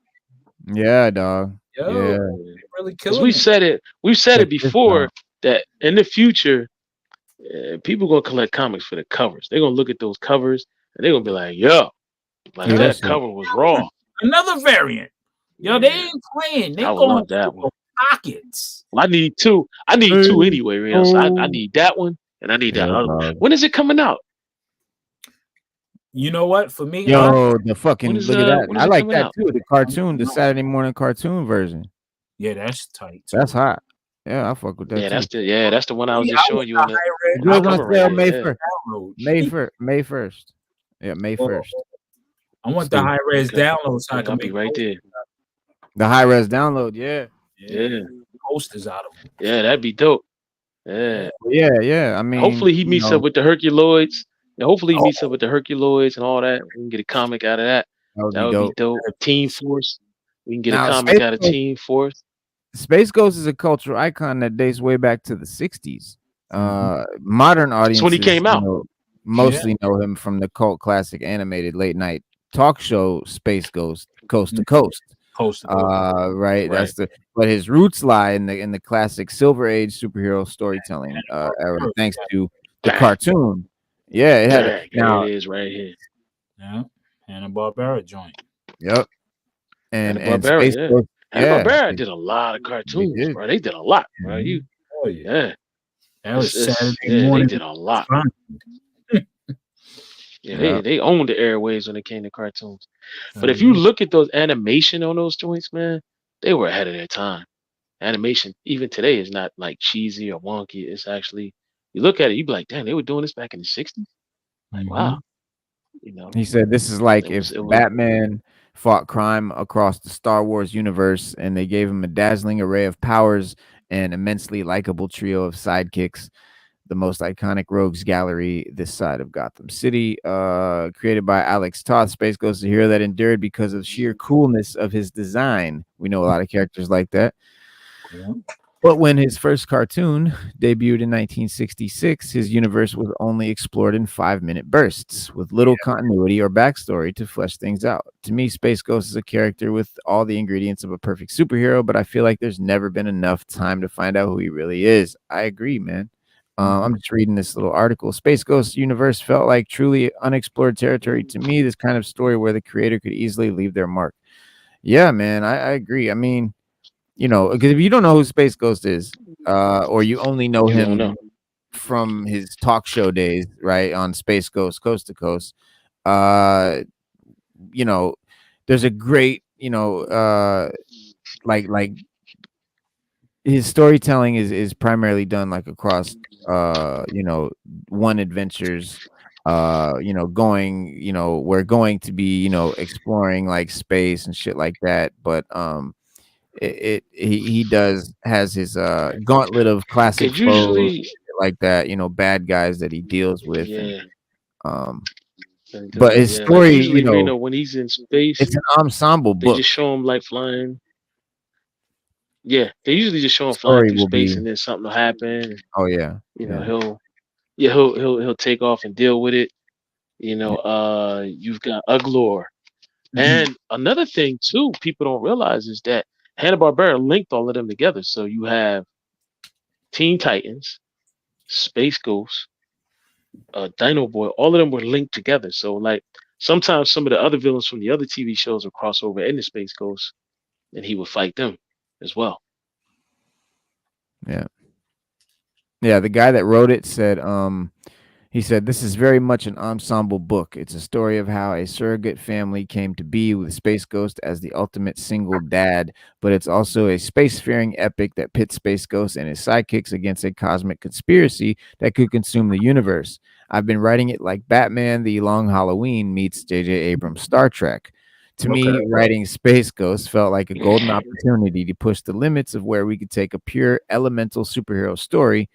Yeah, dog. Yo, Yeah. they really Because killing we've it. said it. We've said it Check this before out. that in the future, people gonna collect comics for the covers. They're gonna look at those covers and they're gonna be like, "Yo, like Yeah, that that's it. cover was raw." Another variant. Yo, they Yeah. ain't playing. They I would going love that for one. pockets. Well, I need two. I need two anyway, real. So I need that one and I need that Yeah, other one. dog. When is it coming out? You know what? For me, Yo, the fucking When is, look at that. when is I it like coming that out? too. The cartoon, the Saturday morning cartoon version. yeah, that's tight. Too. That's hot. Yeah, I fuck with that Yeah, too. that's the one I was Yeah, just I showing want you the on the high-res- It goes cover on right sale there. May Yeah. 1st. download. May 1st. Yeah, May 1st. I want the high res Okay. download so I Yeah, can I'll make be right there. The high res download, yeah. Yeah. posters out of them. Yeah, that'd be dope. Yeah. Yeah. I mean, Hopefully he you meets know, up with the Herculoids. Yeah, hopefully he meets up with the Herculoids and all that. We can get a comic out of that. that would be dope. Team Force. We can get Now, a comic out of Team Force. Space Ghost is a cultural icon that dates way back to the 60s. Modern audiences when he came out. mostly know him from the cult classic animated late night talk show Space Ghost Coast to Coast. Right. That's but his roots lie in the classic Silver Age superhero storytelling era, thanks to the cartoon. Yeah, it had now it is right here. Yeah, Hanna-Barbera joint. Yep. And Hanna-Barbera, Space Ghost, Hanna-Barbera did a lot of cartoons, bro. They did a lot, bro. Oh yeah. Yeah. That was Saturday morning. They did a lot. Yeah. They owned the airwaves when it came to cartoons. But if you look at those animation on those joints, man, they were ahead of their time. Animation, even today, is not like cheesy or wonky. It's actually, you look at it, you be like, damn, they were doing this back in the 60s? Like, wow. You know, he said this is like it if was- Batman fought crime across the Star Wars universe and they gave him a dazzling array of powers and immensely likable trio of sidekicks. The most iconic rogues gallery this side of Gotham City, created by Alex Toth. Space Ghost is a hero that endured because of sheer coolness of his design. We know a lot of characters like that. Yeah. But when his first cartoon debuted in 1966, his universe was only explored in 5-minute bursts with little continuity or backstory to flesh things out. To me, Space Ghost is a character with all the ingredients of a perfect superhero, but I feel like there's never been enough time to find out who he really is. I agree, man. I'm just reading this little article. Space Ghost universe felt like truly unexplored territory to me. This kind of story where the creator could easily leave their mark. Yeah, man, I agree. I mean, you know, because if you don't know who Space Ghost is, or you only know him from his talk show days, right, on Space Ghost Coast to Coast, you know, there's a great, you know, like his storytelling is primarily done like across you know, one adventures, you know, going, you know, we're going to be, you know, exploring like space and shit like that, but he has his gauntlet of classic foes usually like that, you know, bad guys that he deals with. Yeah. And, but his story, like usually, you know, when he's in space, it's an ensemble they book. just show him like flying. Yeah, they usually just show him flying through space, and then something will happen. Oh yeah, you know, he'll take off and deal with it. You know, you've got Uglor, and another thing too, people don't realize is that Hanna-Barbera linked all of them together. So you have Teen Titans, Space Ghost, Dino Boy, all of them were linked together. So like sometimes some of the other villains from the other TV shows would cross over into Space Ghost, and he would fight them as well. Yeah. Yeah, the guy that wrote it said, he said, this is very much an ensemble book. It's a story of how a surrogate family came to be with Space Ghost as the ultimate single dad, but it's also a spacefaring epic that pits Space Ghost and his sidekicks against a cosmic conspiracy that could consume the universe. I've been writing it like Batman The Long Halloween meets J.J. Abrams' Star Trek. To me, writing Space Ghost felt like a golden opportunity to push the limits of where we could take a pure elemental superhero story.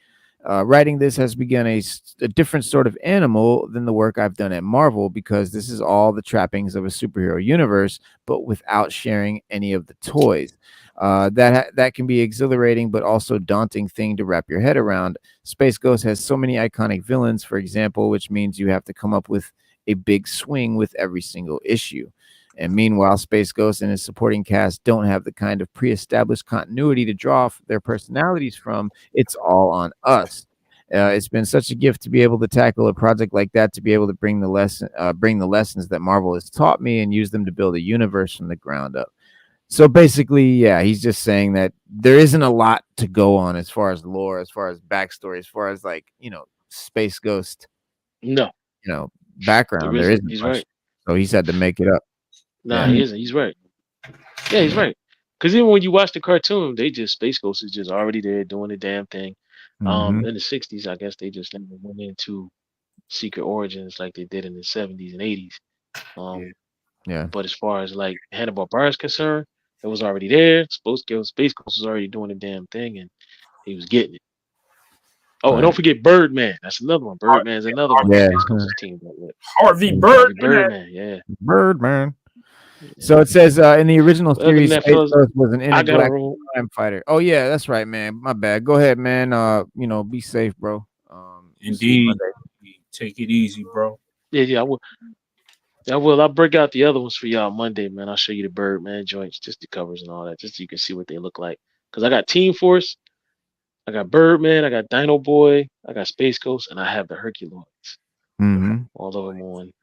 Writing this has begun a different sort of animal than the work I've done at Marvel, because this is all the trappings of a superhero universe, but without sharing any of the toys. That can be exhilarating, but also daunting thing to wrap your head around. Space Ghost has so many iconic villains, for example, which means you have to come up with a big swing with every single issue. And meanwhile, Space Ghost and his supporting cast don't have the kind of pre-established continuity to draw their personalities from. It's all on us. It's been such a gift to be able to tackle a project like that, to be able to bring the lessons that Marvel has taught me and use them to build a universe from the ground up. So basically, yeah, he's just saying that there isn't a lot to go on as far as lore, as far as backstory, as far as like, Space Ghost, No, background. There isn't He's much. right. So he's had to make it up. Nah, he isn't. He's right. Yeah, he's right. Because even when you watch the cartoon, Space Ghost is just already there doing the damn thing. Mhm. In the '60s, I guess they just never went into Secret Origins like they did in the '70s and '80s. Yeah. But as far as like Hanna-Barbera is concerned, it was already there. Space Ghost was already doing the damn thing, and he was getting it. Oh, and don't forget Birdman. That's another one. Birdman's another one. Yeah. Space Ghost is teamed up with Harvey Birdman. Yeah. Birdman. So it says in the original But other than series, that, Space fellas, Ghost was an I got a intergalactic roll. crime fighter. Oh yeah, that's right, man. My bad. Go ahead, man. Be safe, bro. Indeed. Take it easy, bro. Yeah, I will. I'll break out the other ones for y'all Monday, man. I'll show you the Birdman joints, just the covers and all that, just so you can see what they look like. Because I got Team Force, I got Birdman, I got Dino Boy, I got Space Ghost, and I have the Herculoids. Mm-hmm. All of them on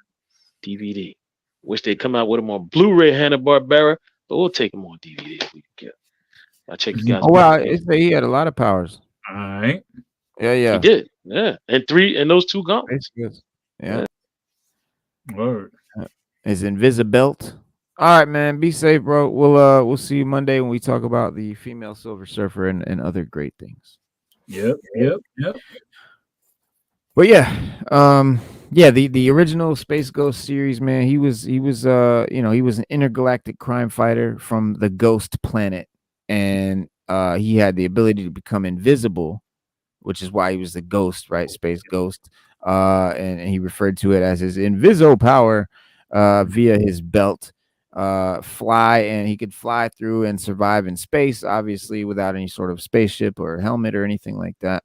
DVD. Wish they'd come out with them on Blu-ray, Hanna-Barbera, but we'll take them on DVD if we can get. I'll check you guys. Oh wow, he had a lot of powers. All right. Yeah. He did. Yeah, and those two gauntlets. Yeah. Word. His Invisibelt. All right, man. Be safe, bro. We'll see you Monday when we talk about the female Silver Surfer and other great things. Yep. But yeah, the original Space Ghost series, man, he was he was an intergalactic crime fighter from the Ghost planet, and he had the ability to become invisible, which is why he was the Ghost, right? Space Ghost. And he referred to it as his Inviso power via his belt. And he could fly through and survive in space, obviously without any sort of spaceship or helmet or anything like that.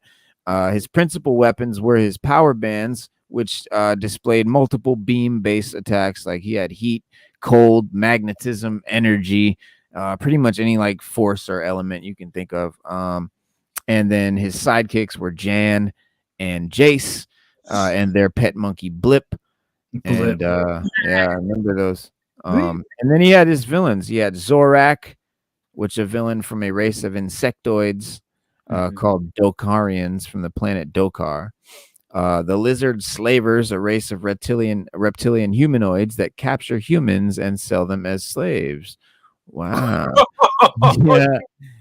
His principal weapons were his power bands, which displayed multiple beam-based attacks. Like he had heat, cold, magnetism, energy, pretty much any like force or element you can think of. And then his sidekicks were Jan and Jace, and their pet monkey Blip. And I remember those. And then he had his villains. He had Zorak, which a villain from a race of insectoids called Dokarians from the planet Dokar. The lizard slavers, a race of reptilian humanoids that capture humans and sell them as slaves. Wow. Yeah.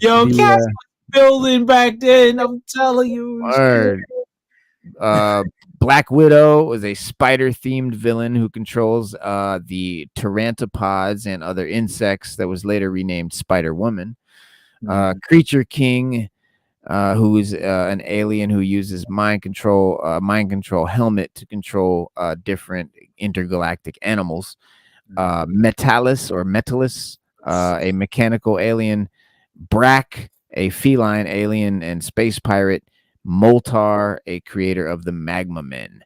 Yo, Cass was building back then. I'm telling you. Word. Black Widow was a spider-themed villain who controls the Tarantopods and other insects that was later renamed Spider-Woman. Creature King, who is an alien who uses mind control helmet to control different intergalactic animals. Metallus, a mechanical alien. Brack, a feline alien and space pirate. Moltar, a creator of the Magma Men.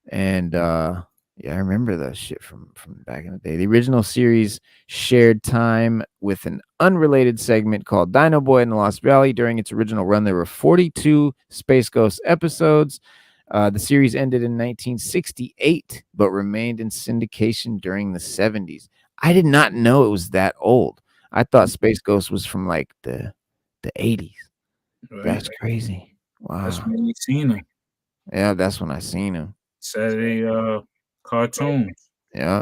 And I remember that shit from back in the day. The original series shared time with an unrelated segment called Dino Boy in the Lost Valley. During its original run, there were 42 Space Ghost episodes. The series ended in 1968, but remained in syndication during the 70s. I did not know it was that old. I thought Space Ghost was from like the 80s. Right. That's crazy. Wow. That's when you seen him. Yeah, that's when I seen him. Saturday cartoons. Yeah.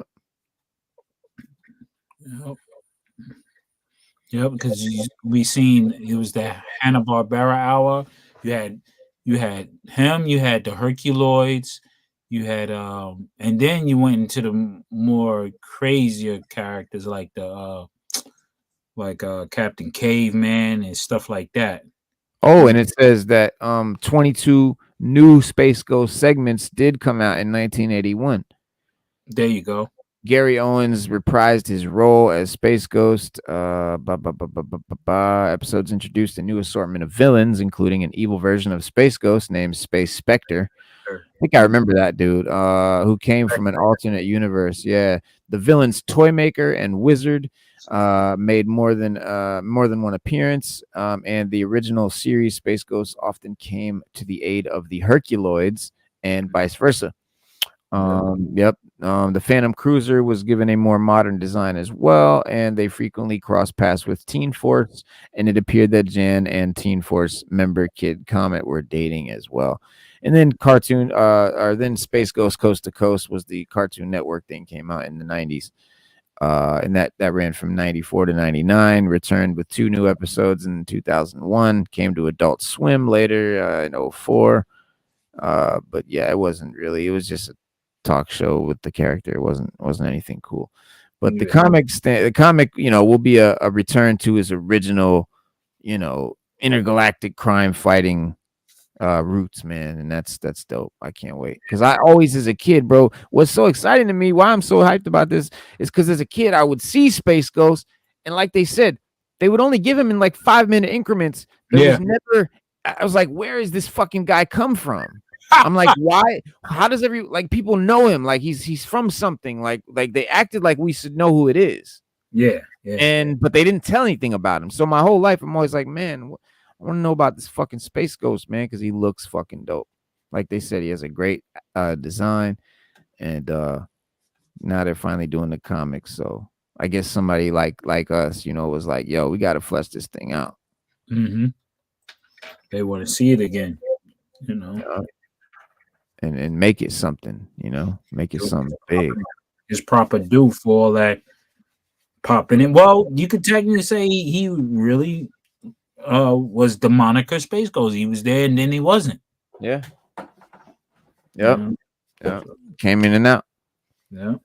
Yep, because we seen it was the Hanna-Barbera hour. You had him, you had the Herculoids, you had and then you went into the more crazier characters like the Captain Caveman and stuff like that. Oh, and it says that 22 new Space Ghost segments did come out in 1981. There you go. Gary Owens reprised his role as Space Ghost. Episodes introduced a new assortment of villains, including an evil version of Space Ghost named Space Spectre. I think I remember that dude, who came from an alternate universe. Yeah, the villains Toymaker and Wizard made more than one appearance, and the original series Space Ghost often came to the aid of the Herculoids and vice versa. The Phantom Cruiser was given a more modern design as well, and they frequently cross paths with Teen Force, and it appeared that Jan and Teen Force member Kid Comet were dating as well. And then then Space Ghost Coast to Coast was the Cartoon Network thing, came out in the 90s. And that ran from 94 to 99, returned with 2 new episodes in 2001, came to Adult Swim later in 04. But yeah, it wasn't really, it was just a talk show with the character. It wasn't anything cool. But the comic, will be a return to his original, intergalactic crime fighting roots, man, and that's dope. I can't wait, because I always, as a kid, bro, what's so exciting to me, why I'm so hyped about this, is because as a kid I would see Space Ghost, and like they said, they would only give him in like 5-minute increments. There was never, I was like, where is this fucking guy come from? I'm like, why? How does people know him? Like he's from something. Like they acted like we should know who it is. Yeah. But they didn't tell anything about him. So my whole life I'm always like, man, I want to know about this fucking Space Ghost, man, because he looks fucking dope. Like they said, he has a great design, and now they're finally doing the comics. So I guess somebody like us, was like, yo, we got to flesh this thing out. Mm-hmm. They want to see it again, and make it something, make it something big. It's proper due for all that popping in. Well, you could technically say he really was the moniker Space Ghost. He was there and then he wasn't. Yeah. Yep. Yeah. Came in and out. Yeah.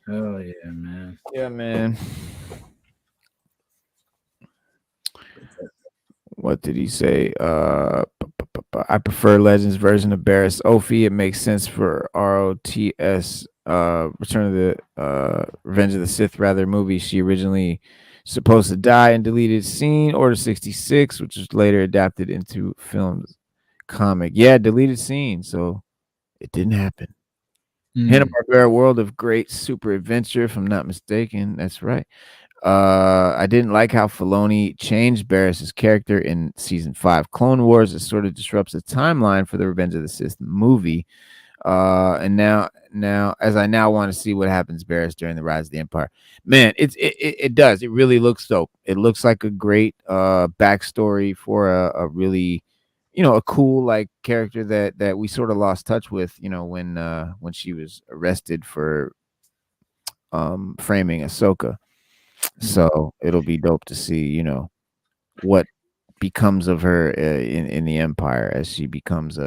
Oh yeah, man. Yeah, man. What did he say? I prefer Legends version of Barriss Ophi. It makes sense for ROTS Return of the Revenge of the Sith movie. She originally supposed to die in deleted scene, Order 66, which was later adapted into films comic. Yeah, deleted scene, so it didn't happen. Hanna-Barbera World of Great Super Adventure, if I'm not mistaken. That's right. I didn't like how Filoni changed Barriss's character in season 5 Clone Wars. It sort of disrupts the timeline for the Revenge of the Sith movie. And now as I now want to see what happens to Barriss during the Rise of the Empire. Man, it does. It really looks dope. It looks like a great backstory for a really, a cool like character that we sort of lost touch with, when she was arrested for framing Ahsoka. So it'll be dope to see, what becomes of her in the Empire as she becomes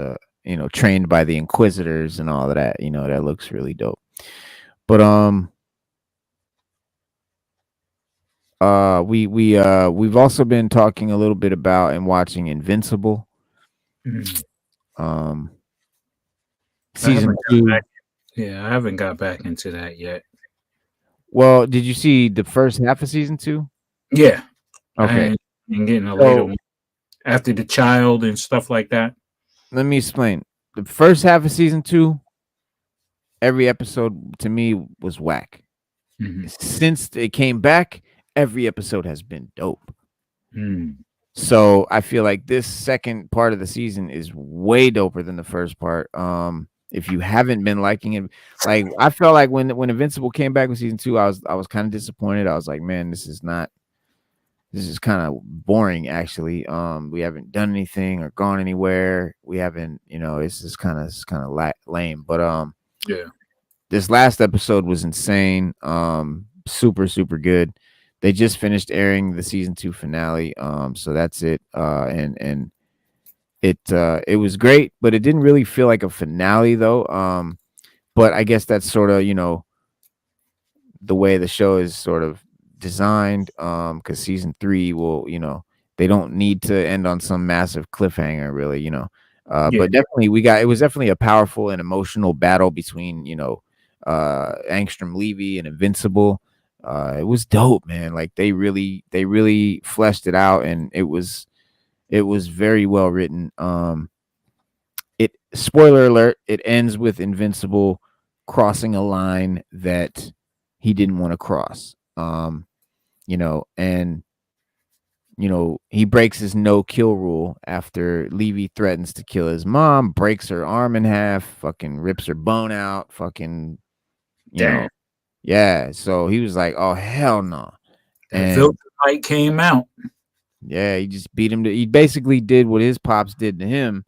trained by the Inquisitors and all of that. That looks really dope. But we've also been talking a little bit about and watching Invincible. Season 2. Yeah, I haven't got back into that yet. Well, did you see the first half of season 2? Yeah. Okay. And getting a later one after the child and stuff like that. Let me explain. The first half of season 2, every episode to me was whack. Since it came back, every episode has been dope. So I feel like this second part of the season is way doper than the first part. If you haven't been liking it, like I felt like when Invincible came back with season 2, I was kind of disappointed. I was like, man, this is kind of boring actually. We haven't done anything or gone anywhere. We haven't, it's kind of lame. But yeah, this last episode was insane. Super good. They just finished airing the season 2 finale. So that's it. And it was great, but it didn't really feel like a finale though. But I guess that's sort of, the way the show is sort of designed. Because season 3 will, they don't need to end on some massive cliffhanger, really, Yeah. But definitely it was definitely a powerful and emotional battle between, Angstrom Levy and Invincible. It was dope, man. Like they really fleshed it out, and it was very well written. It spoiler alert, it ends with Invincible crossing a line that he didn't want to cross. And he breaks his no kill rule after Levy threatens to kill his mom, breaks her arm in half, fucking rips her bone out, fucking, Damn. Yeah. So he was like, oh, hell no. And the fight came out. Yeah, he just beat him. He basically did what his pops did to him,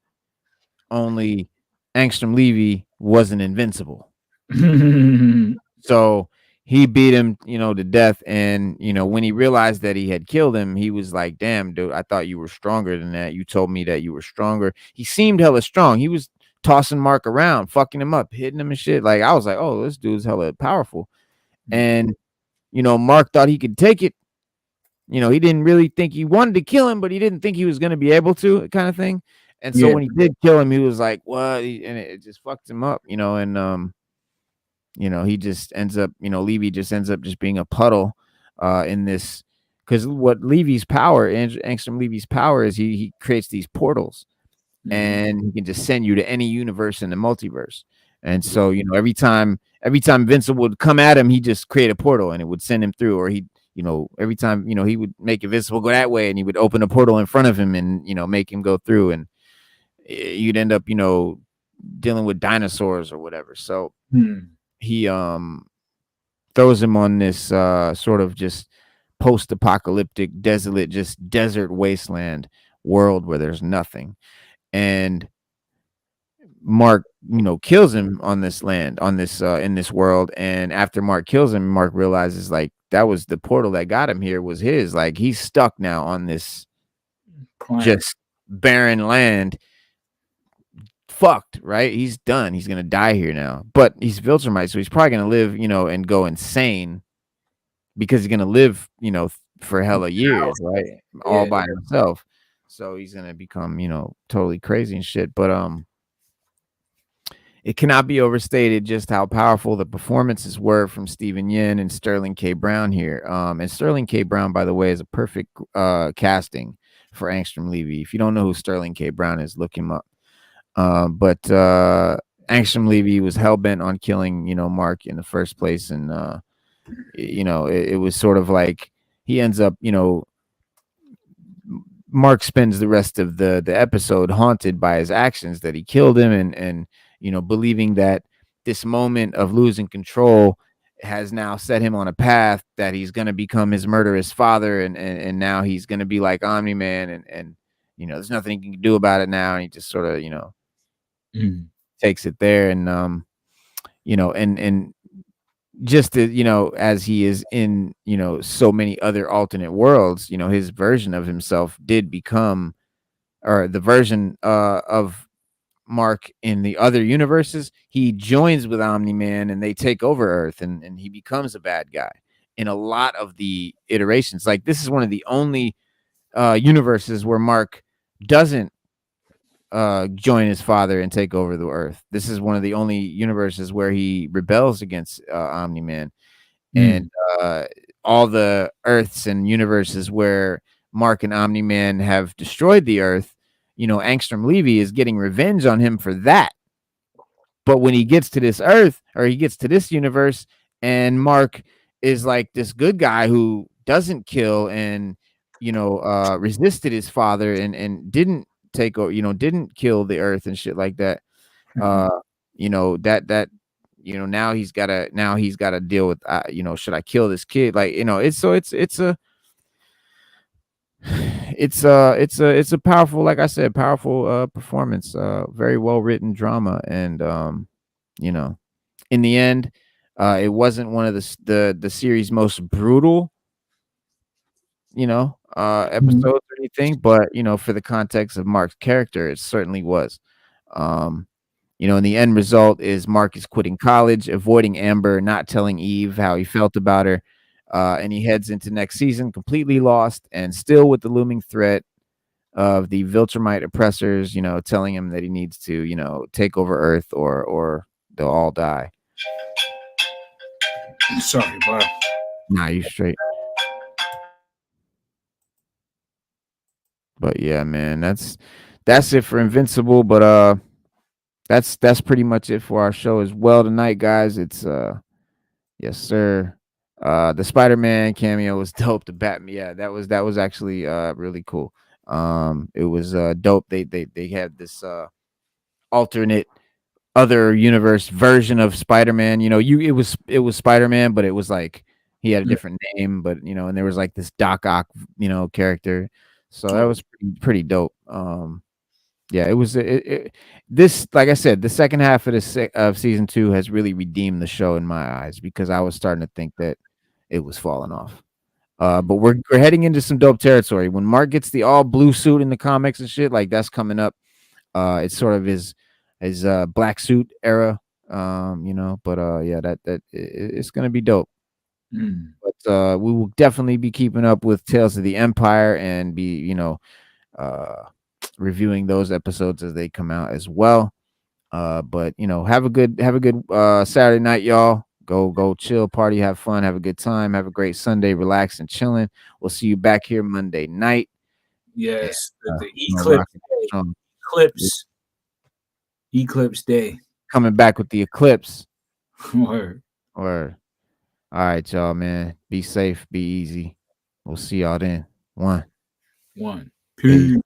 only Angstrom Levy wasn't invincible. So he beat him, to death. And, when he realized that he had killed him, he was like, damn, dude, I thought you were stronger than that. You told me that you were stronger. He seemed hella strong. He was tossing Mark around, fucking him up, hitting him and shit. Like, I was like, oh, this dude's hella powerful. And, Mark thought he could take it. He didn't really think he wanted to kill him, but he didn't think he was going to be able to, kind of thing. And so when he did kill him, he was like, what? And it just fucked him up, and, he just ends up, Levy just ends up just being a puddle in this. Because what Levy's power, Angstrom Levy's power is he creates these portals, and he can just send you to any universe in the multiverse. And so, every time Vincent would come at him, he just create a portal and it would send him through, or every time, he would make Invincible go that way and he would open a portal in front of him and, make him go through, and you'd end up, dealing with dinosaurs or whatever. So he throws him on this sort of just post-apocalyptic, desolate, just desert wasteland world where there's nothing. And Mark, kills him on this land, on this in this world. And after Mark kills him, Mark realizes like that was the portal that got him here was his. Like he's stuck now on this just barren land. Fucked, right? He's done. He's gonna die here now. But he's Viltrumite, so he's probably gonna live, and go insane because he's gonna live, for hella years, right? All by himself. So he's gonna become, totally crazy and shit. But it cannot be overstated just how powerful the performances were from Stephen Yin and Sterling K. Brown here. And Sterling K. Brown, by the way, is a perfect casting for Angstrom Levy. If you don't know who Sterling K. Brown is, look him up. But Angstrom Levy was hell-bent on killing, Mark in the first place. And, it was sort of like he ends up, Mark spends the rest of the episode haunted by his actions, that he killed him and believing that this moment of losing control has now set him on a path that he's going to become his murderous father. And now he's going to be like Omni-Man and there's nothing he can do about it now. And he just sort of, takes it there. And, and just to, as he is in, so many other alternate worlds, his version of himself did become, or the version of Mark in the other universes, he joins with Omni-Man and they take over Earth and he becomes a bad guy in a lot of the iterations. Like this is one of the only universes where Mark doesn't join his father and take over the Earth. This is one of the only universes where he rebels against Omni-Man. And all the Earths and universes where Mark and Omni-Man have destroyed the Earth, Angstrom Levy is getting revenge on him for that. But when he gets to this Earth, or he gets to this universe, and Mark is like this good guy who doesn't kill and resisted his father and didn't take over, didn't kill the Earth and shit like that. That now he's gotta deal with, should I kill this kid? Like, it's a powerful, like I said, powerful performance, very well written drama. And in the end, it wasn't one of the series' most brutal, episodes or anything, but for the context of Mark's character, it certainly was. And the end result is Mark is quitting college, avoiding Amber, not telling Eve how he felt about her. And he heads into next season completely lost and still with the looming threat of the Viltrumite oppressors, telling him that he needs to, take over Earth or they'll all die. Sorry, bro. Nah, you straight. But yeah, man, that's it for Invincible. But that's pretty much it for our show as well tonight, guys. It's yes, sir. The Spider-Man cameo was dope. The Batman, yeah, that was actually really cool. It was dope. They had this alternate other universe version of Spider-Man. It was Spider-Man, but it was like he had a different name, but and there was like this Doc Ock, character. So that was pretty dope. Yeah, it was this, like I said, the second half of season 2 has really redeemed the show in my eyes, because I was starting to think that it was falling off. But we're heading into some dope territory. When Mark gets the all blue suit in the comics and shit, like that's coming up. It's sort of his black suit era. But yeah, it's gonna be dope. But we will definitely be keeping up with Tales of the Empire and be reviewing those episodes as they come out as well. But have a good Saturday night, y'all. Go chill, party, have fun, have a good time, have a great Sunday, relax and chilling. We'll see you back here Monday night. Yes, the eclipse day. Coming back with the eclipse. Word. All right, y'all, man. Be safe, be easy. We'll see y'all then. One. Peace.